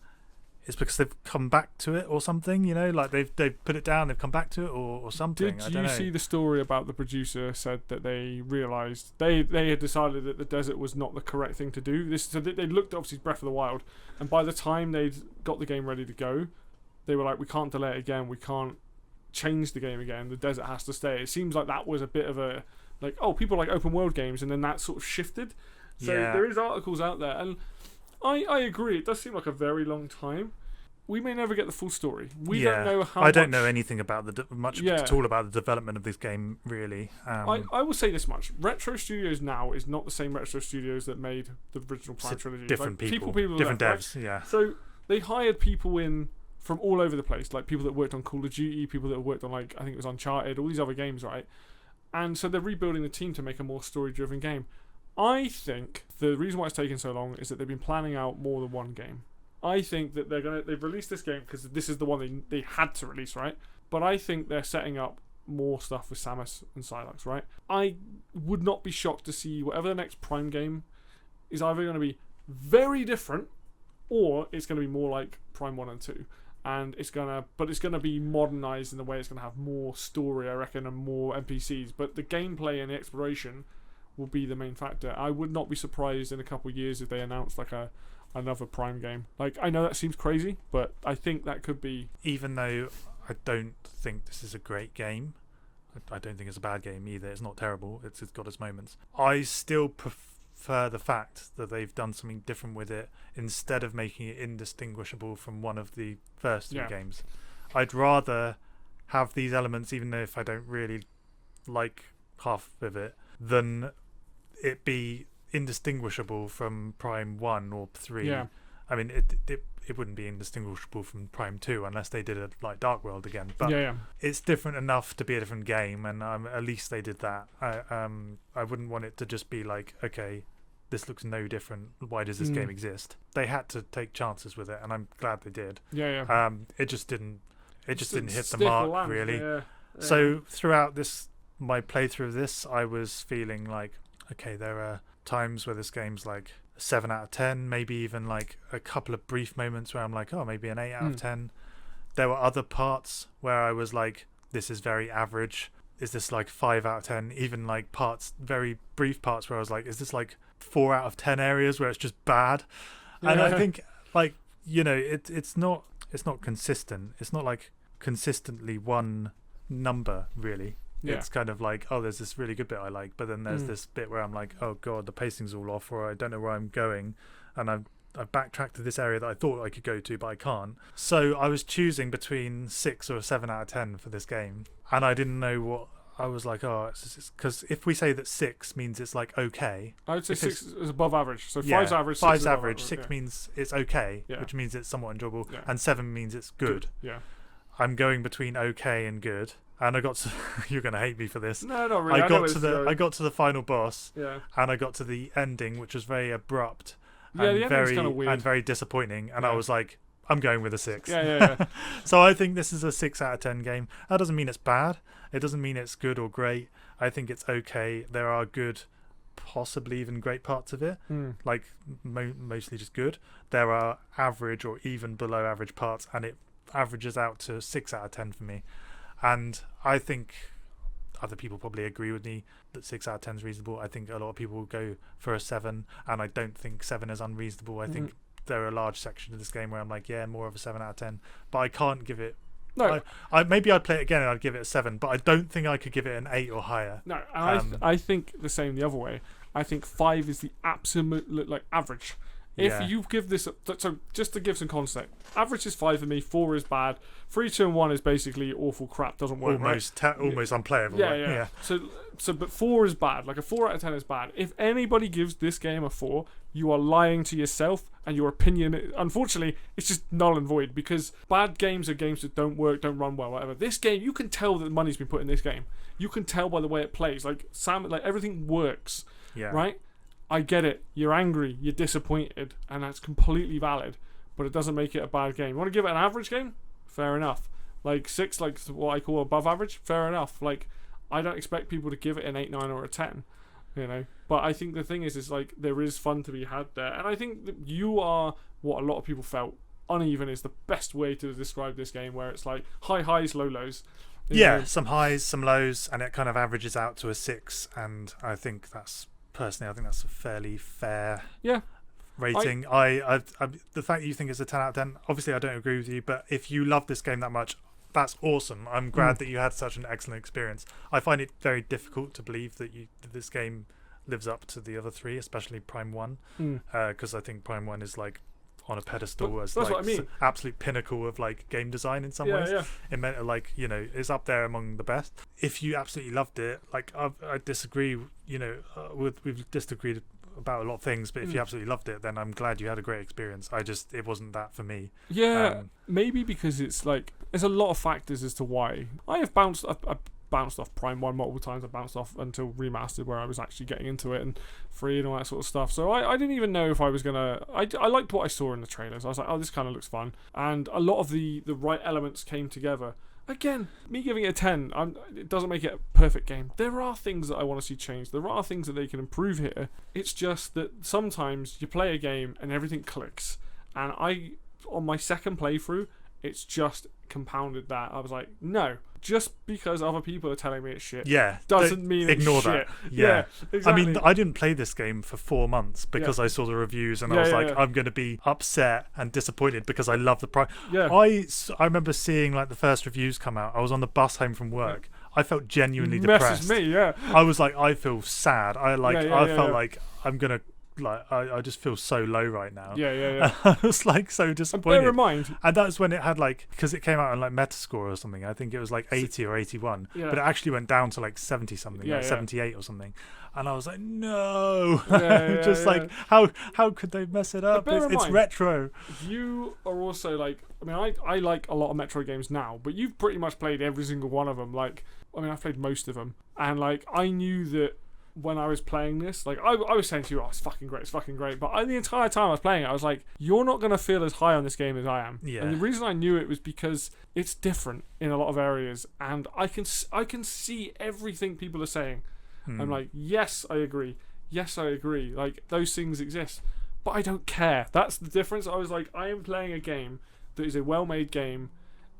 is because they've come back to it or something, you know, like they've put it down, they've come back to it or something. Did you see the story about the producer said that they realised they had decided that the desert was not the correct thing to do? So they looked at obviously Breath of the Wild, and by the time they'd got the game ready to go, they were like, we can't delay it again, we can't change the game again, the desert has to stay. It seems like that was a bit of a like, oh, people like open world games, and then that sort of shifted. So there is articles out there, and I agree, it does seem like a very long time. We may never get the full story. We don't know how I don't know anything about at all about the development of this game, really. I will say this much. Retro Studios now is not the same Retro Studios that made the original Prime trilogy. Different like, people different left, devs, right? Yeah. So they hired people in from all over the place, like people that worked on Call of Duty, people that worked on, like, I think it was Uncharted, all these other games, right? And so they're rebuilding the team to make a more story-driven game. I think the reason why it's taken so long is that they've been planning out more than one game. I think that they've released this game because this is the one they had to release, right? But I think they're setting up more stuff with Samus and Psylocke, right? I would not be shocked to see whatever the next Prime game is either going to be very different, or it's going to be more like Prime 1 and 2. And it's gonna be modernized in the way it's gonna have more story, I reckon, and more NPCs. But the gameplay and the exploration will be the main factor. I would not be surprised in a couple of years if they announced like another Prime game. Like, I know that seems crazy, but I think that could be. Even though I don't think this is a great game, I don't think it's a bad game either. It's not terrible. It's got its moments. I still prefer the fact that they've done something different with it instead of making it indistinguishable from one of the first three games. I'd rather have these elements, even though if I don't really like half of it, than it be indistinguishable from Prime 1 or 3. Yeah. I mean, it wouldn't be indistinguishable from Prime 2 unless they did it like Dark World again. But it's different enough to be a different game, and at least they did that. I wouldn't want it to just be like, okay, this looks no different. Why does this game exist? They had to take chances with it, and I'm glad they did. It just didn't hit the mark, really. Yeah. So throughout my playthrough of this, I was feeling like, okay, there are times where this game's like 7 out of 10, maybe even like a couple of brief moments where I'm like, oh, maybe an 8 out of 10. There were other parts where I was like, this is very average. Is this like 5 out of 10? Even like very brief parts where I was like, is this like 4 out of 10 areas where it's just bad? And I think, like, you know, it's not consistent. It's not like consistently one number, really. It's kind of like, oh, there's this really good bit I like, but then there's this bit where I'm like, oh god, the pacing's all off, or I don't know where I'm going, and I've backtracked to this area that I thought I could go to, but I can't. So I was choosing between 6 or 7 out of 10 for this game, and I didn't know what. I was like, oh, because if we say that 6 means it's like okay, I would say 6 is above average. So 5's average. 5's average. 6 means it's okay, which means it's somewhat enjoyable, and 7 means it's good. Yeah. I'm going between okay and good. And I got to you're gonna hate me for this. No, not really. I got to the final boss. Yeah. And I got to the ending, which was very abrupt. Yeah, the ending's kind of weird and very disappointing. And I was like, I'm going with a 6. Yeah. So I think this is a 6 out of 10 game. That doesn't mean it's bad. It doesn't mean it's good or great. I think it's okay. There are good, possibly even great parts of it. Like mostly just good. There are average or even below average parts, and it averages out to 6 out of 10 for me. And I think other people probably agree with me that 6 out of 10 is reasonable. I think a lot of people will go for a 7, and I don't think 7 is unreasonable. I think there are a large section of this game where I'm like, yeah, more of a 7 out of 10. But I can't give it. No, maybe I'd play it again and I'd give it a 7, but I don't think I could give it an 8 or higher. No, and I think the same the other way. I think 5 is the absolute like average, If Yeah. you give this, so just to give some context, average is 5 for me, 4 is bad, 3, 2, and 1 is basically awful crap, doesn't work. Almost unplayable. Yeah, right? yeah. So, but 4 is bad. Like a 4 out of 10 is bad. If anybody gives this game a 4, you are lying to yourself, and your opinion, unfortunately, it's just null and void, because bad games are games that don't work, don't run well, whatever. This game, you can tell that money's been put in this game. You can tell by the way it plays. Like everything works. Yeah. Right? I get it. You're angry. You're disappointed, and that's completely valid. But it doesn't make it a bad game. You want to give it an average game? Fair enough. Like 6, like what I call above average? Fair enough. Like, I don't expect people to give it an 8, 9, or a 10. You know? But I think the thing is like, there is fun to be had there. And I think that you are what a lot of people felt. Uneven is the best way to describe this game, where it's like high highs, low lows. You know? Some highs, some lows, and it kind of averages out to a 6. And I think that's a fairly fair rating. I the fact that you think it's a 10 out of 10, obviously I don't agree with you, but if you love this game that much, that's awesome. I'm glad that you had such an excellent experience. I find it very difficult to believe that this game lives up to the other 3, especially Prime 1, because I think Prime 1 is like on a pedestal as like absolute pinnacle of like game design in some ways. It meant like, you know, it's up there among the best. If you absolutely loved it, like I disagree, you know, we've disagreed about a lot of things, but if you absolutely loved it, then I'm glad you had a great experience. It wasn't that for me. Maybe because it's like there's a lot of factors as to why I've bounced off Prime 1 multiple times. I bounced off until Remastered, where I was actually getting into it, and 3 and all that sort of stuff. So I didn't even know if I was gonna. I liked what I saw in the trailers. I was like, oh, this kind of looks fun, and a lot of the right elements came together. Again, me giving it a 10, it doesn't make it a perfect game. There are things that I want to see changed. There are things that they can improve here. It's just that sometimes you play a game and everything clicks. And on my second playthrough, it's just compounded that. I was like, no, just because other people are telling me it's shit doesn't mean it's ignore shit. That. Yeah, exactly. I mean, I didn't play this game for 4 months because I saw the reviews and I was like, I'm going to be upset and disappointed because I love the price. I remember seeing like the first reviews come out. I was on the bus home from work. I felt genuinely depressed. Me, I was like, I feel sad. I felt like I'm gonna. Like I just feel so low right now. I was like so disappointed. Bear in mind, and that's when it had like, because it came out on like Metascore or something. I think it was like 80 or 81, but it actually went down to like 70 something, like 78 or something. And I was like, no, like how could they mess it up? It's retro. You are also like, I mean, I like a lot of Metroid games now, but you've pretty much played every single one of them. Like, I mean, I've played most of them, and like I knew that. When I was playing this, like I was saying to you, oh, it's fucking great. But the entire time I was playing it, I was like, you're not going to feel as high on this game as I am. And the reason I knew it was because it's different in a lot of areas, and I can see everything people are saying. I'm like, yes, I agree. Like, those things exist, but I don't care. That's the difference. I was like, I am playing a game that is a well-made game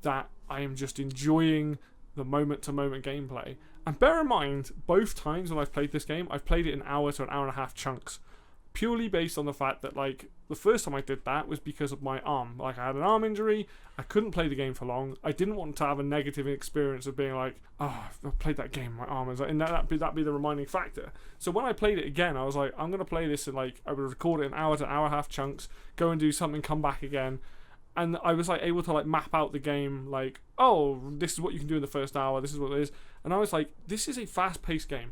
that I am just enjoying the moment-to-moment gameplay. And bear in mind, both times when I've played this game, I've played it in hour to an hour and a half chunks. Purely based on the fact that, like, the first time I did that was because of my arm. Like, I had an arm injury, I couldn't play the game for long. I didn't want to have a negative experience of being like, oh, I've played that game, my arm is like, and that'd be the reminding factor. So when I played it again, I was like, I'm going to play this in, like, I would record it in hour to hour and a half chunks, go and do something, come back again. And I was like able to like map out the game, like, oh, this is what you can do in the first hour, this is what it is. And I was like, this is a fast-paced game.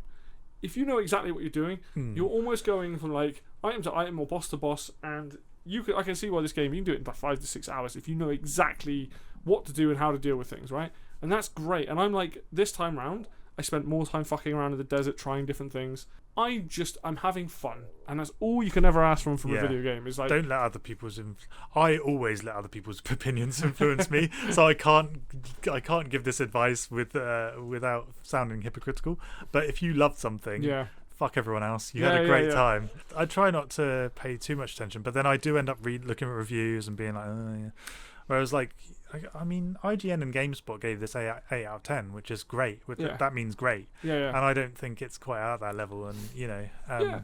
If you know exactly what you're doing, you're almost going from like item to item or boss to boss, and I can see why this game, you can do it in like 5 to 6 hours if you know exactly what to do and how to deal with things, right? And that's great. And I'm like, this time round, I spent more time fucking around in the desert, trying different things. I'm having fun, and that's all you can ever ask from a video game. Is like, don't let other people's. I always let other people's opinions influence me, so I can't give this advice without sounding hypocritical. But if you loved something, fuck everyone else. You had a great time. I try not to pay too much attention, but then I do end up looking at reviews and being like, oh, yeah. Whereas like, I mean, IGN and GameSpot gave this 8 out of 10, which is great. That means great. And I don't think it's quite at that level. And you know,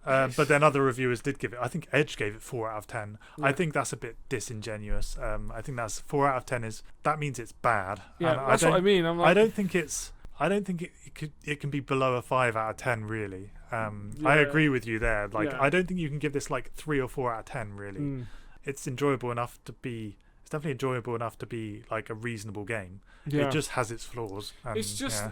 but then other reviewers did give it. I think Edge gave it 4 out of 10. I think that's a bit disingenuous. I think that's 4 out of 10 that means it's bad. That's what I mean. I'm like, I don't think it can be below a 5 out of 10 really. I agree with you there. Like, Yeah. I don't think you can give this like 3 or 4 out of 10. Really, it's enjoyable enough to be. It's definitely enjoyable enough to be like a reasonable game. Yeah. It just has its flaws. And, It's just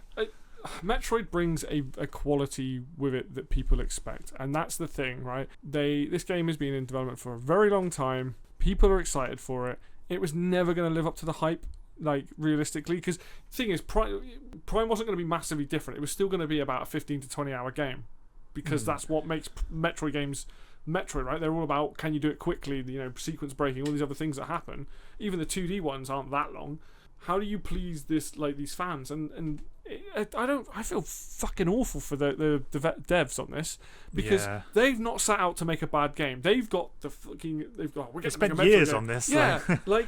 Metroid brings a quality with it that people expect, and that's the thing, right? This game has been in development for a very long time. People are excited for it. It was never going to live up to the hype, like realistically, because the thing is, Prime wasn't going to be massively different. It was still going to be about a 15 to 20 hour game, because that's what makes Metroid games Metroid, right? They're all about, can you do it quickly, sequence breaking, all these other things that happen. Even the 2D ones aren't that long. How do you please these fans? And I feel fucking awful for the devs on this, because they've not set out to make a bad game. They've got we're They spent years on this. Yeah,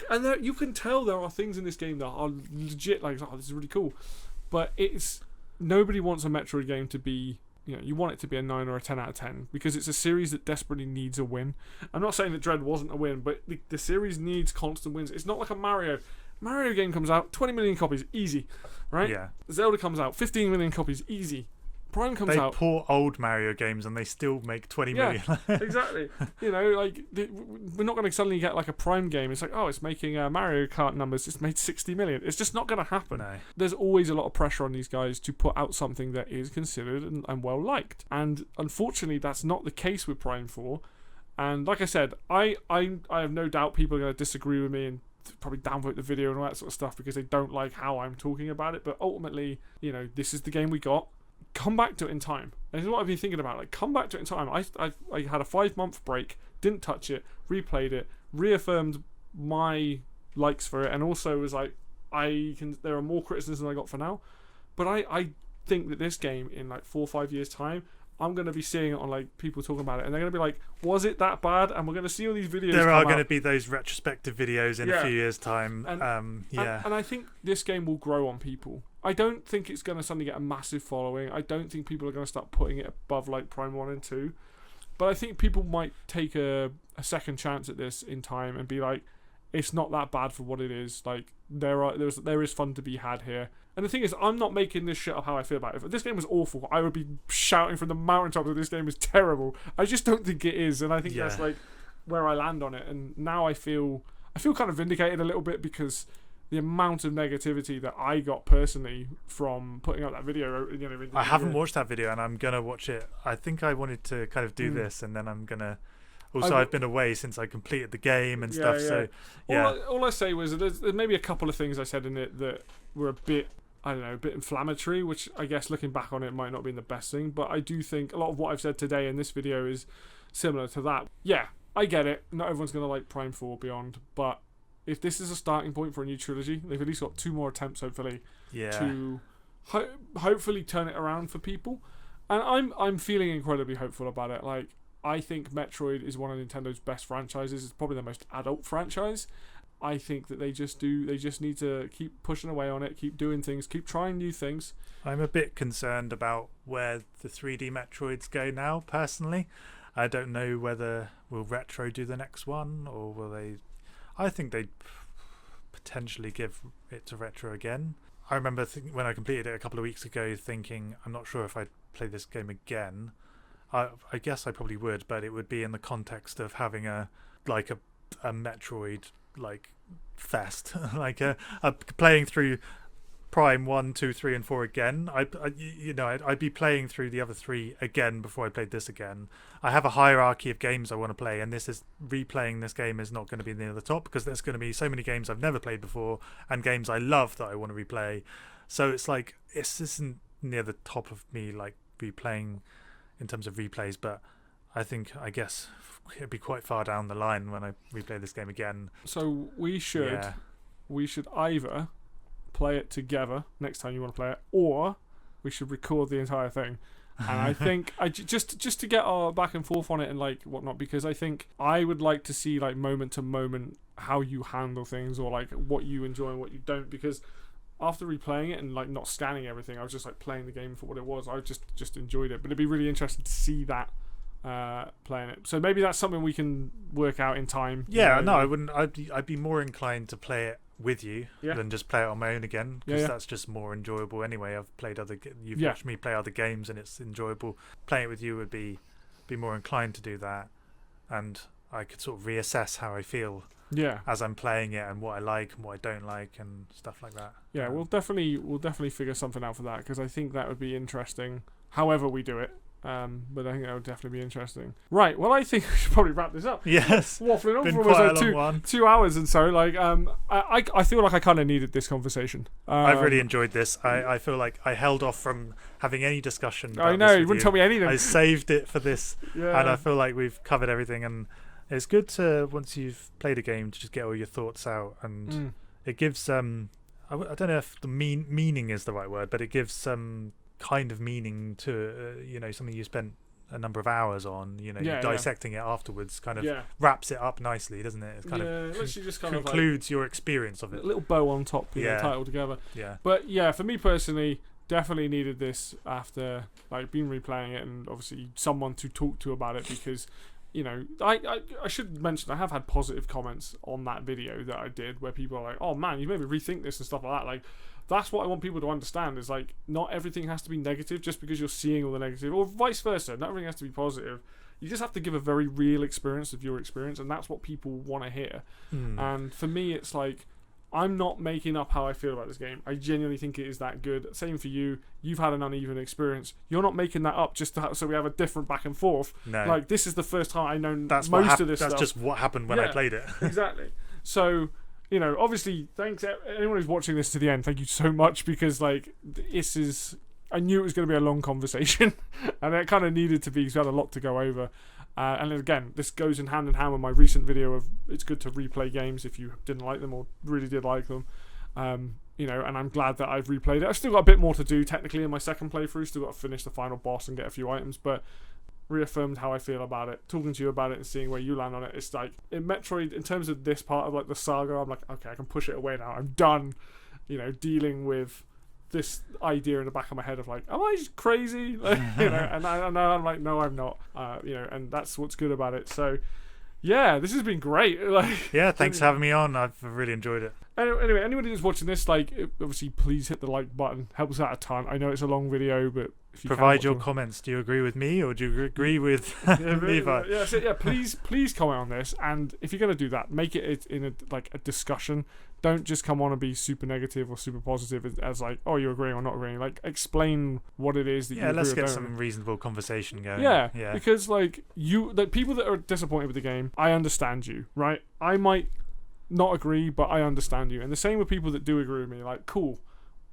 and you can tell there are things in this game that are legit. Like, this is really cool, but nobody wants a Metroid game to be. You want it to be a 9 or a 10 out of 10, because it's a series that desperately needs a win. I'm not saying that Dread wasn't a win, but the series needs constant wins. It's not like a Mario. Mario game comes out, 20 million copies, easy, right? Yeah. Zelda comes out, 15 million copies, easy. Prime comes out. They port old Mario games and they still make 20 million. Exactly. We're not going to suddenly get like a Prime game. It's like, it's making Mario Kart numbers. It's made 60 million. It's just not going to happen. No. There's always a lot of pressure on these guys to put out something that is considered and well liked. And unfortunately, that's not the case with Prime 4. And like I said, I have no doubt people are going to disagree with me and probably downvote the video and all that sort of stuff because they don't like how I'm talking about it. But ultimately, this is the game we got. Come back to it in time. And this is what I've been thinking about. Like, come back to it in time. I had a 5-month break, didn't touch it, replayed it, reaffirmed my likes for it, and also was like, there are more criticisms than I got for now. But I think that this game, in like 4 or 5 years' time, I'm going to be seeing it on like people talking about it, and they're going to be like, was it that bad? And we're going to see all these videos. There are going to be those retrospective videos in a few years' time. And I think this game will grow on people. I don't think it's going to suddenly get a massive following. I don't think people are going to start putting it above like Prime 1 and 2. But I think people might take a second chance at this in time and be like, it's not that bad for what it is. Like, there is fun to be had here. And the thing is, I'm not making this shit up how I feel about it. If this game was awful, I would be shouting from the mountaintops that this game is terrible. I just don't think it is, and I think that's like where I land on it. And now I feel kind of vindicated a little bit, because the amount of negativity that I got personally from putting out that video. I haven't watched that video, and I'm gonna watch it. I think I wanted to kind of do this, and then I'm gonna. Also, I've been away since I completed the game and stuff. So, all I say was there's maybe a couple of things I said in it that were a bit, I don't know, a bit inflammatory, which I guess looking back on it might not be the best thing. But I do think a lot of what I've said today in this video is similar to that. Yeah, I get it. Not everyone's going to like Prime 4 Beyond. But if this is a starting point for a new trilogy, they've at least got 2 more attempts, hopefully, to hopefully turn it around for people. And I'm feeling incredibly hopeful about it. Like, I think Metroid is one of Nintendo's best franchises. It's probably the most adult franchise. I think that they just need to keep pushing away on it, keep doing things, keep trying new things. I'm a bit concerned about where the 3D Metroids go now, personally. I don't know whether will Retro do the next one, or will they... I think they'd potentially give it to Retro again. I remember when I completed it a couple of weeks ago thinking, I'm not sure if I'd play this game again. I guess I probably would, but it would be in the context of having a Metroid like fest, like a playing through Prime 1, 2, 3, and 4 again. I'd be playing through the other 3 again before I played this again. I have a hierarchy of games I want to play, and replaying this game is not going to be near the top, because there's going to be so many games I've never played before and games I love that I want to replay. So it's like, this isn't near the top of me like replaying in terms of replays, but I guess it'd be quite far down the line when I replay this game again. So we should either play it together next time you want to play it, or we should record the entire thing. And I think just to get our back and forth on it and like whatnot, because I think I would like to see like moment to moment how you handle things, or like what you enjoy and what you don't, because after replaying it and like not scanning everything, I was just like playing the game for what it was. I just enjoyed it, but it'd be really interesting to see that playing it. So maybe that's something we can work out in time. Yeah, no, I wouldn't. I'd be more inclined to play it with you Yeah. than just play it on my own again, because Yeah. that's just more enjoyable anyway. I've played you've Yeah. watched me play other games, and it's enjoyable. Playing it with you would be more inclined to do that, and I could sort of reassess how I feel Yeah. as I'm playing it and what I like and what I don't like and stuff like that. Yeah, we'll definitely figure something out for that, because I think that would be interesting. However we do it, but I think that would definitely be interesting. Right. Well, I think we should probably wrap this up. Yes, Waffling on been for almost quite a like long one. 2 hours and so. Like, I feel like I kind of needed this conversation. I've really enjoyed this. I feel like I held off from having any discussion. I About know this you with wouldn't tell me anything. I saved it for this, Yeah. and I feel like we've covered everything. And it's good to, once you've played a game, to just get all your thoughts out, and it gives I don't know if the meaning is the right word, but it gives some kind of meaning to something you spent a number of hours on. Dissecting it afterwards kind of wraps it up nicely, doesn't it? It kind of literally just kind concludes your experience of of it. a little bow on top, tie it all together. Yeah. But yeah, for me personally, definitely needed this after like been replaying it, and obviously someone to talk to about it, because I should mention I have had positive comments on that video that I did where people are like, oh man, you made me rethink this and stuff like that. Like, that's what I want people to understand, is like, not everything has to be negative just because you're seeing all the negative, or vice versa. Not everything has to be positive. You just have to give a very real experience of your experience, and that's what people want to hear. And for me, it's like, I'm not making up how I feel about this game. I genuinely think it is that good. Same for you. You've had an uneven experience. You're not making that up just so we have a different back and forth. No. Like, this is the first time I know That's most of this That's stuff. just what happened when I played it. Exactly. So, obviously, thanks anyone who's watching this to the end. Thank you so much, because like, this is, I knew it was going to be a long conversation, and it kind of needed to be, because we had a lot to go over. And again, this goes in hand with my recent video of it's good to replay games if you didn't like them or really did like them. And I'm glad that I've replayed it. I've still got a bit more to do technically in my second playthrough. Still got to finish the final boss and get a few items, but reaffirmed how I feel about it. Talking to you about it and seeing where you land on it, it's like, in Metroid, in terms of this part of like the saga, I'm like, okay, I can push it away now. I'm done, dealing with this idea in the back of my head of like, am I just crazy? Like, and I'm like, no, I'm not. And that's what's good about it. So yeah, this has been great. Like, yeah, thanks for having me on. I've really enjoyed it. Anyway, anybody who's watching this, like, obviously, please hit the like button. Helps out a ton. I know it's a long video, but if you provide your comments. Do you agree with me, or do you agree with Levi? Please comment on this. And if you're gonna do that, make it in a discussion. Don't just come on and be super negative or super positive as like, oh, you're agreeing or not agreeing. Like, explain what it is that you agree. Let's or get don't. some reasonable conversation going. Yeah, because like the people that are disappointed with the game, I understand you, right? I might not agree, but I understand you. And the same with people that do agree with me. Like, cool,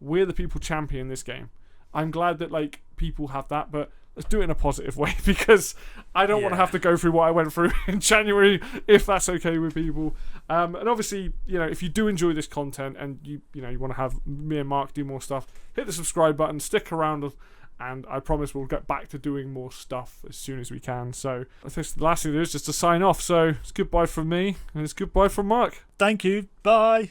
we're the people championing this game. I'm glad that like people have that, but let's do it in a positive way, because I don't want to have to go through what I went through in January, if that's okay with people. And obviously, if you do enjoy this content and you want to have me and Mark do more stuff, hit the subscribe button, stick around, and I promise we'll get back to doing more stuff as soon as we can. So I think the last thing to do is just to sign off. So it's goodbye from me, and it's goodbye from Mark. Thank you. Bye.